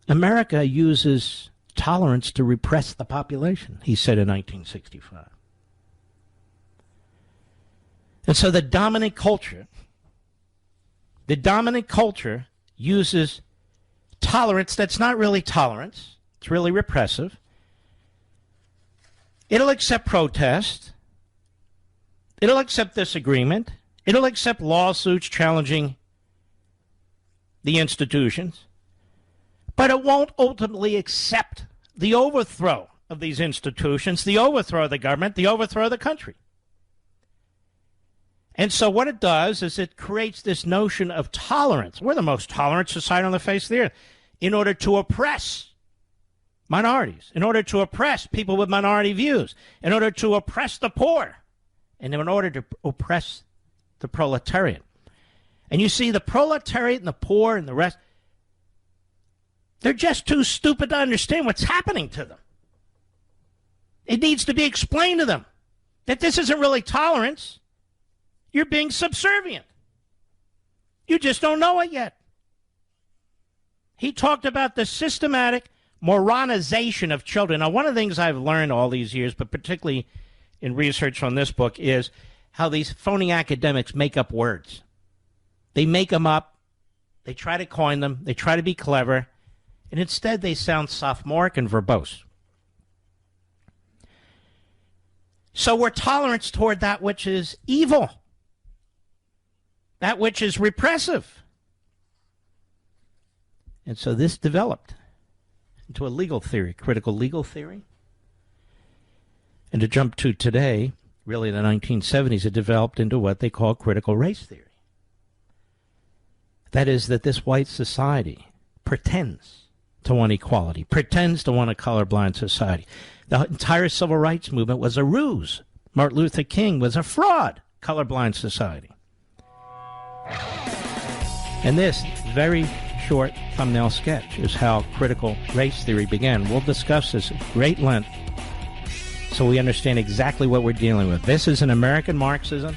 A: America uses tolerance to repress the population, he said in 1965. And so the dominant culture uses tolerance that's not really tolerance. It's really repressive. It'll accept protest. It'll accept disagreement. It'll accept lawsuits challenging the institutions. But it won't ultimately accept the overthrow of these institutions, the overthrow of the government, the overthrow of the country. And so what it does is it creates this notion of tolerance. We're the most tolerant society on the face of the earth, in order to oppress minorities, in order to oppress people with minority views, in order to oppress the poor, and in order to oppress the proletariat. And you see, the proletariat and the poor and the rest, they're just too stupid to understand what's happening to them. It needs to be explained to them that this isn't really tolerance. You're being subservient. You just don't know it yet. He talked about the systematic moronization of children. Now, one of the things I've learned all these years, but particularly in research on this book, is how these phony academics make up words. They make them up. They try to coin them. They try to be clever. And instead, they sound sophomoric and verbose. So we're tolerant toward that which is evil, that which is repressive. And so this developed into a legal theory, critical legal theory. And to jump to today, really in the 1970s, it developed into what they call critical race theory. That is, that this white society pretends to want equality, pretends to want a colorblind society. The entire civil rights movement was a ruse. Martin Luther King was a fraud, colorblind society. And this very short thumbnail sketch is how critical race theory began. We'll discuss this at great length so we understand exactly what we're dealing with. This is an American Marxism.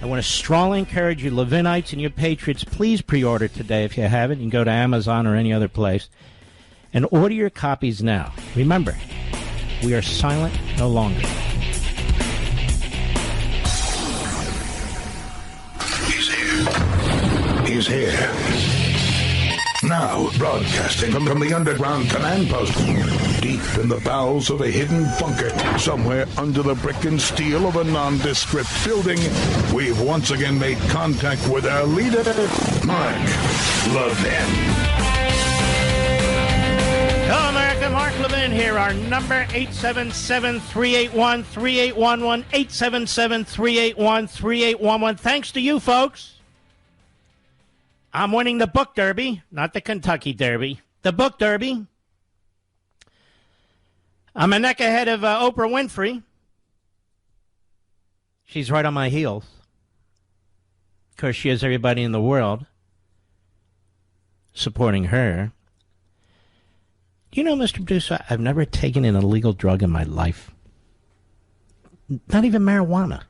A: I want to strongly encourage you, Levinites and you patriots, please pre-order today if you haven't. You can go to Amazon or any other place and order your copies now. Remember, we are silent no longer.
B: He's here. He's here. Now, broadcasting from the underground command post, deep in the bowels of a hidden bunker, somewhere under the brick and steel of a nondescript building, we've once again made contact with our leader, Mark Levin.
A: Hello, America. America, Mark Levin here. Our number, 877-381-3811, 877-381-3811. Thanks to you folks, I'm winning the book derby, not the Kentucky Derby. The book derby. I'm a neck ahead of Oprah Winfrey. She's right on my heels. Of course, she has everybody in the world supporting her. You know, Mr. Producer, I've never taken an illegal drug in my life. Not even marijuana.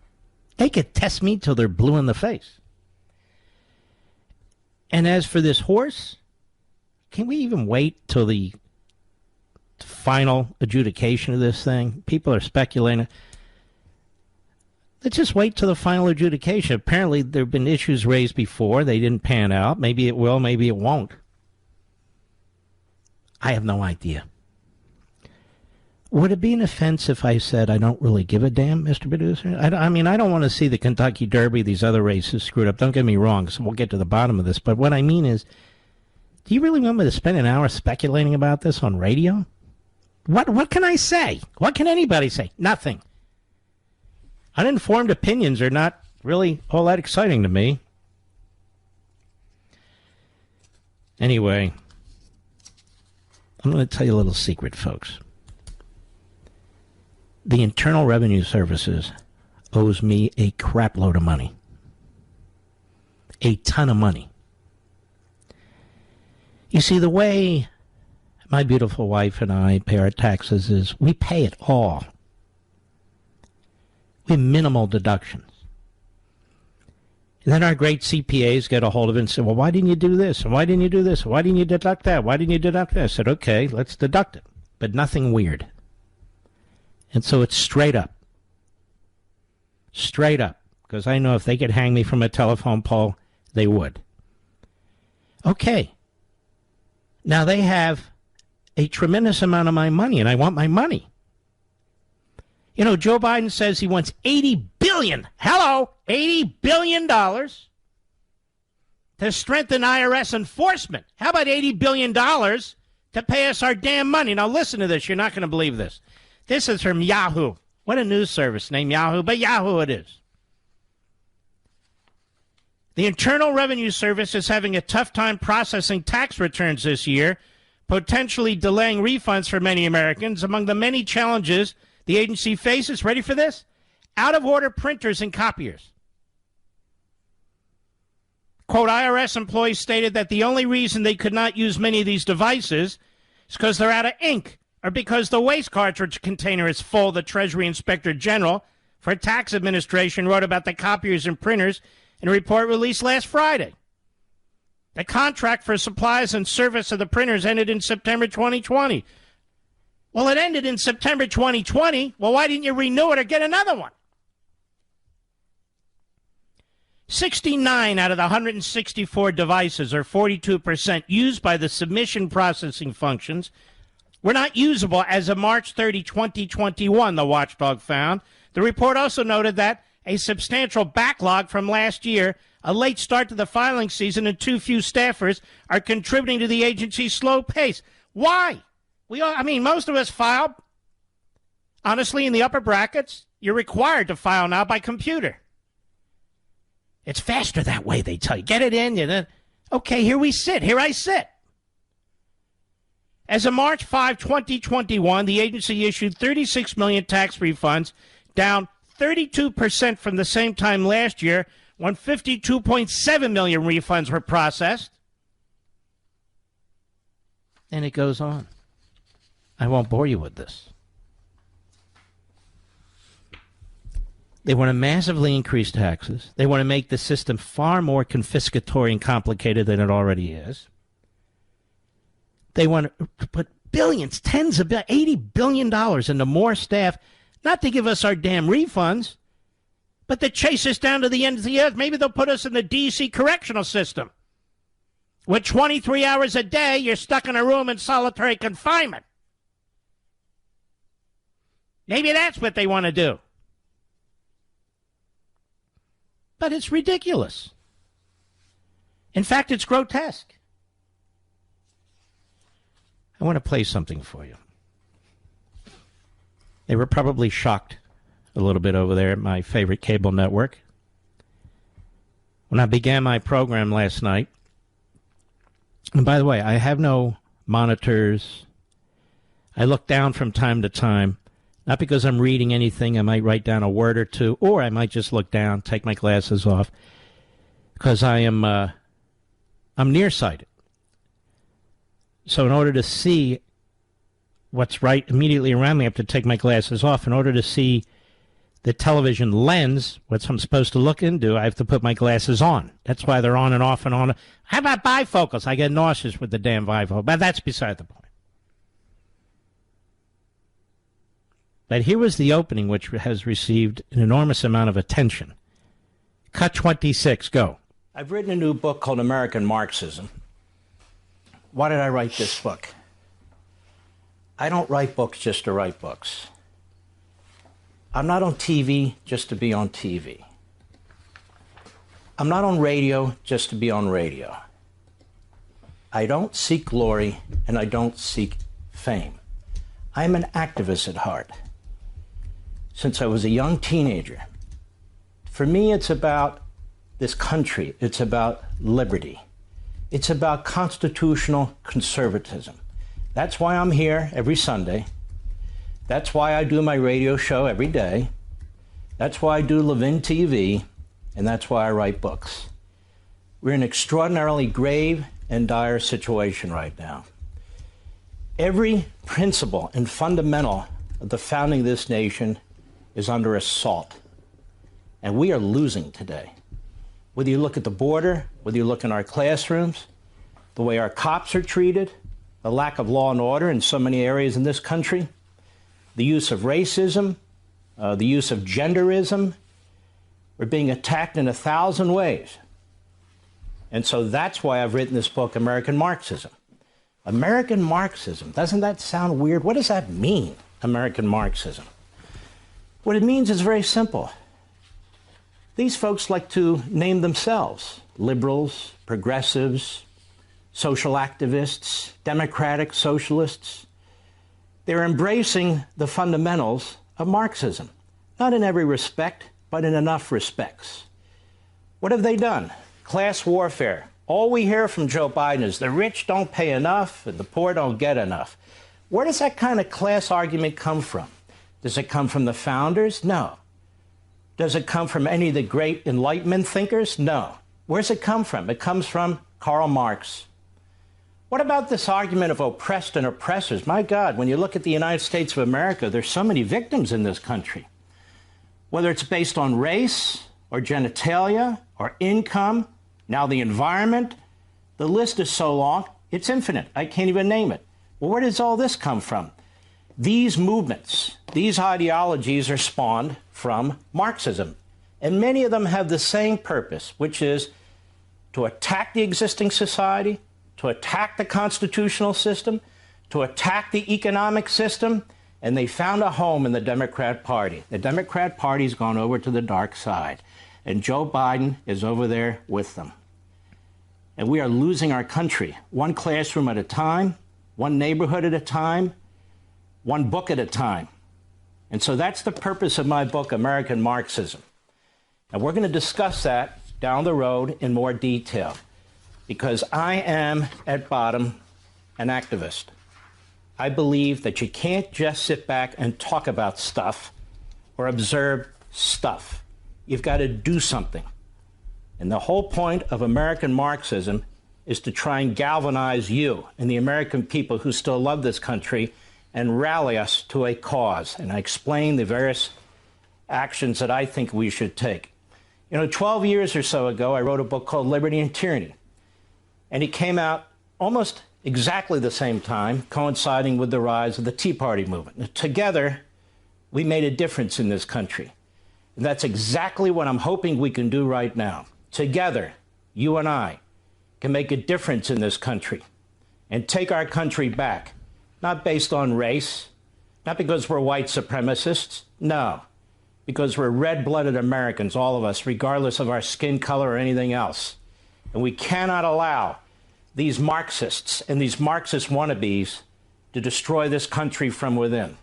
A: They could test me till they're blue in the face. And as for this horse, can we even wait till the final adjudication of this thing? People are speculating. Let's just wait till the final adjudication. Apparently, there have been issues raised before. They didn't pan out. Maybe it will, maybe it won't. I have no idea. Would it be an offense if I said I don't really give a damn, Mr. Producer? I mean, I don't want to see the Kentucky Derby, these other races screwed up. Don't get me wrong, so we'll get to the bottom of this. But what I mean is, do you really want me to spend an hour speculating about this on radio? What can I say? What can anybody say? Nothing. Uninformed opinions are not really all that exciting to me. Anyway, I'm going to tell you a little secret, folks. The Internal Revenue Services owes me a crap load of money. A ton of money. You see, the way my beautiful wife and I pay our taxes is we pay it all. We have minimal deductions. And then our great CPAs get a hold of it and say, well, why didn't you do this? And why didn't you do this? Why didn't you deduct that? Why didn't you deduct that? I said, okay, let's deduct it. But nothing weird. And so it's straight up. Straight up. Because I know if they could hang me from a telephone pole, they would. Okay. Now they have a tremendous amount of my money, and I want my money. You know, Joe Biden says he wants $80 billion. Hello, $80 billion to strengthen IRS enforcement. How about $80 billion to pay us our damn money? Now listen to this. You're not going to believe this. This is from Yahoo. What a news service named Yahoo, but Yahoo it is. The Internal Revenue Service is having a tough time processing tax returns this year, potentially delaying refunds for many Americans. Among the many challenges the agency faces, ready for this? Out-of-order printers and copiers. Quote, IRS employees stated that the only reason they could not use many of these devices is because they're out of ink or because the waste cartridge container is full, the Treasury Inspector General for Tax Administration wrote about the copiers and printers in a report released last Friday. The contract for supplies and service of the printers ended in September 2020. Well, it ended in September 2020. Well, why didn't you renew it or get another one? 69 out of the 164 devices, or 42%, used by the submission processing functions were not usable as of March 30, 2021, the watchdog found. The report also noted that a substantial backlog from last year, a late start to the filing season, and too few staffers are contributing to the agency's slow pace. Why? Most of us file, honestly, in the upper brackets. You're required to file now by computer. It's faster that way, they tell you. Get it in. Okay, here we sit. Here I sit. As of March 5, 2021, the agency issued 36 million tax refunds, down 32% from the same time last year, when 52.7 million refunds were processed. And it goes on. I won't bore you with this. They want to massively increase taxes. They want to make the system far more confiscatory and complicated than it already is. They want to put billions, tens of billions, $80 billion into more staff, not to give us our damn refunds, but to chase us down to the end of the earth. Maybe they'll put us in the D.C. correctional system. With 23 hours a day, you're stuck in a room in solitary confinement. Maybe that's what they want to do. But it's ridiculous. In fact, it's grotesque. I want to play something for you. They were probably shocked a little bit over there at my favorite cable network. When I began my program last night, and by the way, I have no monitors. I look down from time to time, not because I'm reading anything. I might write down a word or two, or I might just look down, take my glasses off, because I'm nearsighted. So in order to see what's right immediately around me, I have to take my glasses off. In order to see the television lens, what I'm supposed to look into, I have to put my glasses on. That's why they're on and off and on. How about bifocals? I get nauseous with the damn bifocal, but that's beside the point. But here was the opening, which has received an enormous amount of attention. Cut 26, go. I've written a new book called American Marxism. Why did I write this book? I don't write books just to write books. I'm not on TV just to be on TV. I'm not on radio just to be on radio. I don't seek glory and I don't seek fame. I'm an activist at heart. Since I was a young teenager, for me it's about this country. It's about liberty. It's about constitutional conservatism. That's why I'm here every Sunday. That's why I do my radio show every day. That's why I do Levin TV, and that's why I write books. We're in an extraordinarily grave and dire situation right now. Every principle and fundamental of the founding of this nation is under assault, and we are losing today. Whether you look at the border, whether you look in our classrooms, the way our cops are treated, the lack of law and order in so many areas in this country, the use of racism, the use of genderism. We're being attacked in 1,000 ways. And so that's why I've written this book, American Marxism. American Marxism, doesn't that sound weird? What does that mean, American Marxism? What it means is very simple. These folks like to name themselves liberals, progressives, social activists, democratic socialists. They're embracing the fundamentals of Marxism, not in every respect, but in enough respects. What have they done? Class warfare. All we hear from Joe Biden is the rich don't pay enough and the poor don't get enough. Where does that kind of class argument come from? Does it come from the founders? No. Does it come from any of the great Enlightenment thinkers? No. Where's it come from? It comes from Karl Marx. What about this argument of oppressed and oppressors? My God, when you look at the United States of America, there's so many victims in this country. Whether it's based on race or genitalia or income, now the environment, the list is so long, it's infinite. I can't even name it. Well, where does all this come from? These movements, these ideologies are spawned from Marxism. And many of them have the same purpose, which is to attack the existing society, to attack the constitutional system, to attack the economic system, and they found a home in the Democrat Party. The Democrat Party's gone over to the dark side, and Joe Biden is over there with them. And we are losing our country, one classroom at a time, one neighborhood at a time, one book at a time. And so that's the purpose of my book, American Marxism. And we're going to discuss that down the road in more detail, because I am, at bottom, an activist. I believe that you can't just sit back and talk about stuff or observe stuff. You've got to do something. And the whole point of American Marxism is to try and galvanize you and the American people who still love this country and rally us to a cause. And I explain the various actions that I think we should take. 12 years or so ago, I wrote a book called Liberty and Tyranny. And it came out almost exactly the same time, coinciding with the rise of the Tea Party movement. Together, we made a difference in this country. And that's exactly what I'm hoping we can do right now. Together, you and I can make a difference in this country and take our country back, not based on race, not because we're white supremacists, no, because we're red-blooded Americans, all of us, regardless of our skin color or anything else. And we cannot allow these Marxists and these Marxist wannabes to destroy this country from within.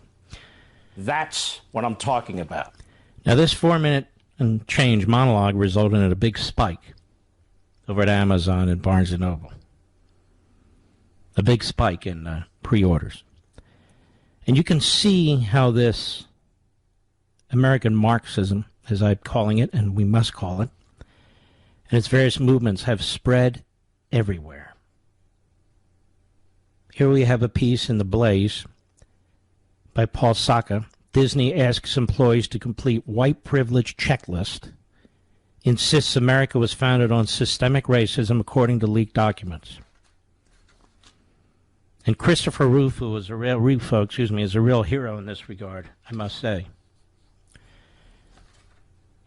A: That's what I'm talking about. Now, this 4-minute and change monologue resulted in a big spike over at Amazon and Barnes & Noble. A big spike in pre-orders. And you can see how this American Marxism, as I'm calling it, and we must call it, and its various movements have spread everywhere. Here we have a piece in The Blaze by Paul Saka. Disney asks employees to complete white privilege checklist, insists America was founded on systemic racism according to leaked documents. And Christopher Rufo is a real hero in this regard, I must say.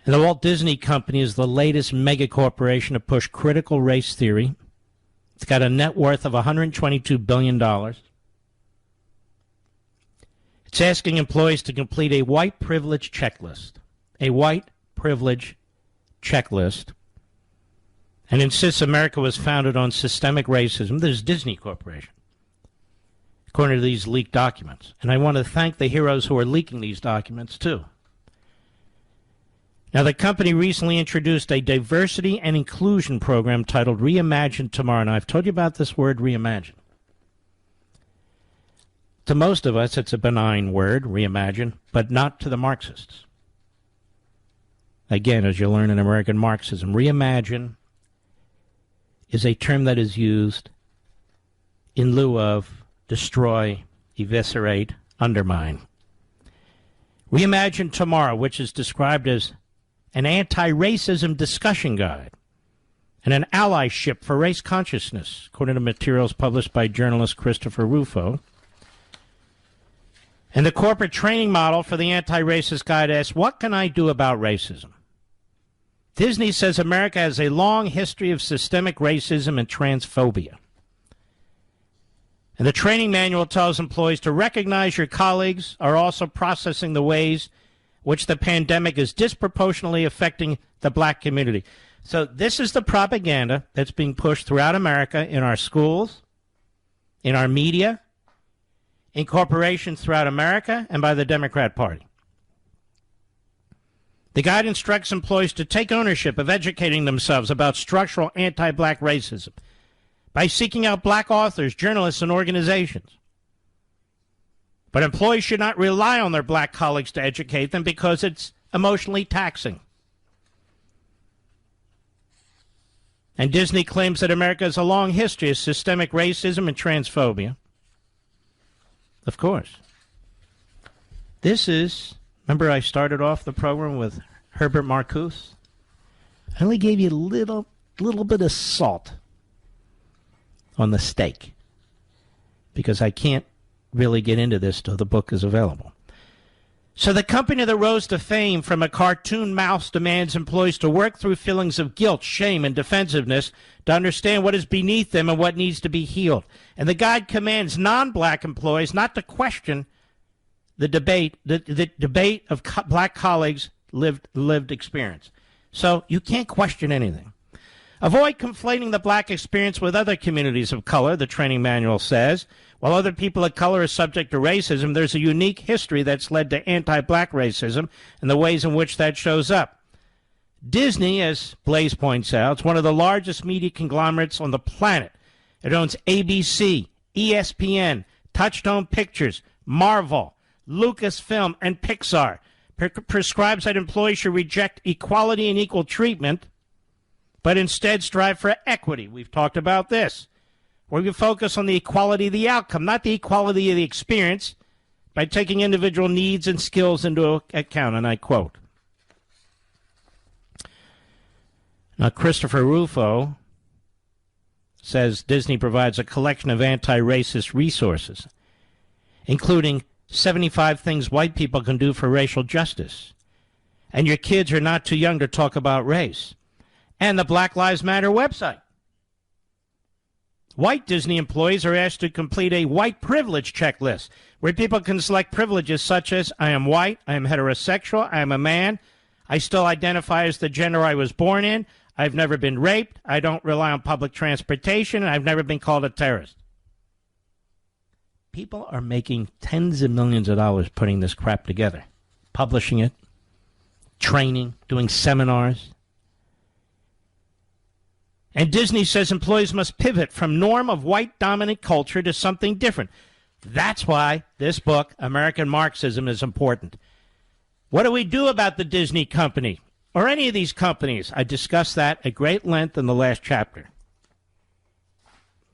A: And the Walt Disney Company is the latest mega corporation to push critical race theory. It's got a net worth of $122 billion. It's asking employees to complete a white privilege checklist. A white privilege checklist. And insists America was founded on systemic racism. This is Disney Corporation, according to these leaked documents. And I want to thank the heroes who are leaking these documents, too. Now, the company recently introduced a diversity and inclusion program titled Reimagine Tomorrow. Now, I've told you about this word, reimagine. To most of us, it's a benign word, reimagine, but not to the Marxists. Again, as you learn in American Marxism, reimagine is a term that is used in lieu of destroy, eviscerate, undermine. Reimagine Tomorrow, which is described as an anti-racism discussion guide and an allyship for race consciousness, according to materials published by journalist Christopher Rufo. And the corporate training model for the anti-racist guide asks, what can I do about racism? Disney says America has a long history of systemic racism and transphobia. And the training manual tells employees to recognize your colleagues are also processing the ways which the pandemic is disproportionately affecting the black community. So this is the propaganda that's being pushed throughout America in our schools, in our media, in corporations throughout America, and by the Democrat Party. The guide instructs employees to take ownership of educating themselves about structural anti-black racism by seeking out black authors, journalists, and organizations. But employees should not rely on their black colleagues to educate them because it's emotionally taxing. And Disney claims that America has a long history of systemic racism and transphobia. Of course. This is, remember I started off the program with Herbert Marcuse? I only gave you a little bit of salt on the steak because I can't really get into this till the book is available. So the company that rose to fame from a cartoon mouse demands employees to work through feelings of guilt, shame, and defensiveness to understand what is beneath them and what needs to be healed. And the guide commands non-black employees not to question the debate of black colleagues' lived experience. So you can't question anything. Avoid conflating the black experience with other communities of color, the training manual says. While other people of color are subject to racism, there's a unique history that's led to anti-black racism and the ways in which that shows up. Disney, as Blaze points out, is one of the largest media conglomerates on the planet. It owns ABC, ESPN, Touchstone Pictures, Marvel, Lucasfilm, and Pixar. Prescribes that employees should reject equality and equal treatment, but instead strive for equity. We've talked about this. Where we focus on the equality of the outcome, not the equality of the experience, by taking individual needs and skills into account, and I quote. Now, Christopher Rufo says Disney provides a collection of anti-racist resources, including 75 things white people can do for racial justice, and your kids are not too young to talk about race, and the Black Lives Matter website. White Disney employees are asked to complete a white privilege checklist where people can select privileges such as I am white, I am heterosexual, I am a man, I still identify as the gender I was born in, I've never been raped, I don't rely on public transportation, and I've never been called a terrorist. People are making tens of millions of dollars putting this crap together, publishing it, training, doing seminars. And Disney says employees must pivot from norm of white dominant culture to something different. That's why this book, American Marxism, is important. What do we do about the Disney company or any of these companies? I discussed that at great length in the last chapter.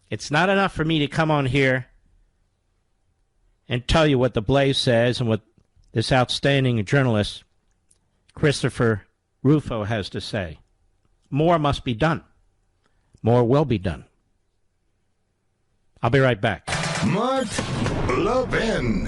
A: It's not enough for me to come on here and tell you what the Blaze says and what this outstanding journalist, Christopher Rufo, has to say. More must be done. More will be done. I'll be right back.
B: Mark Levin.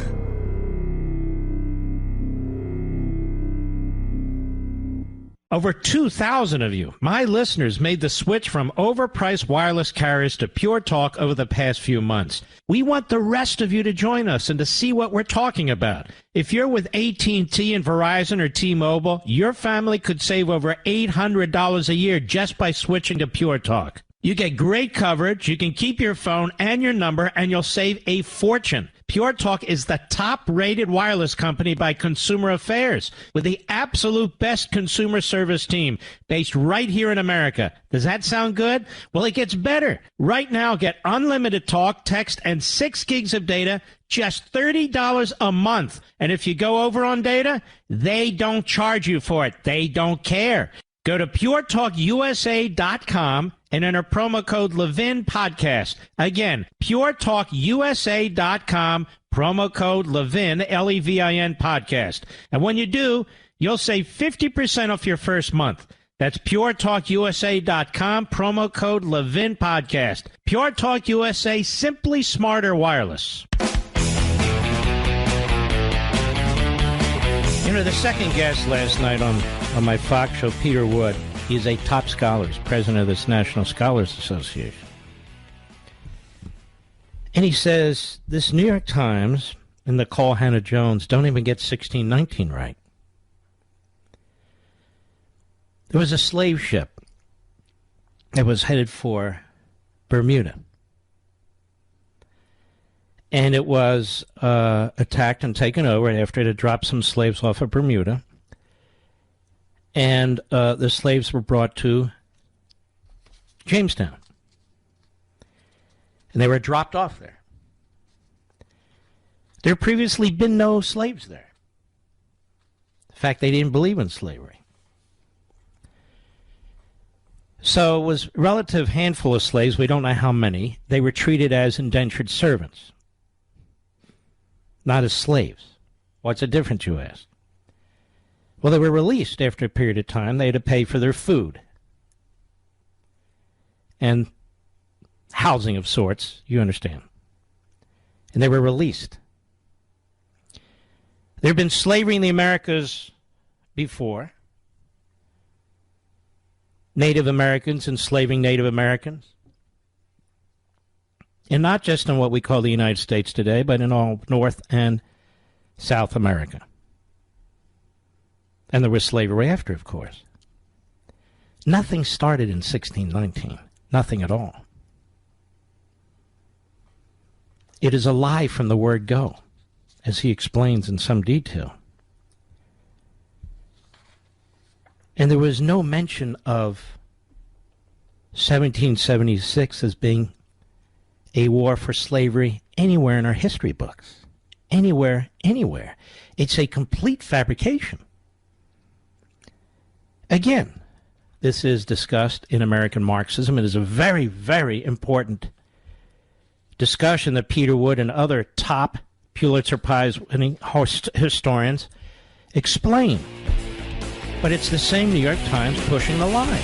A: Over 2,000 of you, my listeners, made the switch from overpriced wireless carriers to Pure Talk over the past few months. We want the rest of you to join us and to see what we're talking about. If you're with AT&T and Verizon or T-Mobile, your family could save over $800 a year just by switching to Pure Talk. You get great coverage, you can keep your phone and your number, and you'll save a fortune. Pure Talk is the top-rated wireless company by Consumer Affairs, with the absolute best consumer service team based right here in America. Does that sound good? Well, it gets better. Right now, get unlimited talk, text, and 6 gigs of data, just $30 a month. And if you go over on data, they don't charge you for it. They don't care. Go to puretalkusa.com and enter promo code Levin Podcast. Again, puretalkusa.com, promo code Levin, Levin Podcast. And when you do, you'll save 50% off your first month. That's puretalkusa.com, promo code Levin Podcast. Pure Talk USA, simply smarter wireless. You know, the second guest last night on my Fox show, Peter Wood, he's a top scholar, he's president of this National Scholars Association. And he says this New York Times and the Call Hannah Jones don't even get 1619 right. There was a slave ship that was headed for Bermuda. And it was attacked and taken over after it had dropped some slaves off of Bermuda. And the slaves were brought to Jamestown. And they were dropped off there. There had previously been no slaves there. In fact, they didn't believe in slavery. So it was a relative handful of slaves, we don't know how many. They were treated as indentured servants, not as slaves. What's the difference, you ask? Well, they were released after a period of time. They had to pay for their food and housing of sorts, you understand. And they were released. There had been slavery in the Americas before. Native Americans enslaving Native Americans. And not just in what we call the United States today, but in all North and South America. And there was slavery after, of course. Nothing started in 1619. Nothing at all. It is a lie from the word go, as he explains in some detail. And there was no mention of 1776 as being a war for slavery anywhere in our history books. Anywhere, anywhere. It's a complete fabrication. Again, this is discussed in American Marxism. It is a very, very important discussion that Peter Wood and other top Pulitzer Prize-winning historians explain. But it's the same New York Times pushing the line.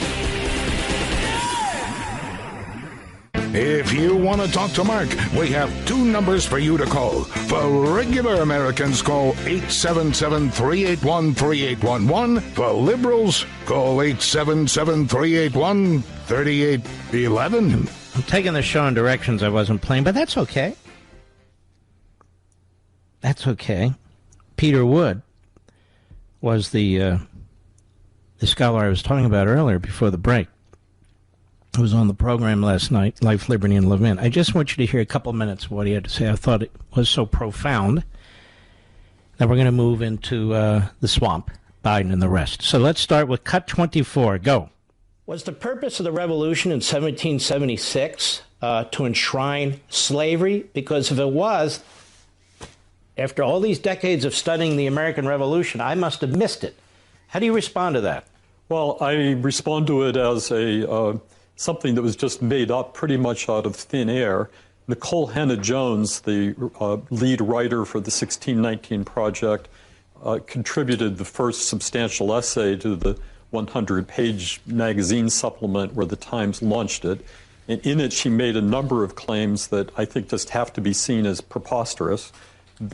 B: If you want to talk to Mark, we have 2 numbers for you to call. For regular Americans, call 877-381-3811. For liberals, call 877-381-3811.
A: I'm taking the show in directions I wasn't playing, but that's okay. That's okay. Peter Wood was the scholar I was talking about earlier before the break. who was on the program last night, Life, Liberty, and Levin. I just want you to hear a couple minutes of what he had to say. I thought it was so profound that we're going to move into the swamp, Biden and the rest. So let's start with cut 24. Go. Was the purpose of the revolution in 1776 to enshrine slavery? Because if it was, after all these decades of studying the American Revolution, I must have missed it. How do you respond to that?
K: Well, I respond to it as a something that was just made up pretty much out of thin air. Nicole Hannah-Jones, the lead writer for the 1619 Project, contributed the first substantial essay to the 100-page magazine supplement where the Times launched it. And in it, she made a number of claims that I think just have to be seen as preposterous.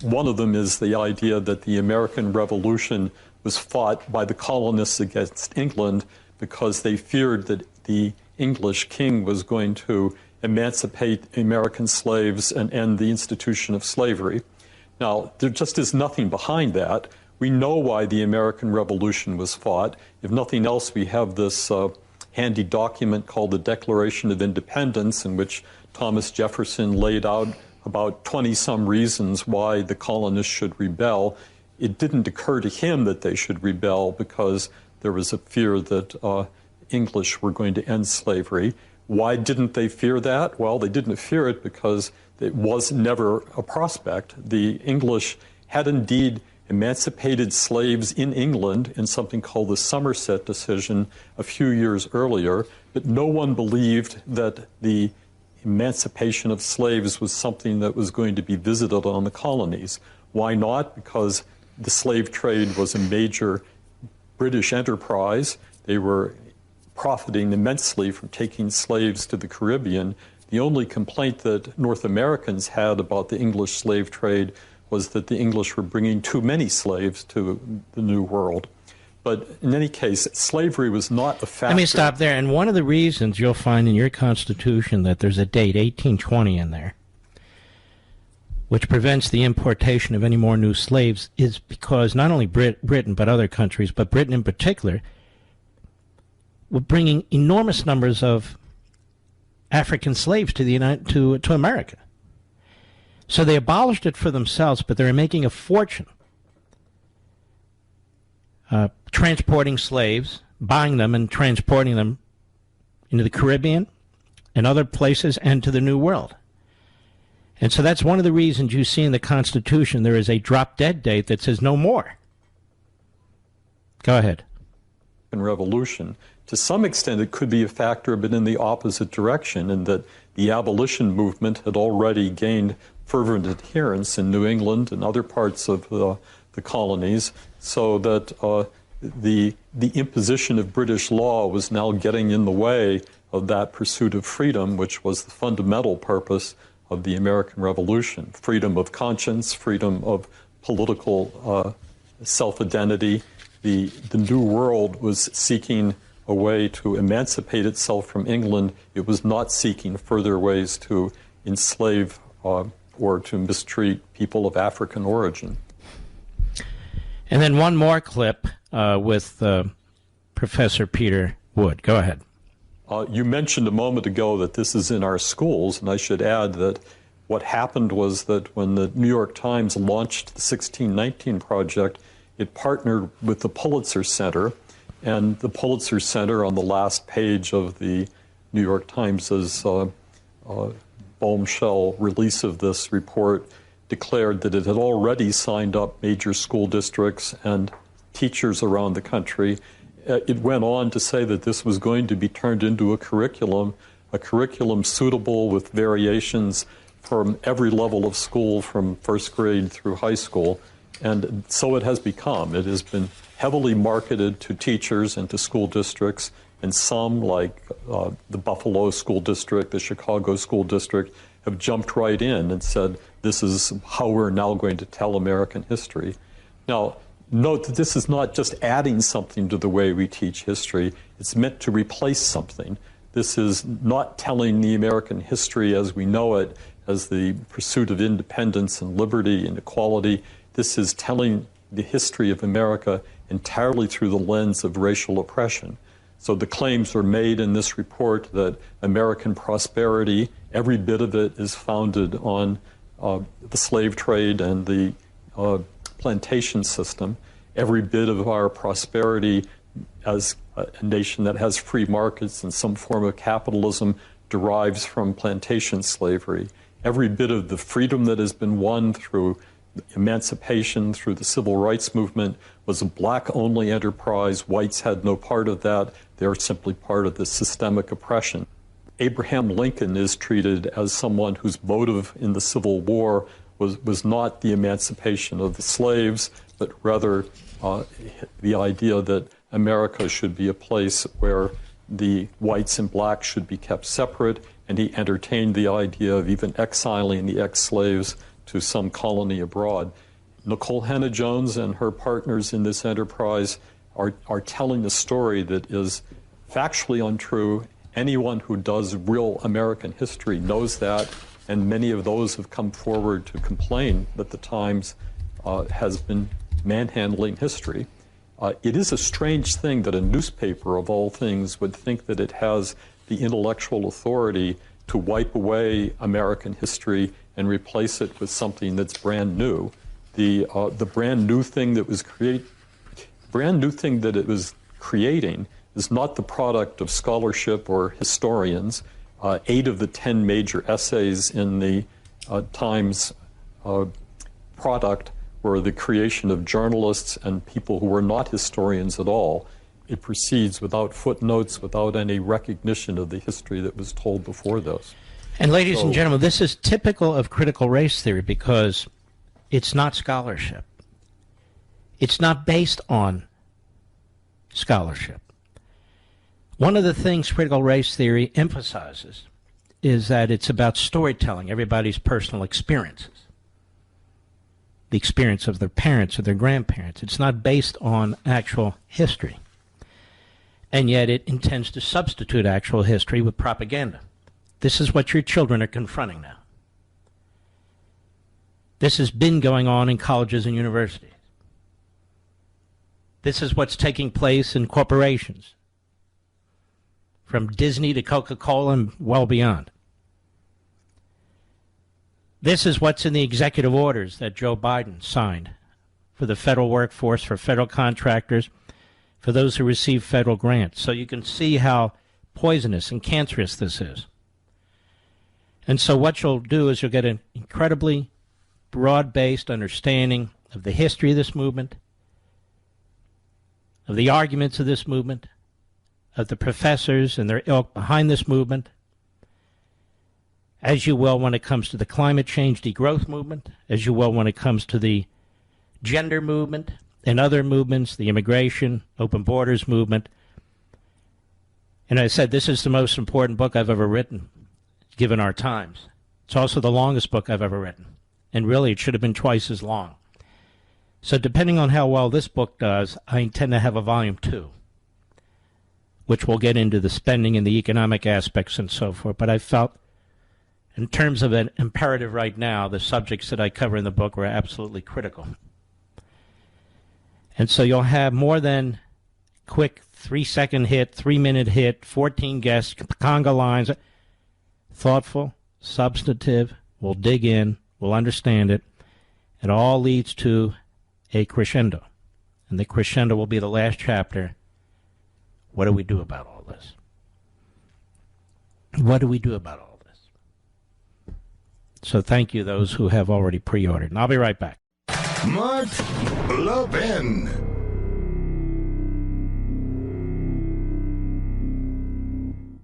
K: One of them is the idea that the American Revolution was fought by the colonists against England because they feared that the English king was going to emancipate American slaves and end the institution of slavery. Now, there just is nothing behind that. We know why the American Revolution was fought. If nothing else, we have this handy document called the Declaration of Independence, in which Thomas Jefferson laid out about 20-some reasons why the colonists should rebel. It didn't occur to him that they should rebel because there was a fear that English were going to end slavery. Why didn't they fear that? Well, they didn't fear it because it was never a prospect. The English had indeed emancipated slaves in England in something called the Somerset Decision a few years earlier, but no one believed that the emancipation of slaves was something that was going to be visited on the colonies. Why not? Because the slave trade was a major British enterprise. They were profiting immensely from taking slaves to the Caribbean. The only complaint that North Americans had about the English slave trade was that the English were bringing too many slaves to the New World. But in any case, slavery was not a factor.
A: Let me stop there. And one of the reasons you'll find in your Constitution that there's a date, 1820, in there, which prevents the importation of any more new slaves, is because not only Britain but other countries, but Britain in particular, were bringing enormous numbers of African slaves to America. So they abolished it for themselves, but they were making a fortune transporting slaves, buying them and transporting them into the Caribbean and other places and to the New World. And so that's one of the reasons you see in the Constitution there is a drop-dead date that says no more. Go ahead.
K: Revolution. To some extent, it could be a factor, but in the opposite direction, in that the abolition movement had already gained fervent adherence in New England and other parts of the colonies, so that the imposition of British law was now getting in the way of that pursuit of freedom, which was the fundamental purpose of the American Revolution. Freedom of conscience, freedom of political self-identity. The New World was seeking a way to emancipate itself from England. It was not seeking further ways to enslave or to mistreat people of African origin.
A: And then one more clip with Professor Peter Wood. Go ahead.
K: You mentioned a moment ago that this is in our schools, and I should add that what happened was that when the New York Times launched the 1619 Project, it partnered with the Pulitzer Center, and the Pulitzer Center on the last page of the New York Times' bombshell release of this report declared that it had already signed up major school districts and teachers around the country. It went on to say that this was going to be turned into a curriculum suitable with variations from every level of school, from first grade through high school. And so it has become. It has been heavily marketed to teachers and to school districts, and some, like the Buffalo School District, the Chicago School District, have jumped right in and said, this is how we're now going to tell American history. Now, note that this is not just adding something to the way we teach history. It's meant to replace something. This is not telling the American history as we know it, as the pursuit of independence and liberty and equality. This is telling the history of America entirely through the lens of racial oppression. So the claims are made in this report that American prosperity, every bit of it is founded on the slave trade and the plantation system. Every bit of our prosperity as a nation that has free markets and some form of capitalism derives from plantation slavery. Every bit of the freedom that has been won through emancipation, through the civil rights movement, was a black-only enterprise. Whites had no part of that. They're simply part of the systemic oppression. Abraham Lincoln is treated as someone whose motive in the Civil War was not the emancipation of the slaves, but rather the idea that America should be a place where the whites and blacks should be kept separate, and he entertained the idea of even exiling the ex-slaves to some colony abroad. Nicole Hannah-Jones and her partners in this enterprise are telling a story that is factually untrue. Anyone who does real American history knows that, and many of those have come forward to complain that the Times has been manhandling history. It is a strange thing that a newspaper, of all things, would think that it has the intellectual authority to wipe away American history and replace it with something that's brand new. The brand new thing that it was creating is not the product of scholarship or historians. 8 of the 10 major essays in the Times product were the creation of journalists and people who were not historians at all. It proceeds without footnotes, without any recognition of the history that was told before those.
A: And ladies and gentlemen, this is typical of critical race theory because it's not scholarship. It's not based on scholarship. One of the things critical race theory emphasizes is that it's about storytelling, everybody's personal experiences, the experience of their parents or their grandparents. It's not based on actual history. And yet it intends to substitute actual history with propaganda. This is what your children are confronting now. This has been going on in colleges and universities. This is what's taking place in corporations, from Disney to Coca-Cola and well beyond. This is what's in the executive orders that Joe Biden signed for the federal workforce, for federal contractors, for those who receive federal grants. So you can see how poisonous and cancerous this is. And so what you'll do is you'll get an incredibly broad-based understanding of the history of this movement, of the arguments of this movement, of the professors and their ilk behind this movement, as you will when it comes to the climate change degrowth movement, as you will when it comes to the gender movement and other movements, the immigration, open borders movement. And I said, this is the most important book I've ever written, given our times. It's also the longest book I've ever written. And really, it should have been twice as long. So depending on how well this book does, I intend to have a volume 2, which will get into the spending and the economic aspects and so forth. But I felt, in terms of an imperative right now, the subjects that I cover in the book were absolutely critical. And so you'll have more than quick 3-second hit, 3-minute hit, 14 guests, conga lines. Thoughtful, substantive, we'll dig in, we'll understand it. It all leads to a crescendo. And the crescendo will be the last chapter. What do we do about all this? What do we do about all this? So thank you, those who have already pre-ordered. And I'll be right back.
B: Mark Levin.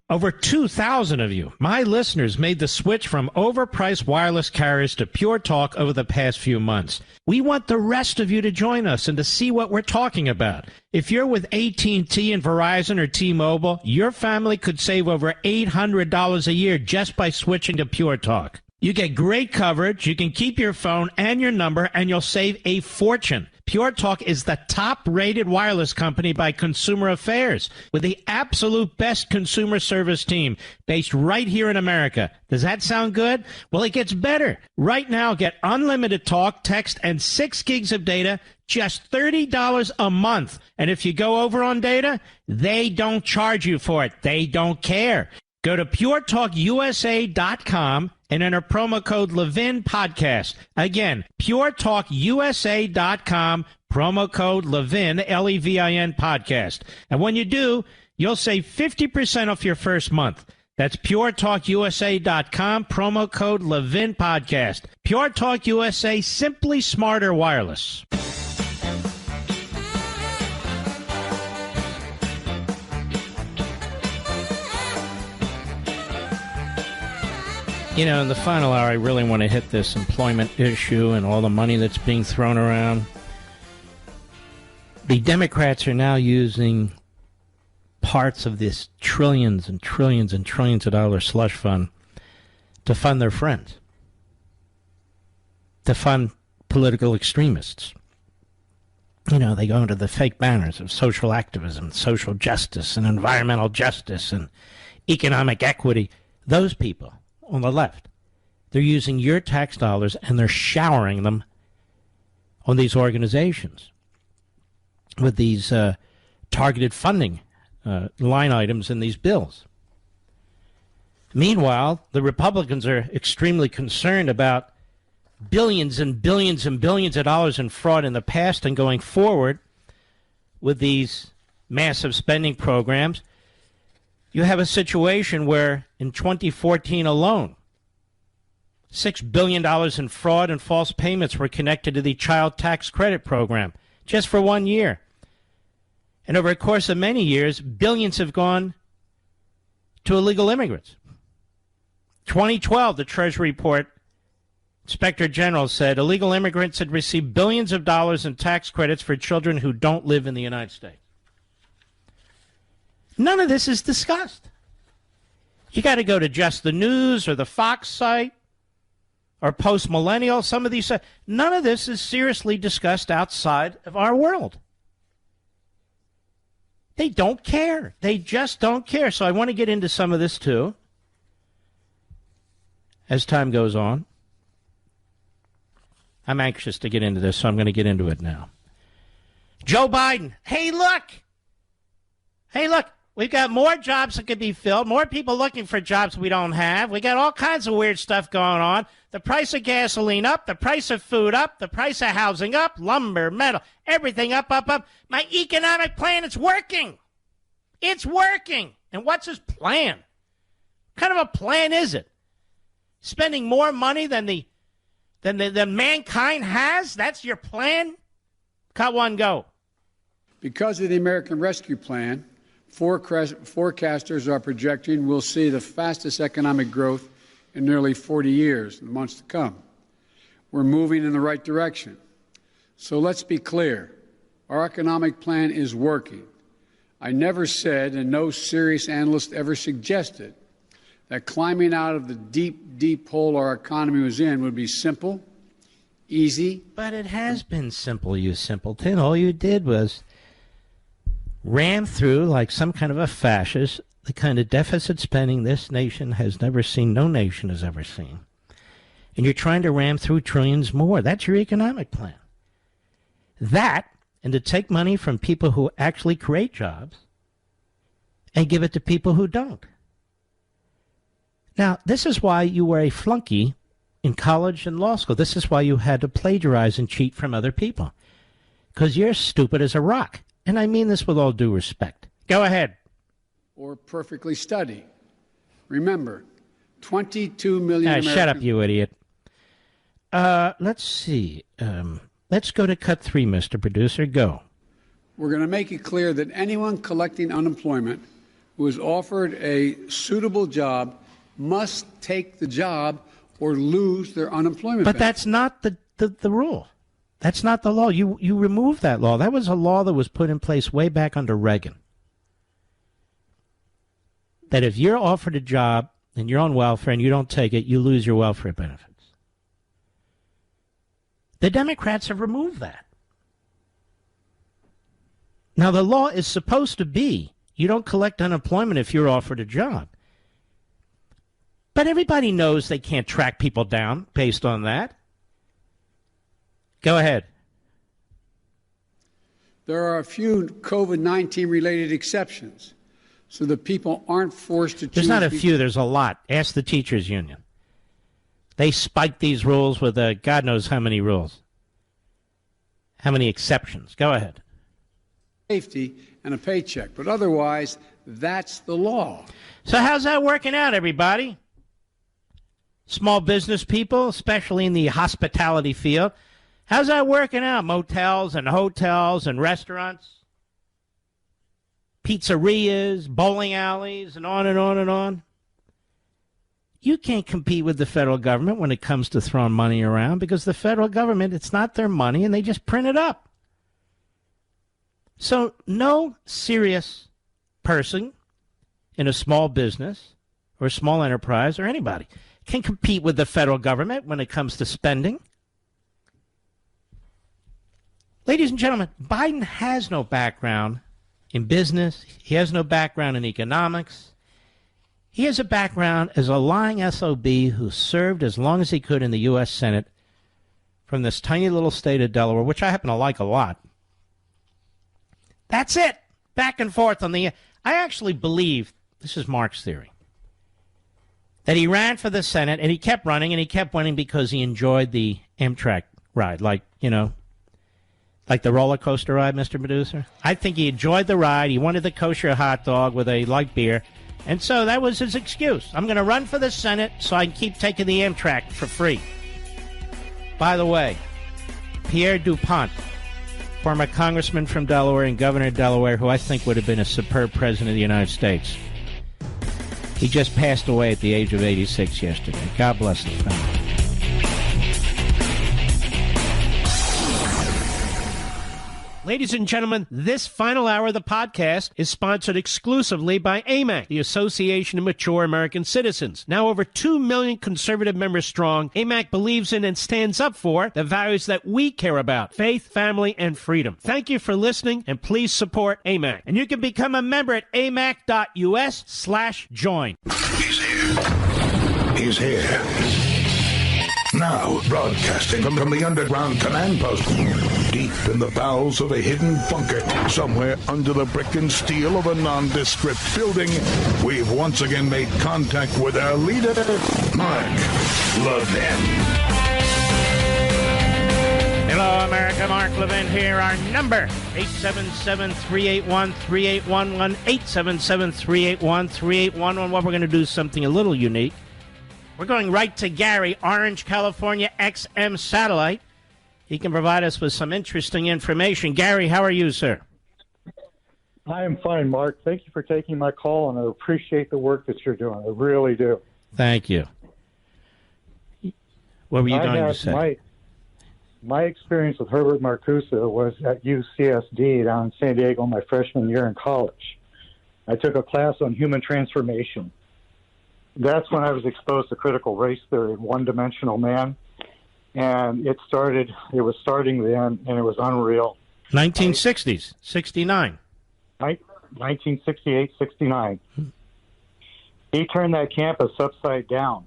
A: Over 2,000 of you, my listeners, made the switch from overpriced wireless carriers to Pure Talk over the past few months. We want the rest of you to join us and to see what we're talking about. If you're with AT&T and Verizon or T-Mobile, your family could save over $800 a year just by switching to Pure Talk. You get great coverage, you can keep your phone and your number, and you'll save a fortune. Pure Talk is the top-rated wireless company by Consumer Affairs with the absolute best consumer service team based right here in America. Does that sound good? Well, it gets better. Right now, get unlimited talk, text, and 6 gigs of data, just $30 a month. And if you go over on data, they don't charge you for it. They don't care. Go to puretalkusa.com and enter promo code Levin Podcast. Again, puretalkusa.com, promo code Levin, Levin Podcast. And when you do, you'll save 50% off your first month. That's puretalkusa.com, promo code Levin Podcast. Pure Talk USA, simply smarter wireless. You know, in the final hour, I really want to hit this employment issue and all the money that's being thrown around. The Democrats are now using parts of this trillions and trillions and trillions of dollars slush fund to fund their friends, to fund political extremists. You know, they go into the fake banners of social activism, social justice, and environmental justice, and economic equity. Those people on the left, they're using your tax dollars and they're showering them on these organizations with these targeted funding line items in these bills. Meanwhile, the Republicans are extremely concerned about billions and billions and billions of dollars in fraud in the past and going forward with these massive spending programs. You have a situation where in 2014 alone, $6 billion in fraud and false payments were connected to the child tax credit program just for 1 year. And over a course of many years, billions have gone to illegal immigrants. 2012, the Treasury report, Inspector General said illegal immigrants had received billions of dollars in tax credits for children who don't live in the United States. None of this is discussed. You got to go to Just the News or the Fox site or Post Millennial. Some of these, none of this is seriously discussed outside of our world. They don't care. They just don't care. So I want to get into some of this too as time goes on. I'm anxious to get into this, so I'm going to get into it now. Joe Biden. Hey, look. We've got more jobs that could be filled, more people looking for jobs we don't have. We got all kinds of weird stuff going on. The price of gasoline up, the price of food up, the price of housing up, lumber, metal, everything up. My economic plan is working. It's working. And what's his plan? What kind of a plan is it? Spending more money than mankind has? That's your plan? Cut one, go.
L: Because of the American Rescue Plan, forecasters are projecting we'll see the fastest economic growth in nearly 40 years in the months to come. We're moving in the right direction. So let's be clear. Our economic plan is working. I never said, and no serious analyst ever suggested, that climbing out of the deep, deep hole our economy was in would be simple, easy.
A: But it has been simple, you simpleton. All you did was ram through like some kind of a fascist the kind of deficit spending this nation has never seen, no nation has ever seen. And you're trying to ram through trillions more. That's your economic plan. That, and to take money from people who actually create jobs and give it to people who don't. Now, this is why you were a flunky in college and law school. This is why you had to plagiarize and cheat from other people. Because you're stupid as a rock. And I mean this with all due respect. Go ahead.
L: Or perfectly study. Remember, 22 million Americans...
A: Shut up, you idiot. Let's see. Let's go to cut 3, Mr. Producer. Go.
L: We're going to make it clear that anyone collecting unemployment who is offered a suitable job must take the job or lose their unemployment
A: But
L: benefit.
A: that's not the rule. That's not the law. You removed that law. That was a law that was put in place way back under Reagan. That if you're offered a job and you're on welfare and you don't take it, you lose your welfare benefits. The Democrats have removed that. Now, the law is supposed to be you don't collect unemployment if you're offered a job. But everybody knows they can't track people down based on that. Go ahead.
L: There are a few COVID-19 related exceptions, so that people aren't forced to choose.
A: There's not a few, there's a lot. Ask the teachers union. They spiked these rules with God knows how many rules. How many exceptions? Go ahead.
L: Safety and a paycheck, but otherwise, that's the law.
A: So how's that working out, everybody? Small business people, especially in the hospitality field. How's that working out? Motels and hotels and restaurants, pizzerias, bowling alleys, and on and on and on. You can't compete with the federal government when it comes to throwing money around because the federal government, it's not their money and they just print it up. So no serious person in a small business or a small enterprise or anybody can compete with the federal government when it comes to spending. Ladies and gentlemen, Biden has no background in business. He has no background in economics. He has a background as a lying SOB who served as long as he could in the U.S. Senate from this tiny little state of Delaware, which I happen to like a lot. That's it. Back and forth on the... I actually believe, this is Mark's theory, that he ran for the Senate and he kept running and he kept winning because he enjoyed the Amtrak ride, like the roller coaster ride, Mr. Producer. I think he enjoyed the ride. He wanted the kosher hot dog with a light beer. And so that was his excuse. I'm going to run for the Senate so I can keep taking the Amtrak for free. By the way, Pierre DuPont, former congressman from Delaware and governor of Delaware, who I think would have been a superb president of the United States. He just passed away at the age of 86 yesterday. God bless the family. Ladies and gentlemen, this final hour of the podcast is sponsored exclusively by AMAC, the Association of Mature American Citizens. Now over 2 million conservative members strong, AMAC believes in and stands up for the values that we care about: faith, family, and freedom. Thank you for listening, and please support AMAC. And you can become a member at amac.us/join.
B: He's here. He's here. Now, broadcasting from the underground command post, deep in the bowels of a hidden bunker, somewhere under the brick and steel of a nondescript building, we've once again made contact with our leader, Mark Levin.
A: Hello, America. Mark Levin here. Our number, 877-381-3811, 877-381-3811. What we're going to do is something a little unique. We're going right to Gary, Orange, California, XM satellite. He can provide us with some interesting information. Gary, how are you, sir?
M: I am fine, Mark. Thank you for taking my call, and I appreciate the work that you're doing. I really do.
A: Thank you. What were you going to say?
M: My experience with Herbert Marcuse was at UCSD down in San Diego my freshman year in college. I took a class on human transformation. That's when I was exposed to critical race theory, one-dimensional man. And it was starting then, and it was unreal.
A: 1960s, 69.
M: 1968, 69. He turned that campus upside down.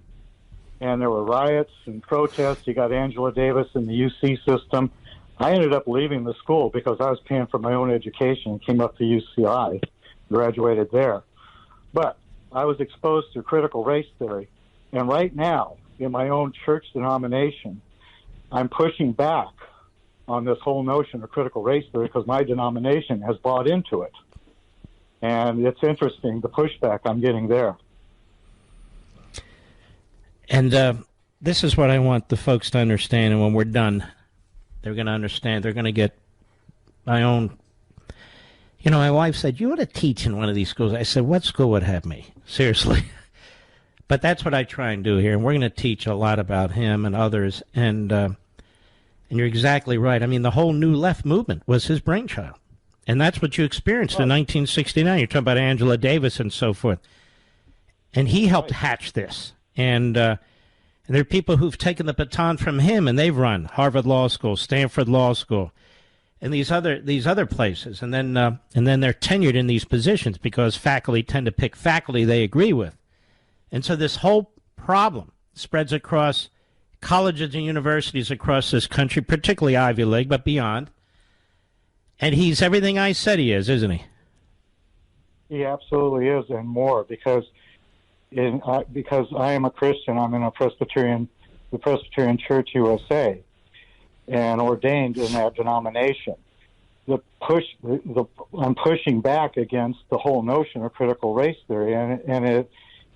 M: And there were riots and protests. You got Angela Davis in the UC system. I ended up leaving the school because I was paying for my own education and came up to UCI, graduated there. But I was exposed to critical race theory. And right now, in my own church denomination, I'm pushing back on this whole notion of critical race theory because my denomination has bought into it. And it's interesting, the pushback I'm getting there.
A: And this is what I want the folks to understand. And when we're done, they're going to understand. They're going to get my own... You know, my wife said, you ought to teach in one of these schools. I said, what school would have me? Seriously. But that's what I try and do here. And we're going to teach a lot about him and others. And you're exactly right. I mean, the whole New Left movement was his brainchild. And that's what you experienced in 1969. You're talking about Angela Davis and so forth. And he helped hatch this. And there are people who've taken the baton from him, and they've run Harvard Law School, Stanford Law School. and these other places, and then they're tenured in these positions because faculty tend to pick faculty they agree with. And so this whole problem spreads across colleges and universities across this country, particularly Ivy League, but beyond. And he's everything I said he is, isn't he?
M: He absolutely is, and more, because I am a Christian. I'm in the Presbyterian Church USA, and ordained in that denomination. I'm pushing back against the whole notion of critical race theory,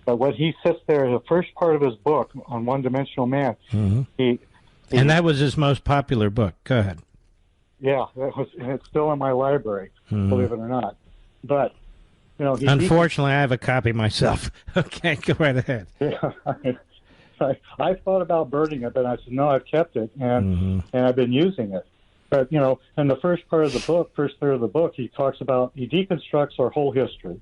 M: but what he sits there in the first part of his book on One-Dimensional Man.
A: Mm-hmm. And that was his most popular book. Go ahead.
M: Yeah, and it's still in my library, believe it or not. But
A: unfortunately, I have a copy myself. Okay, go right ahead.
M: Yeah, I thought about burning it, but I said no. I've kept it, and I've been using it. But in the first third of the book, he deconstructs our whole history,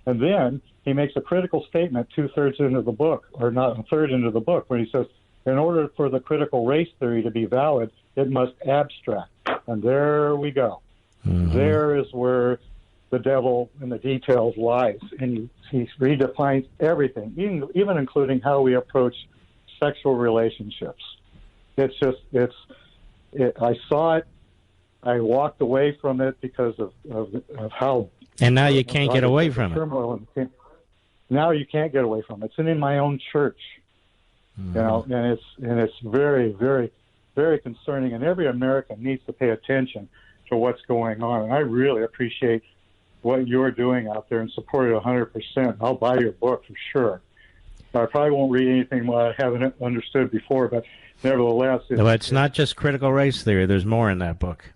M: and then he makes a critical statement 2/3 into the book, or not a third into the book, when he says, in order for the critical race theory to be valid, it must abstract. And there we go. There is where the devil in the details lies, and he redefines everything, even including how we approach sexual relationships. I saw it. I walked away from it because of how. And
A: now you can't get away from it.
M: Now you can't get away from it. It's in my own church, and it's very, very, very concerning. And every American needs to pay attention to what's going on. And I really appreciate what you're doing out there and support it 100%. I'll buy your book for sure. I probably won't read anything I haven't understood before, but nevertheless,
A: it's not just critical race theory. There's more in that book.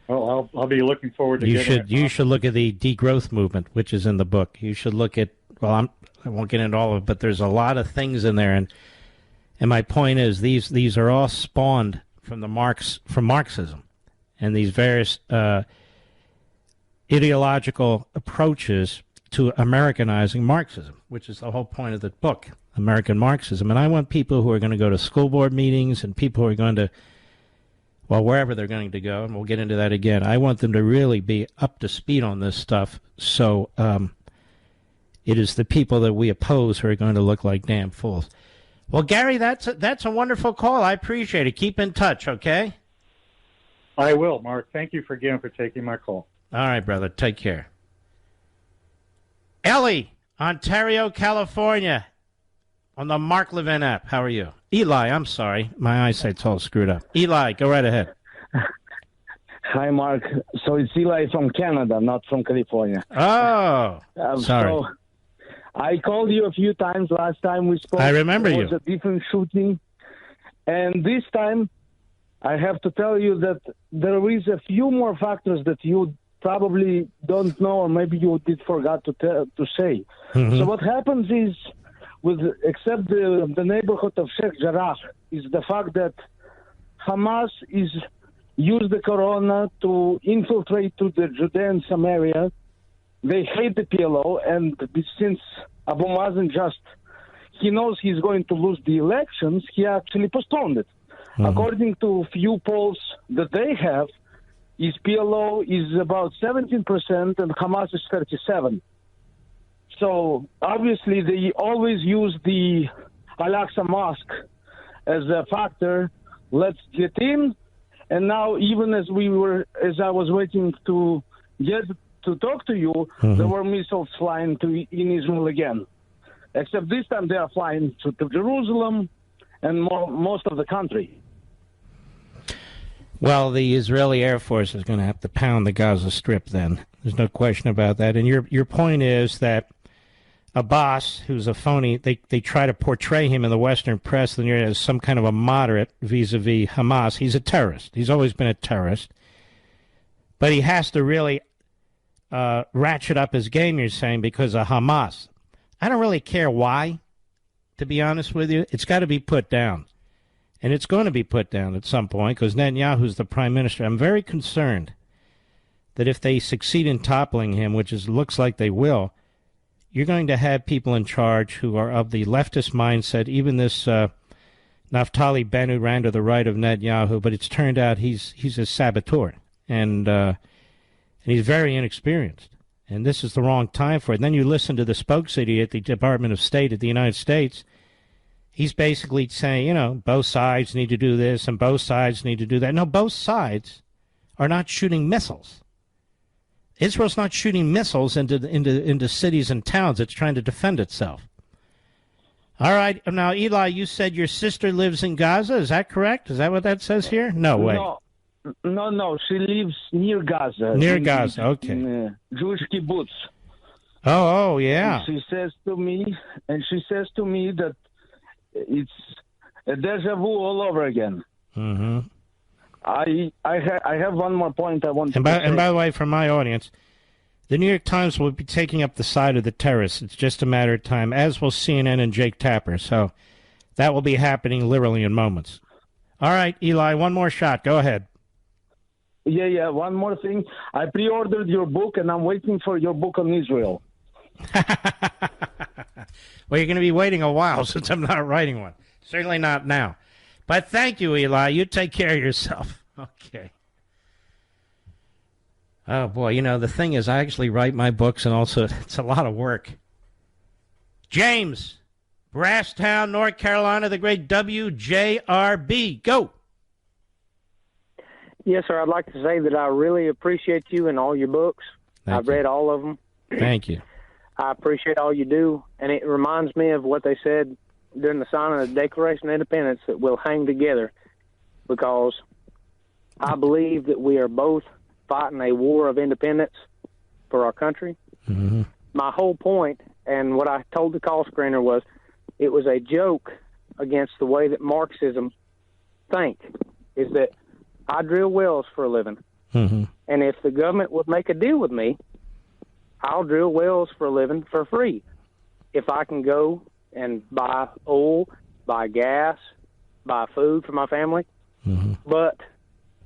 M: Well, I'll be looking forward to getting it.
A: You should look at the degrowth movement, which is in the book. You should look at, I won't get into all of it, but there's a lot of things in there. And my point is, these are all spawned from Marxism, and these various ideological approaches to Americanizing Marxism, which is the whole point of the book, American Marxism. And I want people who are going to go to school board meetings and people who are going to, wherever they're going to go, and we'll get into that again, I want them to really be up to speed on this stuff. So it is the people that we oppose who are going to look like damn fools. Well, Gary, that's a wonderful call. I appreciate it. Keep in touch, okay?
M: I will, Mark. Thank you again for taking my call.
A: All right, brother. Take care. Ellie, Ontario, California, on the Mark Levin app. How are you? Eli, I'm sorry. My eyesight's all screwed up. Eli, go right ahead.
N: Hi, Mark. So it's Eli from Canada, not from California.
A: Oh, sorry.
N: So I called you a few times last time we spoke.
A: I remember you.
N: It was a different shooting. And this time, I have to tell you that there is a few more factors that you probably don't know, or maybe you did forgot to say. So what happens is, except the neighborhood of Sheikh Jarrah, is the fact that Hamas is used the corona to infiltrate to the Judea and Samaria. They hate the PLO, and since Abu Mazen he knows he's going to lose the elections, he actually postponed it. According to few polls that they have, his PLO is about 17% and Hamas is 37%. So obviously they always use the Al-Aqsa Mosque as a factor. Let's get in. And now, even as I was waiting to get to talk to you, there were missiles flying in Israel again. Except this time they are flying to Jerusalem and most of the country.
A: Well, the Israeli Air Force is going to have to pound the Gaza Strip then. There's no question about that. And your point is that Abbas, who's a phony, they try to portray him in the Western press as some kind of a moderate vis-a-vis Hamas. He's a terrorist. He's always been a terrorist. But he has to really ratchet up his game, you're saying, because of Hamas. I don't really care why, to be honest with you. It's got to be put down. And it's going to be put down at some point because Netanyahu's the prime minister. I'm very concerned that if they succeed in toppling him, which looks like they will, you're going to have people in charge who are of the leftist mindset. Even this Naftali Bennett ran to the right of Netanyahu, but it's turned out he's a saboteur, and he's very inexperienced. And this is the wrong time for it. And then you listen to the spokesman at the Department of State of the United States. He's basically saying, both sides need to do this and both sides need to do that. No, both sides are not shooting missiles. Israel's not shooting missiles into cities and towns. It's trying to defend itself. All right. Now, Eli, you said your sister lives in Gaza. Is that correct? Is that what that says here? No way.
N: No. She lives near Gaza.
A: Near Gaza. Okay.
N: Jewish kibbutz.
A: Oh, yeah.
N: And she says to me that it's a deja vu all over again.
A: Mm-hmm.
N: I have one more point I want to
A: say. And by the way, for my audience, the New York Times will be taking up the side of the terrorists. It's just a matter of time, as will CNN and Jake Tapper. So that will be happening literally in moments. All right, Eli, one more shot. Go ahead.
N: Yeah. One more thing. I pre-ordered your book, and I'm waiting for your book on Israel.
A: Well, you're going to be waiting a while since I'm not writing one. Certainly not now. But thank you, Eli. You take care of yourself. Okay. Oh, boy. The thing is, I actually write my books, and also it's a lot of work. James, Brasstown, North Carolina, the great WJRB. Go.
O: Yes, sir. I'd like to say that I really appreciate you and all your books. I've read all of them.
A: Thank you.
O: I appreciate all you do, and it reminds me of what they said during the signing of the Declaration of Independence, that we'll hang together, because I believe that we are both fighting a war of independence for our country.
A: Mm-hmm.
O: My whole point, and what I told the call screener, was it was a joke against the way that Marxism think, is that I drill wells for a living.
A: Mm-hmm.
O: And if the government would make a deal with me, I'll drill wells for a living for free. If I can go and buy oil, buy gas, buy food for my family.
A: Mm-hmm.
O: But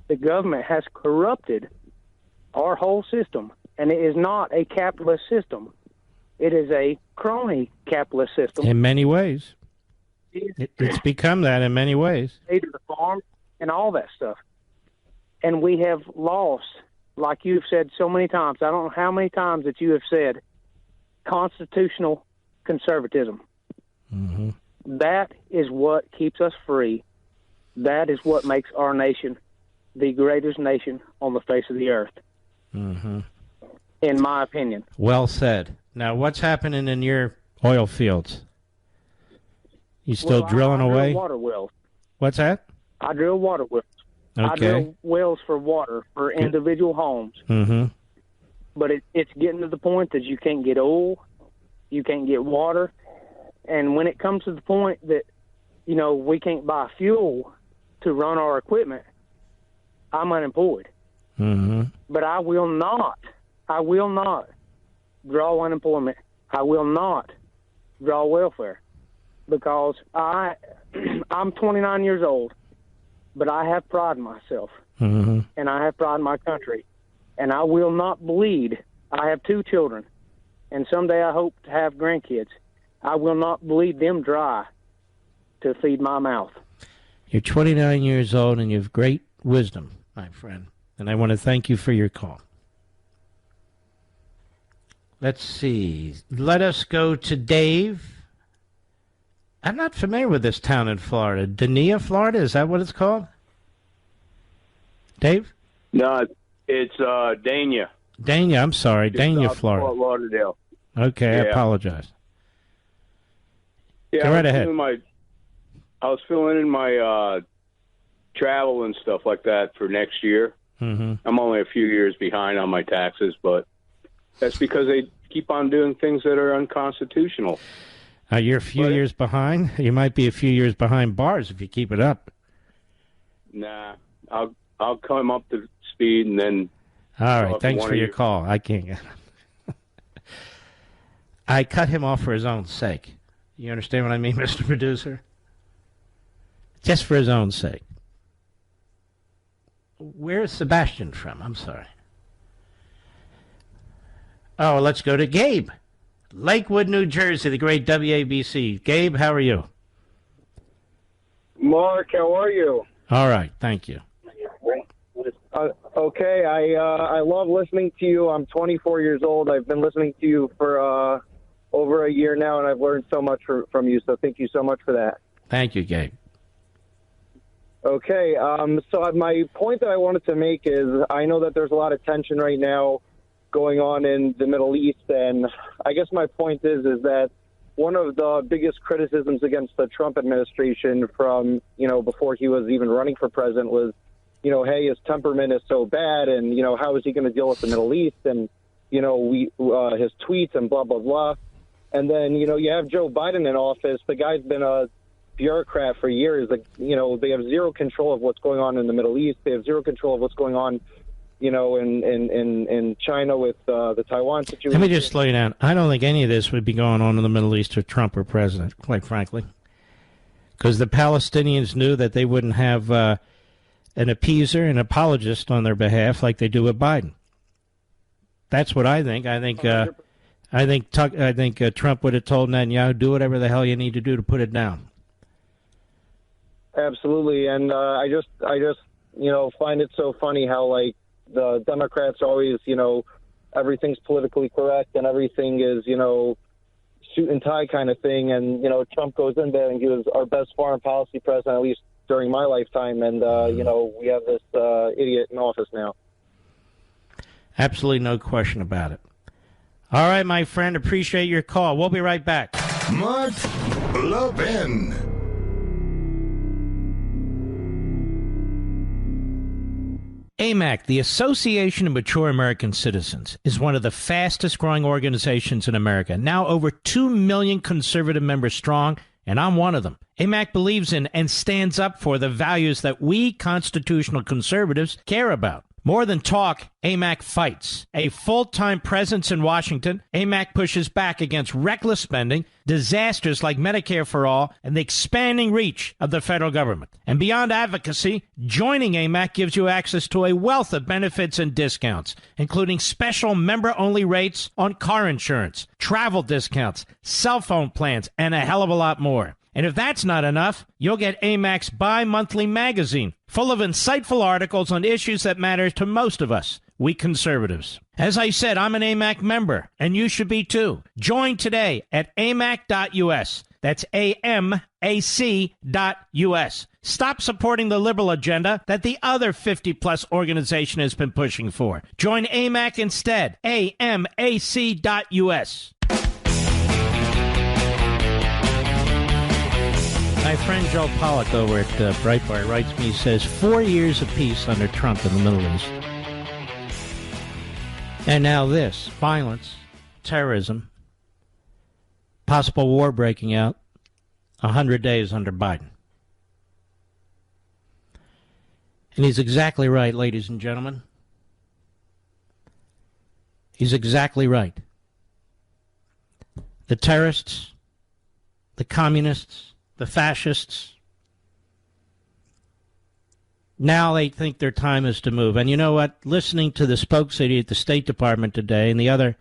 O: the government has corrupted our whole system, and it is not a capitalist system. It is a crony capitalist system.
A: In many ways. It's become that in many ways.
O: To the farm and all that stuff. And we have lost, like you've said so many times, I don't know how many times that you have said, constitutional conservatism.
A: Mm-hmm.
O: That is what keeps us free. That is what makes our nation the greatest nation on the face of the earth,
A: mm-hmm.
O: in my opinion.
A: Well said. Now, what's happening in your oil fields? You still drilling
O: I
A: away?
O: Drill water wells.
A: What's that?
O: I drill water wells.
A: Okay.
O: I drill wells for water for individual homes.
A: Mm-hmm.
O: But it's getting to the point that you can't get oil, you can't get water, and when it comes to the point that, we can't buy fuel to run our equipment, I'm unemployed.
A: Mm-hmm.
O: But I will not draw unemployment. I will not draw welfare, because I'm 29 years old, but I have pride in myself,
A: mm-hmm.
O: and I have pride in my country, and I will not bleed. I have 2 children, and someday I hope to have grandkids. I will not bleed them dry to feed my mouth.
A: You're 29 years old, and you have great wisdom, my friend, and I want to thank you for your call. Let's see. Let us go to Dave. I'm not familiar with this town in Florida. Dania, Florida? Is that what it's called? Dave?
P: No, it's Dania.
A: Dania, I'm sorry. Dania, Florida.
P: Fort Lauderdale.
A: Okay,
P: Yeah.
A: I apologize.
P: Yeah,
A: Go right ahead.
P: I was filling in my travel and stuff like that for next year.
A: Mm-hmm.
P: I'm only a few years behind on my taxes, but that's because they keep on doing things that are unconstitutional.
A: You're a few years behind? You might be a few years behind bars if you keep it up.
P: Nah, I'll come up to speed and then.
A: All right, thanks for your call. I can't. I cut him off for his own sake. You understand what I mean, Mr. Producer? Just for his own sake. Where's Sebastian from? I'm sorry. Oh, let's go to Gabe. Lakewood, New Jersey, the great WABC. Gabe, how are you?
Q: Mark, how are you?
A: All right, thank you.
Q: Okay, I love listening to you. I'm 24 years old. I've been listening to you for over a year now, and I've learned so much from you, so thank you so much for that.
A: Thank you, Gabe.
Q: Okay, so my point that I wanted to make is I know that there's a lot of tension right now going on in the Middle East, and I guess my point is that one of the biggest criticisms against the Trump administration from, before he was even running for president was, hey, his temperament is so bad, and, how is he going to deal with the Middle East, and, his tweets and blah, blah, blah. And then, you have Joe Biden in office. The guy's been a bureaucrat for years. Like, they have zero control of what's going on in the Middle East. They have zero control of what's going on, in China with the Taiwan situation.
A: Let me just slow you down. I don't think any of this would be going on in the Middle East if Trump were president, quite frankly. Because the Palestinians knew that they wouldn't have an appeaser, an apologist on their behalf like they do with Biden. That's what I think. I think Trump would have told Netanyahu, do whatever the hell you need to do to put it down.
Q: Absolutely, and I just find it so funny how the Democrats always everything's politically correct and everything is suit and tie kind of thing, and Trump goes in there and he was our best foreign policy president, at least during my lifetime, and we have this idiot in office now.
A: Absolutely no question about it. All right, my friend, appreciate your call. We'll be right back.
B: Mark Levin.
A: AMAC, the Association of Mature American Citizens, is one of the fastest growing organizations in America. Now over 2 million conservative members strong, and I'm one of them. AMAC believes in and stands up for the values that we constitutional conservatives care about. More than talk, AMAC fights. A full-time presence in Washington, AMAC pushes back against reckless spending, disasters like Medicare for All, and the expanding reach of the federal government. And beyond advocacy, joining AMAC gives you access to a wealth of benefits and discounts, including special member-only rates on car insurance, travel discounts, cell phone plans, and a hell of a lot more. And if that's not enough, you'll get AMAC's bi-monthly magazine, full of insightful articles on issues that matter to most of us, we conservatives. As I said, I'm an AMAC member, and you should be too. Join today at amac.us. That's AMAC.us. Stop supporting the liberal agenda that the other 50-plus organization has been pushing for. Join AMAC instead. AMAC.us. My friend Joe Pollack over at Breitbart writes me, he says, 4 years of peace under Trump in the Middle East. And now this, violence, terrorism, possible war breaking out, 100 days under Biden. And he's exactly right, ladies and gentlemen. He's exactly right. The terrorists, the communists, the fascists, now they think their time is to move. And you know what? Listening to the spokesman at the State Department today and the other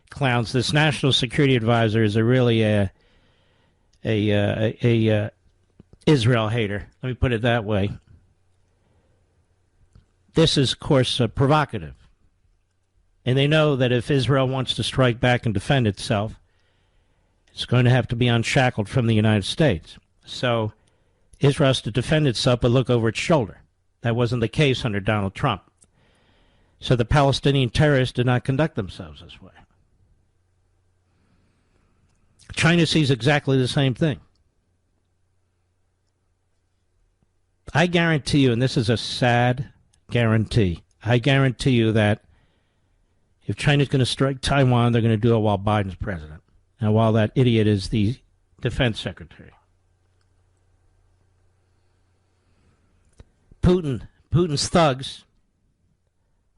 A: clowns, this national security advisor is really a Israel hater. Let me put it that way. This is, of course, provocative. And they know that if Israel wants to strike back and defend itself, it's going to have to be unshackled from the United States. So Israel has to defend itself but look over its shoulder. That wasn't the case under Donald Trump. So the Palestinian terrorists did not conduct themselves this way. China sees exactly the same thing. I guarantee you, and this is a sad guarantee, I guarantee you that if China's going to strike Taiwan, they're going to do it while Biden's president. And while that idiot is the defense secretary. Putin's thugs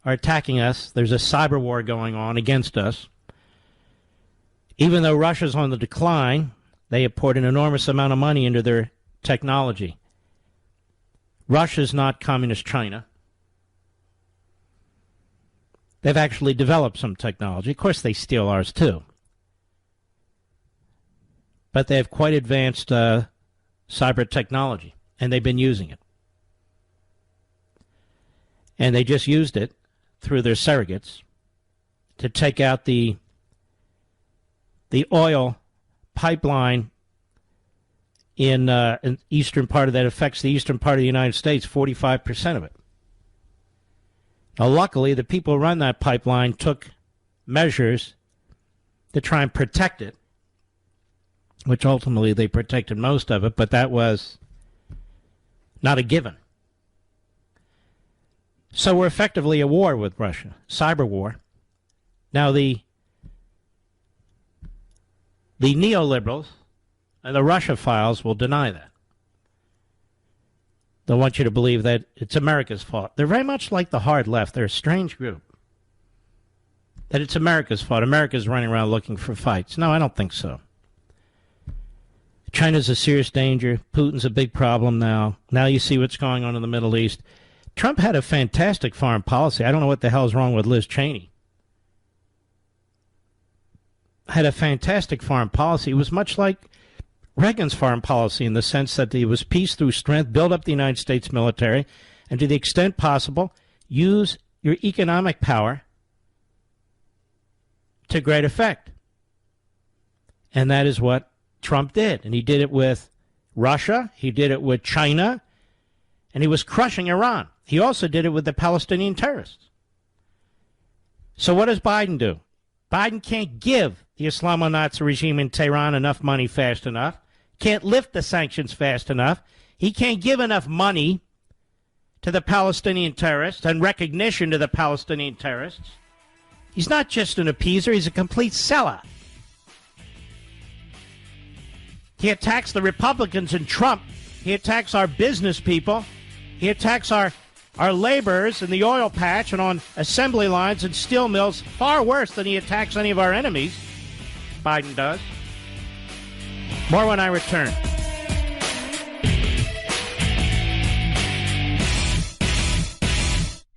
A: are attacking us. There's a cyber war going on against us. Even though Russia's on the decline, they have poured an enormous amount of money into their technology. Russia's not communist China. They've actually developed some technology. Of course, they steal ours too. But they have quite advanced cyber technology. and they've been using it. And they just used it through their surrogates to take out the oil pipeline in eastern part of that affects the eastern part of the United States, 45% of it. Now, luckily, the people who run that pipeline took measures to try and protect it, which ultimately they protected most of it, but that was not a given. So we're effectively at war with Russia, cyber war. Now, the neoliberals and the Russophiles will deny that. They'll want you to believe that it's America's fault. They're very much like the hard left. They're a strange group. That it's America's fault. America's running around looking for fights. No, I don't think so. China's a serious danger. Putin's a big problem now. Now you see what's going on in the Middle East. Trump had a fantastic foreign policy. I don't know what the hell's wrong with Liz Cheney. Had a fantastic foreign policy. It was much like Reagan's foreign policy in the sense that it was peace through strength, build up the United States military, and to the extent possible, use your economic power to great effect. And that is what Trump did. And he did it with Russia, he did it with China, and he was crushing Iran. He also did it with the Palestinian terrorists. So what does Biden do? Biden can't give the Islamo-Nazi regime in Tehran enough money fast enough, can't lift the sanctions fast enough. He can't give enough money to the Palestinian terrorists and recognition to the Palestinian terrorists. He's not just an appeaser, he's a complete sellout. He attacks the Republicans and Trump. He attacks our business people. He attacks our laborers in the oil patch and on assembly lines and steel mills far worse than he attacks any of our enemies. Biden does. More when I return.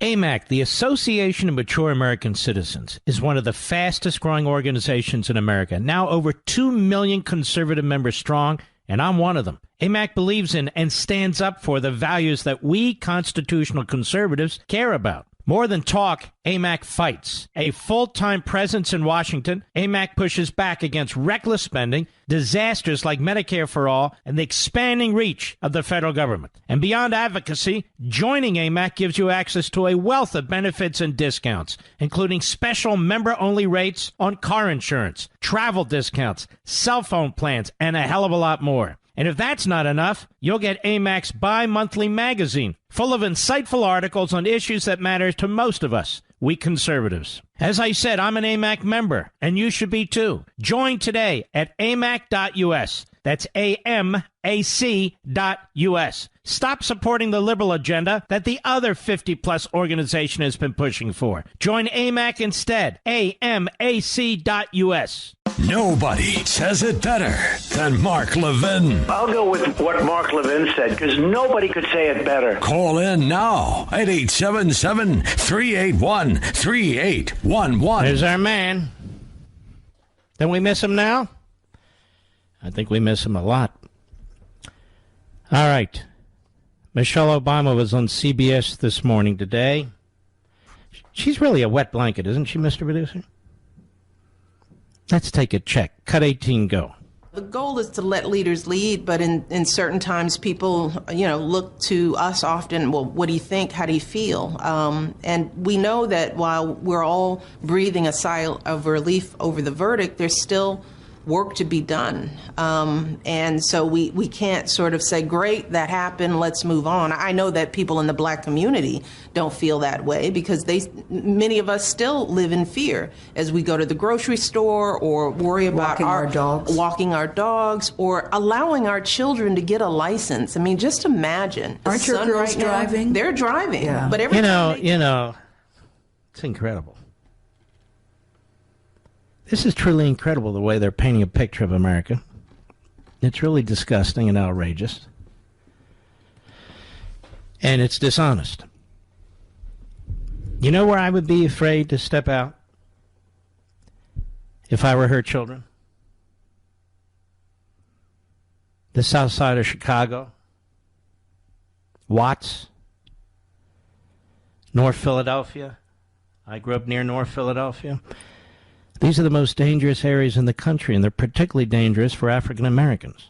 A: AMAC, the Association of Mature American Citizens, is one of the fastest growing organizations in America. Now over 2 million conservative members strong, and I'm one of them. AMAC believes in and stands up for the values that we constitutional conservatives care about. More than talk, AMAC fights. A full-time presence in Washington, AMAC pushes back against reckless spending, disasters like Medicare for All, and the expanding reach of the federal government. And beyond advocacy, joining AMAC gives you access to a wealth of benefits and discounts, including special member-only rates on car insurance, travel discounts, cell phone plans, and a hell of a lot more. And if that's not enough, you'll get AMAC's bi-monthly magazine, full of insightful articles on issues that matter to most of us, we conservatives. As I said, I'm an AMAC member, and you should be too. Join today at amac.us. That's AMAC.us. Stop supporting the liberal agenda that the other 50-plus organization has been pushing for. Join AMAC instead. AMAC.us.
E: Nobody says it better than Mark Levin.
R: I'll go with what Mark Levin said, because nobody could say it better.
E: Call in now at 877-381-3811.
A: There's our man. Don't we miss him now? I think we miss him a lot. All right. Michelle Obama was on CBS this morning today. She's really a wet blanket, isn't she, Mr. Producer? Let's take a check. Cut 18, go.
S: The goal is to let leaders lead, but in certain times people, look to us often, well, what do you think? How do you feel? And we know that while we're all breathing a sigh of relief over the verdict, there's still work to be done. And so we can't sort of say, great, that happened, let's move on. I know that people in the black community don't feel that way because many of us still live in fear as we go to the grocery store or worry about walking our dogs or allowing our children to get a license. I mean, just imagine.
T: Aren't your girls driving?
S: They're driving.
T: Yeah.
S: But every
A: it's incredible. This is truly incredible, the way they're painting a picture of America. It's really disgusting and outrageous. And it's dishonest. You know where I would be afraid to step out if I were her children? The south side of Chicago. Watts, North Philadelphia. I grew up near North Philadelphia. These are the most dangerous areas in the country, and they're particularly dangerous for African Americans.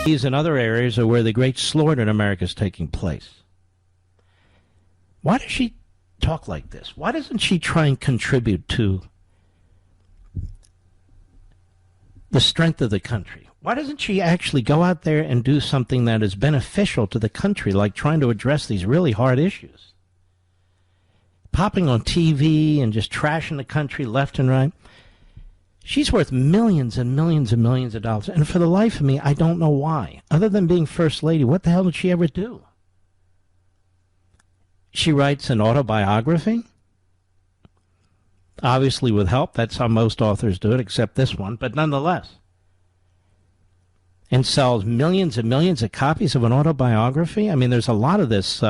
A: These and other areas are where the great slaughter in America is taking place. Why does she talk like this? Why doesn't she try and contribute to the strength of the country? Why doesn't she actually go out there and do something that is beneficial to the country, like trying to address these really hard issues? Popping on TV and just trashing the country left and right. She's worth millions and millions and millions of dollars. And for the life of me, I don't know why. Other than being First Lady, what the hell did she ever do? She writes an autobiography. Obviously with help. That's how most authors do it, except this one. But nonetheless. And sells millions and millions of copies of an autobiography. I mean, there's a lot of this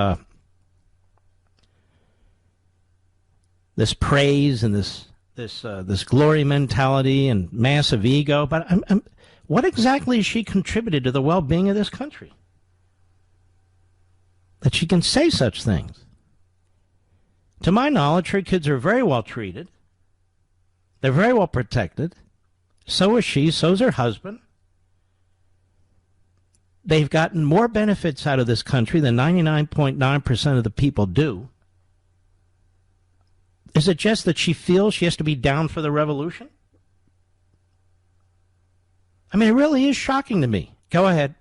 A: this praise and this glory mentality and massive ego, but what exactly has she contributed to the well-being of this country? That she can say such things. To my knowledge, her kids are very well treated. They're very well protected. So is she, so's her husband. They've gotten more benefits out of this country than 99.9% of the people do. Is it just that she feels she has to be down for the revolution? I mean, it really is shocking to me. Go ahead.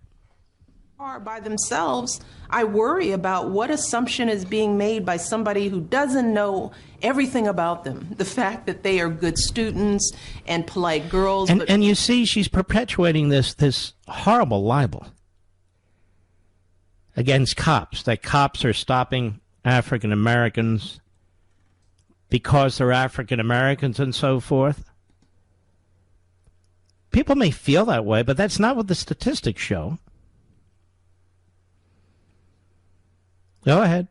S: Are by themselves, I worry about what assumption is being made by somebody who doesn't know everything about them. The fact that they are good students and polite girls.
A: And you see, she's perpetuating this horrible libel against cops, that cops are stopping African Americans because they're African Americans and so forth. People may feel that way, but that's not what the statistics show. Go ahead.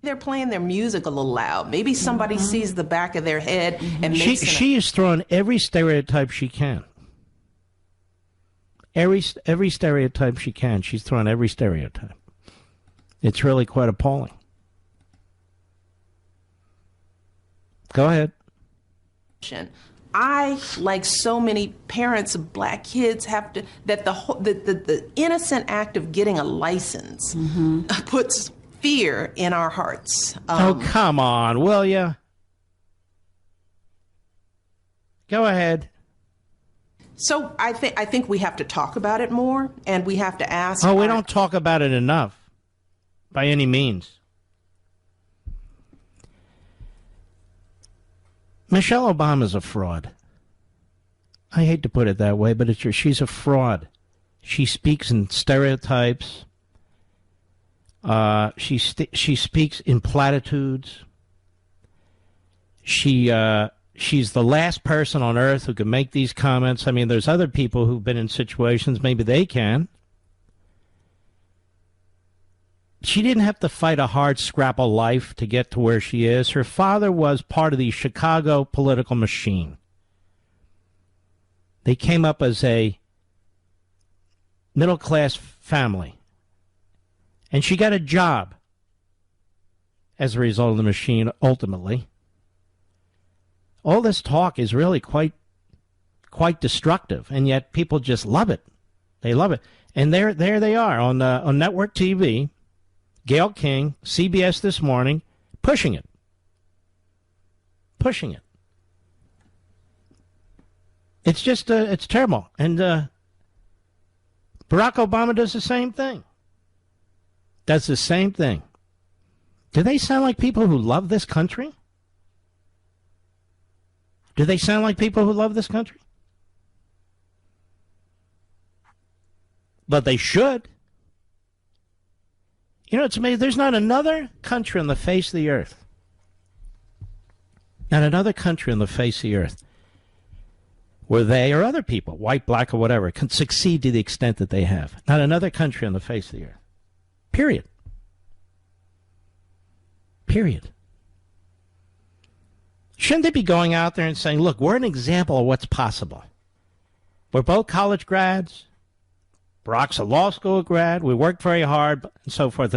S: They're playing their music a little loud. Maybe somebody sees the back of their head and makes
A: she is throwing every stereotype she can. Every stereotype she can. She's throwing every stereotype. It's really quite appalling. Go ahead.
S: I, like so many parents of black kids, have to, that the innocent act of getting a license puts fear in our hearts.
A: Oh, come on, will ya? Go ahead.
S: So I think we have to talk about it more, and we have to ask.
A: Oh, we don't talk about it enough, by any means. Michelle Obama's a fraud. I hate to put it that way, but it's true. She's a fraud. She speaks in stereotypes. She speaks in platitudes. She's the last person on earth who can make these comments. I mean, there's other people who've been in situations, maybe they can. She didn't have to fight a hard scrapple life to get to where she is. Her father was part of the Chicago political machine. They came up as a middle-class family. And she got a job as a result of the machine, ultimately. All this talk is really quite destructive, and yet people just love it. They love it. And there they are on network TV, Gayle King, CBS This Morning, pushing it. Pushing it. It's just, it's terrible. And Barack Obama does the same thing. Does the same thing. Do they sound like people who love this country? Do they sound like people who love this country? But they should. You know, it's amazing. There's not another country on the face of the earth. Not another country on the face of the earth where they or other people, white, black, or whatever, can succeed to the extent that they have. Not another country on the face of the earth. Period. Period. Shouldn't they be going out there and saying, look, we're an example of what's possible. We're both college grads. Barack's a law school grad. We worked very hard, and so forth.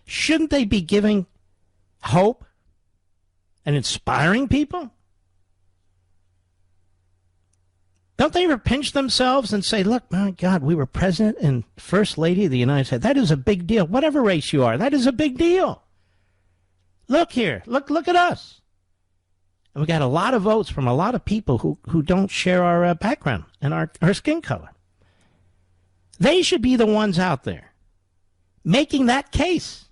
A: Shouldn't they be giving hope and inspiring people? Don't they ever pinch themselves and say, look, my God, we were president and first lady of the United States. That is a big deal. Whatever race you are, that is a big deal. Look here. Look at us. And we got a lot of votes from a lot of people who don't share our background and our skin color. They should be the ones out there making that case.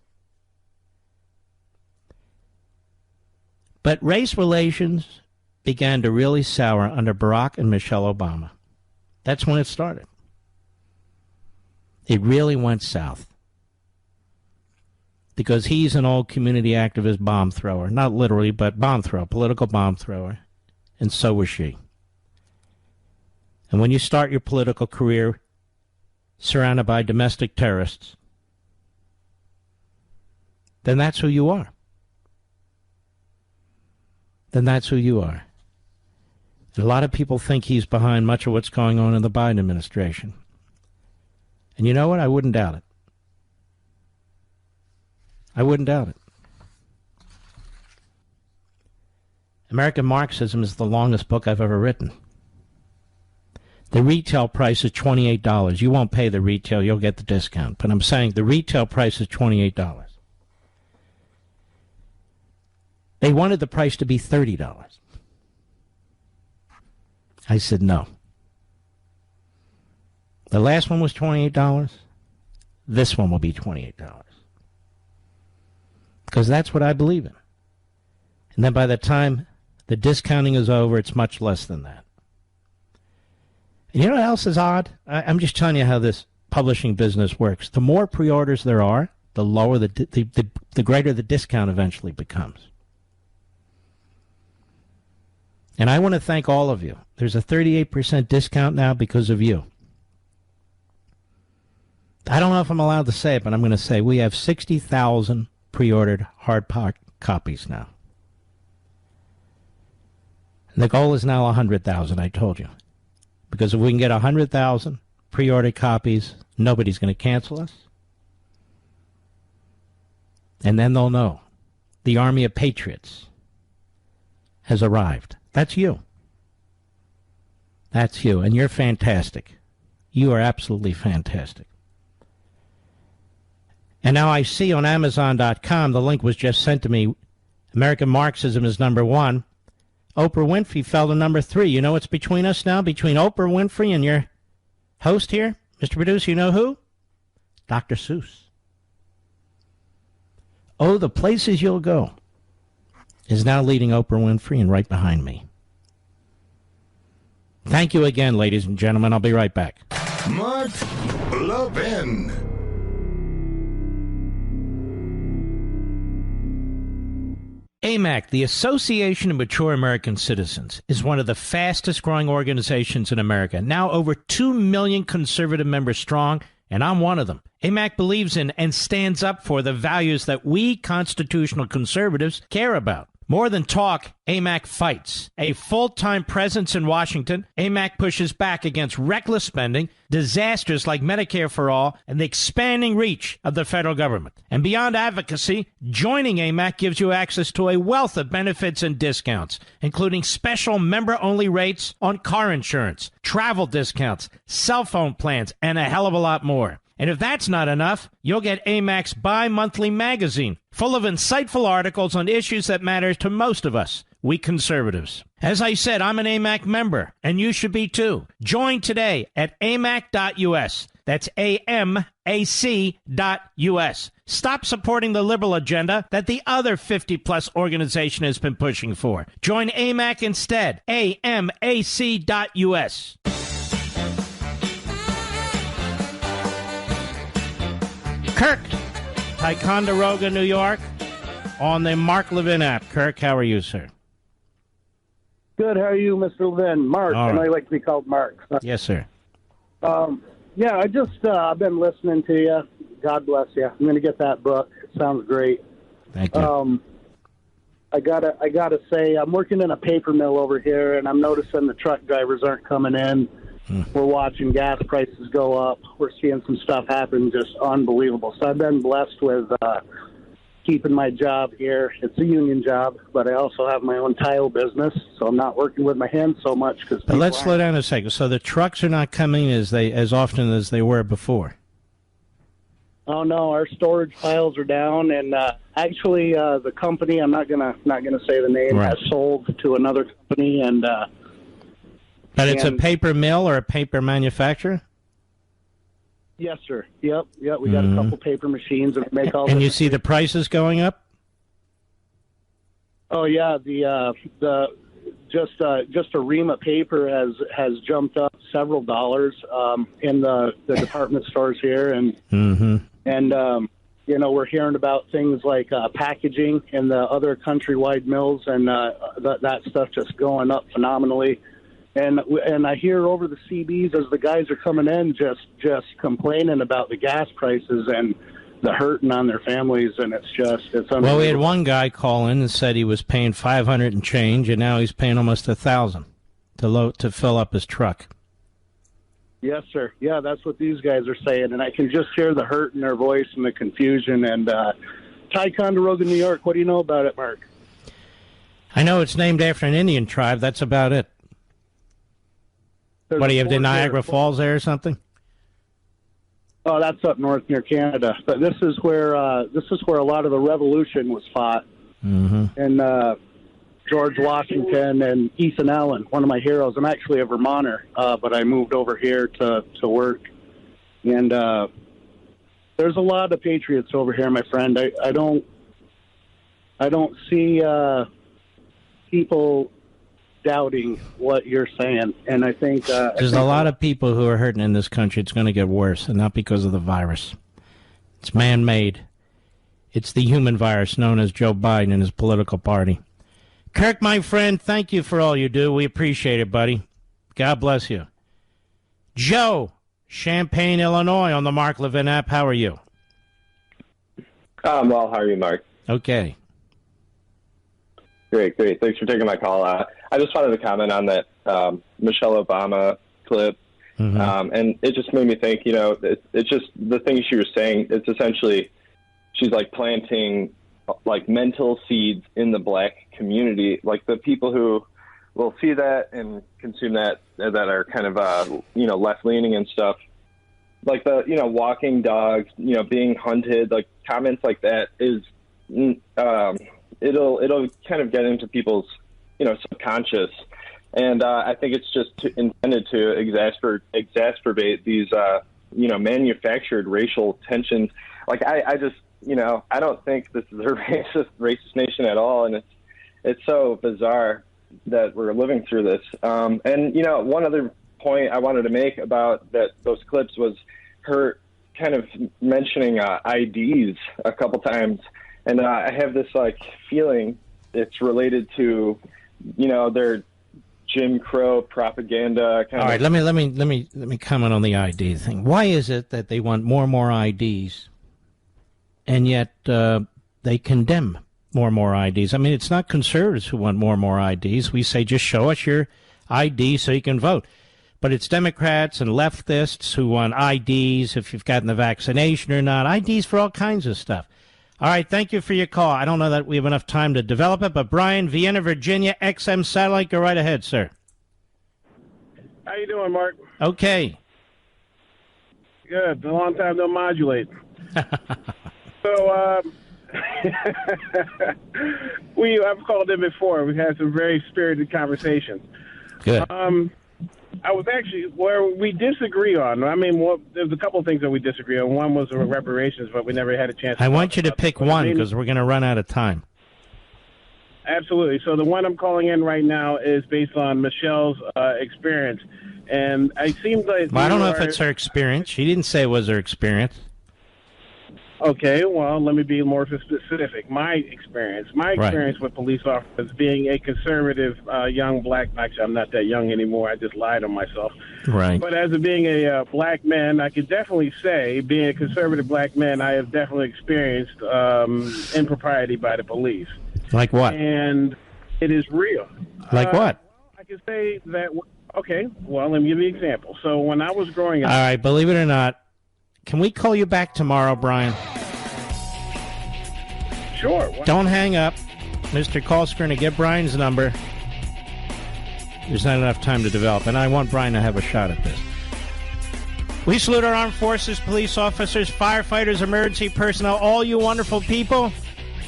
A: But race relations began to really sour under Barack and Michelle Obama. That's when it started. It really went south. Because he's an old community activist bomb thrower. Not literally, but bomb thrower, political bomb thrower. And so was she. And when you start your political career surrounded by domestic terrorists, then that's who you are. Then that's who you are. And a lot of people think he's behind much of what's going on in the Biden administration. And you know what? I wouldn't doubt it. I wouldn't doubt it. American Marxism is the longest book I've ever written. The retail price is $28. You won't pay the retail, you'll get the discount. But I'm saying the retail price is $28. They wanted the price to be $30. I said no. The last one was $28. This one will be $28. Because that's what I believe in. And then by the time the discounting is over, it's much less than that. And you know what else is odd? I'm just telling you how this publishing business works. The more pre-orders there are, the lower the greater the discount eventually becomes. And I want to thank all of you. There's a 38% discount now because of you. I don't know if I'm allowed to say it, but I'm going to say we have 60,000 pre-ordered hardback copies now. And the goal is now 100,000, I told you. Because if we can get 100,000 pre-ordered copies, nobody's going to cancel us. And then they'll know the army of patriots has arrived. That's you. That's you. And you're fantastic. You are absolutely fantastic. And now I see on Amazon.com, the link was just sent to me, American Marxism is #1. Oprah Winfrey fell to number 3. You know what's between us now? Between Oprah Winfrey and your host here, Mr. Producer, you know who? Dr. Seuss. Oh, the Places You'll Go is now leading Oprah Winfrey and right behind me. Thank you again, ladies and gentlemen. I'll be right back.
B: Mark Levin.
A: AMAC, the Association of Mature American Citizens, is one of the fastest growing organizations in America. Now over 2 million conservative members strong, and I'm one of them. AMAC believes in and stands up for the values that we constitutional conservatives care about. More than talk, AMAC fights. A full-time presence in Washington, AMAC pushes back against reckless spending, disasters like Medicare for All, and the expanding reach of the federal government. And beyond advocacy, joining AMAC gives you access to a wealth of benefits and discounts, including special member-only rates on car insurance, travel discounts, cell phone plans, and a hell of a lot more. And if that's not enough, you'll get AMAC's bi-monthly magazine, full of insightful articles on issues that matter to most of us, we conservatives. As I said, I'm an AMAC member, and you should be too. Join today at amac.us. That's AMAC.us. Stop supporting the liberal agenda that the other 50-plus organization has been pushing for. Join AMAC instead. AMAC.us. Kirk, Ticonderoga, New York, on the Mark Levin app. Kirk, how are you, sir?
N: Good. How are you, Mr. Levin? Mark.
A: All right.
N: I know you like to be called Mark.
A: Yes, sir.
N: Yeah, I've been listening to you. God bless you. I'm going to get that book. It sounds great.
A: Thank you.
N: I gotta say, I'm working in a paper mill over here, and I'm noticing the truck drivers aren't coming in. We're watching gas prices go up. We're seeing some stuff happen, just unbelievable. So I've been blessed with keeping my job here. It's a union job, but I also have my own tile business, so I'm not working with my hands so much.
A: But let's slow down a second. So the trucks are not coming as often as they were before.
N: Oh no, our storage piles are down, and actually, the company, I'm not gonna say the name,
A: Right.
N: has sold to another company, and.
A: But it's a paper mill or a paper manufacturer?
N: Yes, sir. Yep. We got a couple paper machines that make all.
A: And you see the prices going up?
N: Oh yeah, just a ream of paper has jumped up several dollars in the department stores here, and we're hearing about things like packaging in the other countrywide mills, and that stuff just going up phenomenally. And I hear over the CBs as the guys are coming in just complaining about the gas prices and the hurting on their families, and it's unbelievable.
A: Well, we had one guy call in and said he was paying $500 and change, and now he's paying almost $1,000 to fill up his truck.
N: Yes, sir. Yeah, that's what these guys are saying, and I can just hear the hurt in their voice and the confusion. And Ticonderoga, New York, what do you know about it, Mark?
A: I know it's named after an Indian tribe. That's about it. What do you have, the Niagara Falls there or something?
N: Oh, that's up north near Canada. But this is where a lot of the revolution was fought. And George Washington and Ethan Allen, one of my heroes. I'm actually a Vermonter, but I moved over here to work. And there's a lot of patriots over here, my friend. I don't see people doubting what you're saying, and I think
A: there's a lot of people who are hurting in this country. It's going to get worse, and not because of the virus. It's man-made. It's the human virus known as Joe Biden and his political party. Kirk, my friend, thank you for all you do. We appreciate it, buddy. God bless you. Joe, Champaign, Illinois, on the Mark Levin app. How are you?
T: Well, how are you, Mark?
A: Okay.
T: Great. Thanks for taking my call. I just wanted to comment on that Michelle Obama clip, and it just made me think, it's just the things she was saying. It's essentially she's like planting like mental seeds in the black community, like the people who will see that and consume that are kind of left leaning and stuff, like the walking dogs, being hunted, like comments like that is it'll kind of get into people's subconscious. And I think it's just intended to exacerbate these, manufactured racial tensions. Like, I just, I don't think this is a racist nation at all. And it's so bizarre that we're living through this. And, one other point I wanted to make about those clips was her kind of mentioning IDs a couple times. And I have this, feeling it's related to, their Jim Crow propaganda.
A: All right, let me comment on the ID thing. Why is it that they want more and more IDs, and yet they condemn more and more IDs? I mean, it's not conservatives who want more and more IDs. We say just show us your ID so you can vote. But it's Democrats and leftists who want IDs if you've gotten the vaccination or not. IDs for all kinds of stuff. All right, thank you for your call. I don't know that we have enough time to develop it, but Brian, Vienna, Virginia, XM Satellite, go right ahead, sir.
I: How you doing, Mark?
A: Okay.
I: Good. A long time no modulate. So, I've called in before. We've had some very spirited conversations.
A: Good.
I: I was actually where we disagree on. I mean, there's a couple of things that we disagree on. One was reparations, but we never had a chance.
A: I want you to pick one because we're going to run out of time.
I: Absolutely. So the one I'm calling in right now is based on Michelle's experience, and it seems like.
A: Well, I don't know if it's her experience. She didn't say it was her experience.
I: Okay, well, let me be more specific. My experience with police officers, being a conservative young black, actually I'm not that young anymore, I just lied on myself.
A: Right.
I: But as being a black man, I can definitely say, being a conservative black man, I have definitely experienced impropriety by the police.
A: Like what?
I: And it is real.
A: Like what?
I: I can say that, okay, well, let me give you an example. So when I was growing up...
A: All right, believe it or not, can we call you back tomorrow, Brian?
I: Sure.
A: Don't hang up. Mr. Call's going to get Brian's number. There's not enough time to develop, and I want Brian to have a shot at this. We salute our armed forces, police officers, firefighters, emergency personnel, all you wonderful people.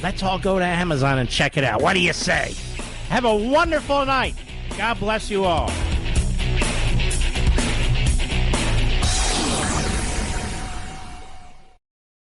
A: Let's all go to Amazon and check it out. What do you say? Have a wonderful night. God bless you all.